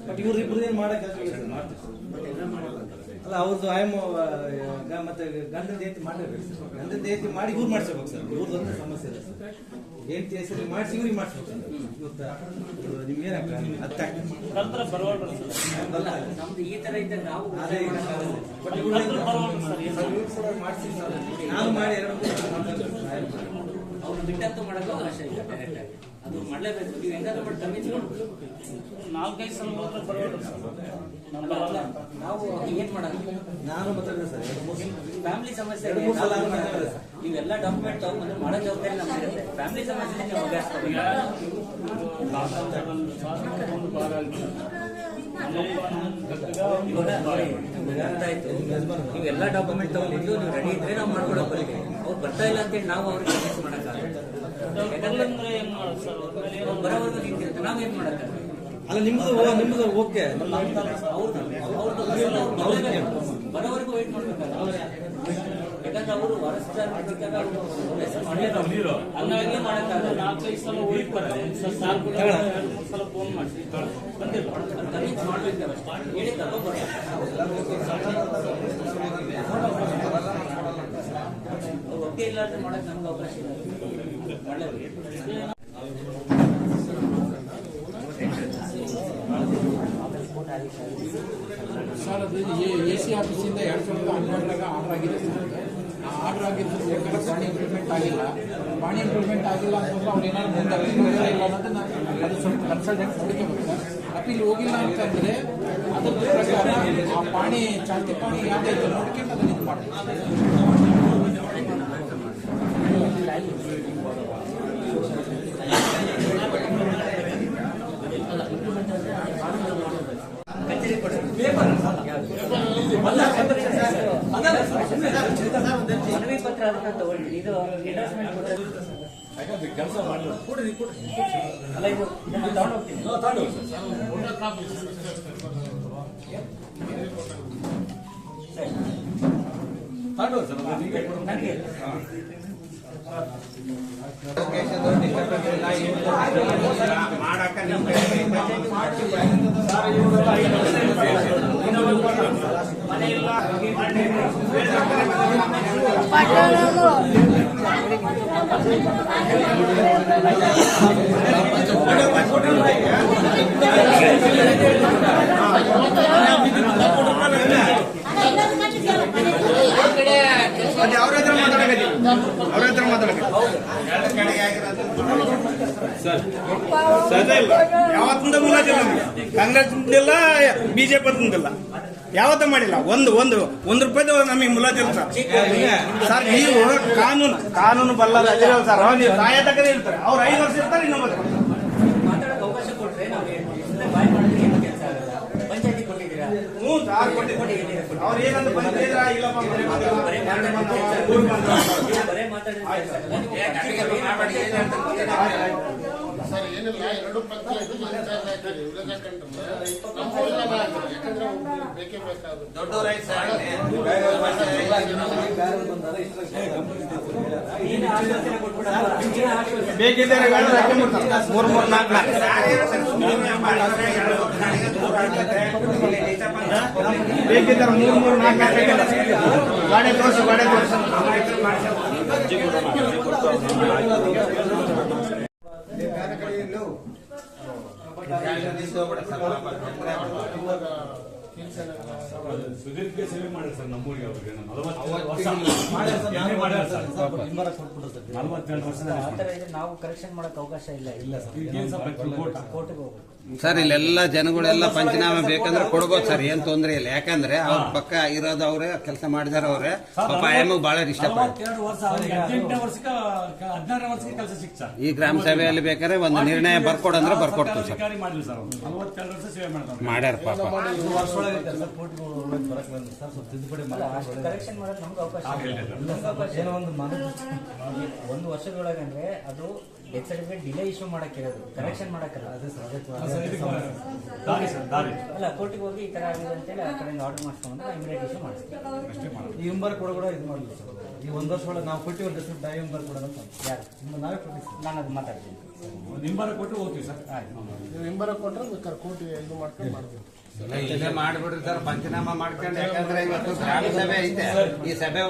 ಬಟ್ ಇವ್ರಿಬ್ರು ಏನ್ ಮಾಡಕ್ ಅಲ್ಲ, ಅವ್ರದ್ದು ಆಯಮ್ಮ ಮತ್ತೆ ಗಂಧದ ಜಯಂತಿ ಮಾಡಬೇಕು ಸರ್. ಗಂಧದ ಜಯಂತಿ ಮಾಡಿ ಇವ್ರು ಮಾಡ್ಸ್ಬೇಕು ಸರ್. ಇವ್ರದ್ದು ಒಂದು ಸಮಸ್ಯೆ ಇದೆ ಸರ್. ಜಯಂತಿ ಹೆಸರು ಮಾಡಿಸಿ ಇವ್ರಿಗೆ ಮಾಡ್ಸ್ಬೇಕು ಸರ್. ನಿಮ್ಗೇನ ನಾನು ಮಾಡಿ ಅವ್ರು ಬಿಟ್ಟಂತೂ ಮಾಡಕ್ಕೆ ಅವಕಾಶ ಇಲ್ಲ. ಡೈರೆಕ್ಟ್ ಆಗಿ ಅದು ಮಾಡಲೇಬೇಕು. ನೀವು ಹೆಂಗಾದ್ರೂ ಮಾಡಿ ಕನ್ವಿನ್ಸ್ ಮಾಡ್ಬೇಕು. 4-5 ಸಲ ಹೋದ್ರೆ ಬರೋದು ನಾವು ಏನ್ ಮಾಡೋದು? ನಾನು ಮತ್ತೆ ಸರ್ ಫ್ಯಾಮಿಲಿ ಸಮಸ್ಯೆ ನೀವೆಲ್ಲ ಡಾಕ್ಯುಮೆಂಟ್ ತಗೊಂಡ್ಬಂದ್ರೆ ಮಾಡೋ ಜವಾಬ್ದಾರಿ ನಮ್ಗಿರುತ್ತೆ. ಫ್ಯಾಮಿಲಿ ಸಮಸ್ಯೆ ನೀವು ಬಗೆಹರಿಸ್ತೀವಿ. ನೀವೆಲ್ಲ ಡಾಕ್ಯುಮೆಂಟ್ ತಗೊಂಡಿದ್ದು ನೀವು ರೆಡಿ ಇದ್ರೆ ನಾವು ಮಾಡ್ಕೊಡೋ ಬರೀ ಅವ್ರು ಬರ್ತಾ ಇಲ್ಲ ಅಂತೇಳಿ ನಾವು ಅವ್ರಿಗೆ ಕನ್ವಿನ್ಸ್ ಮಾಡಕ್ಕಾಗಲ್ಲ. ಬರೋವರೆಗೂ ನಿಂತಿರುತ್ತೆ, ನಾವ್ ಏನ್ ಮಾಡಕ್ಕಾಗಲ್ಲ. ಅಲ್ಲ ನಿಮ್ದು ಓಕೆ, ಬರೋವರೆಗೂ ವೇಟ್ ಮಾಡ್ಬೇಕಾಗಲ್ಲ. ಯಾಕಂದ್ರೆ ಅವರು ಹಂಗಾಗಿ ಮಾಡಕ್ಕಾಗಲ್ಲ. 4-5 ಸಲ ಹೋಗ್ತಾರೆ ಸಲ ಫೋನ್ ಮಾಡಿ ಬಂದಿಲ್ಲ ಕನ್ವಿನ್ಸ್ ಮಾಡ್ಬೇಕಾದ್ರೆ ಹೇಳಿ ತಗೊಂಡ್ಬರ್ತಾರೆ. ಅವ್ರು ಒಟ್ಟೆ ಇಲ್ಲ ಅಂದ್ರೆ ಮಾಡಕ್ ನಮ್ಗೆ ಅವಕಾಶ ಇಲ್ಲ. ಮಾಡಲೇಬೇಕು. ಸರ್ ಅದು AC ಆಫೀಸಿಂದ 2012 ಆರ್ಡರ್ ಆಗಿದೆ ಸರ್. ಆ ಆರ್ಡರ್ ಆಗಿದ್ದು ಪಾಣಿ ಇಂಪ್ಲಿಮೆಂಟ್ ಆಗಿಲ್ಲ. ಪಾಣಿ ಇಂಪ್ಲಿಮೆಂಟ್ ಆಗಿಲ್ಲ ಅಂತಂದ್ರೆ ಅವ್ರು ಏನಾದ್ರು ಮುಂದೆ ಇಲ್ಲ ಅನ್ನೋದನ್ನ ಅದು ಸ್ವಲ್ಪ ಕನ್ಸಲ್ಟೆಂಟ್ ನೋಡ್ಕೋಬೇಕು ಸರ್. ಅಪೀಲ್ ಹೋಗಿಲ್ಲ ಅಂತಂದ್ರೆ ಅದ್ರ ಪ್ರಕಾರ ಆ ಪಾಣಿ ಚಾಲ್ತಿ ಪಾಣಿ ಯಾವ್ದೈತೆ ನೋಡ್ಕೊಂಡು ಅದನ್ನ ಇದು ಮಾಡ್ಬೇಕು. ಮನವಿ ಪತ್ರ ಅದನ್ನ ತಗೊಳ್ಳಿ. ಇದು ಎಂಡೋರ್ಸ್ಮೆಂಟ್ ಕೆಲಸ ಮಾಡಿ ಅಲ್ಲ, ಇದು ತಗೊಂಡು ಹೋಗ್ತೀನಿ. ಯಾವತ್ತಿಂದ ಮುಲಾಜಿಲ್ಲ, ಕಾಂಗ್ರೆಸ್ ಇಲ್ಲ, ಬಿಜೆಪಿ ಇಲ್ಲ, ಯಾವತ್ತೂ ಮಾಡಿಲ್ಲ. ಒಂದು ರೂಪಾಯಿದು ನಮಗೆ ಮುಲಾಜಿಲ್ಲ ಸರ್. ನೀವು ಕಾನೂನು ಬಲ್ಲದ ಸರ್. ನೀವು ತಾಯ ತಕ್ಕದೇ ಇರ್ತಾರೆ, ಅವ್ರು 5 ವರ್ಷ ಇರ್ತಾರೆ, ಇನ್ನೊಬ್ಬರು ಮಾತಾಡೋಕೆ ಅವಕಾಶ ಕೊಟ್ರೆ ನಾವು ಬಾಯ್ ಮಾಡಿದ್ರೆ ಏನು ಕೆಲಸ ಆಗಲ್ಲ. ಪಂಚಾಯತಿ ಕೊಟ್ಟಿದ್ದೀರಾ? ಅವ್ರು ಏನಂತ ಬಂದಿದ್ರ ಇಲ್ಲಪ್ಪ ಬರೇ ಸರ್ ಏನಿಲ್ಲ, 2 ಪಂಚಾಯತ್ ವಿಲೇಜ್ ಯಾಕಂದ್ರೆ ಬೇಕೇ ಬೇಕಾದ್ರು ದೊಡ್ಡವ್ರ ಬೇಕಿದ್ದಾರೆ 3-4 ಬೇಕಿದ್ದಾರೆ 3-4 ಗಾಡಿ ತೋರಿಸು. ಸುದೀರ್ಘ ಸೇವೆ ಮಾಡಿದ್ರು ಸರ್ ನಮ್ಮೂರಿಗೆ ಅವ್ರಿಗೆ 42 ವರ್ಷ ಮಾಡ್ಯಾರ ಸರ್, ನಾನು ಮಾಡ್ಯಾರ ಸರ್. ಸ್ವಲ್ಪ ಹಿಂಬಾರ ಕೊಟ್ಬಿಟ್ರು ಸರ್. 42 ವರ್ಷದ ಆ ಥರ ಇದ್ರೆ ನಾವು ಕರೆಕ್ಷನ್ ಮಾಡಕ್ ಅವಕಾಶ ಇಲ್ಲ. ಇಲ್ಲ ಸರ್, ಈಗೇನ್ ಸರ್ ಕೋರ್ಟ್ಗೆ ಹೋಗ್ಬೇಕು. ಸರ್ ಇಲ್ಲೆಲ್ಲ ಜನಗಳೆಲ್ಲ ಪಂಚನಾಮೆ ಬೇಕಂದ್ರೆ ಕೊಡ್ಬೋದು ಸರ್, ಏನ್ ತೊಂದ್ರೆ ಇಲ್ಲ. ಯಾಕಂದ್ರೆ ಅವ್ರ ಪಕ್ಕ ಇರೋದು ಅವ್ರೆ, ಕೆಲಸ ಮಾಡಿದಾರ ಅವ್ರೆ, ಪಾಪ ಆಯಮ್ಮಗೆ ಬಹಳ ಇಷ್ಟಪಡ್ತಾರೆ. 42 ವರ್ಷ ಅವ್ರಿಗೆ 18ನೇ ವರ್ಷಕ್ಕೆ 16ನೇ ವರ್ಷಕ್ಕೆ ಕೆಲಸ ಸಿಕ್ತು ಸರ್. ಈ ಗ್ರಾಮ ಸಭೆಯಲ್ಲಿ ಬೇಕಾದ್ರೆ ಒಂದು ನಿರ್ಣಯ ಬರ್ಕೊಡಂದ್ರೆ ಬರ್ಕೊಡ್ತೀವಿ ಸರ್. ಅಧಿಕಾರಿ ಮಾಡಿಲ್ಲ ಸರ್ ಅವ್ರು 42 ವರ್ಷ ಸೇವೆ ಮಾಡ್ತಾರೆ. ಮಾಡ್ಯಾರ ಪಾಪ. ಇದು ವರ್ಷೊಳಗೆ ಐತೆ ಸರ್, ಕೋರ್ಟ್ಗೆ ಹೋಗೋದು ಬರಕ್ ಬಂದಿದೆ ಸರ್, ಸ್ವಲ್ಪ ತಿದ್ದುಪಡಿ ಅಲ್ಲ, ಅಷ್ಟು ಕರೆಕ್ಷನ್ ಮಾಡಕ್ ನಮ್ಗೆ ಅವಕಾಶ ಇಲ್ಲ. ಏನೋ ಒಂದು ಒಂದು ವರ್ಷದೊಳಗಂದ್ರೆ ಅದು ಡೆತ್ ಸರ್ಟಿಫಿಕೇಟ್ ಡಿಲೇ ಇಶ್ಯೂ ಮಾಡಕ್ಕಿರೋದು, ಕರೆಕ್ಷನ್ ಮಾಡಕ್ಕಿಲ್ಲ. ಅದೇ ಸರ್, ದಾರಿ ಸರ್ ದಾರಿ ಅಲ್ಲ, ಕೋರ್ಟಿಗೆ ಹೋಗಿ ಈ ತರ ಆಗಿದೆ ಅಂತೇಳಿ ಆ ಕಡೆಯಿಂದ ಆರ್ಡರ್ ಮಾಡಿಸ್ಕೊಂಡು ಇಮಿಡಿಯೇಟ್ ಇಶ್ಯೂ ಮಾಡಿಸ್ತೀವಿ. ಈ ಹಿಂಬರ್ ಕೂಡ ಇದು ಮಾಡಲಿಲ್ಲ ಸರ್. ಈ ಒಂದು ವರ್ಷ ಒಳಗೆ ನಾವು ಕೊಟ್ಟಿವಿ ಡೆಸಿಪ್ಟ್ ನಾವೇ ಹಿಂಬರ್ ಕೊಡೋಣ ಅಂತ. ಯಾರು? ನಾವೇ ಕೊಟ್ಟಿವಿ. ನಾನು ಅದು ಮಾತಾಡ್ತೀನಿ. ನಿಂಬರ ಕೊಟ್ಟು ಹೋಗ್ತೀವಿ ಸರ್. ನೀವು ಹಿಂಬರ ಕೊಟ್ಟರೆ ಬೇಕಾದ್ರೆ ಕೋರ್ಟಿಗೆ ಇದು ಮಾಡ್ಕೊಂಡು ಮಾಡ್ತೀವಿ. ಇಲ್ಲೇ ಮಾಡ್ಬಿಡ್ರಿ ಸರ್, ಪಂಚನಾಮ ಮಾಡ್ಕೊಂಡು. ಯಾಕಂದ್ರೆ ಇವತ್ತು ಗ್ರಾಮ ಸಭೆ ಐತೆ, ಈ ಸಭೆ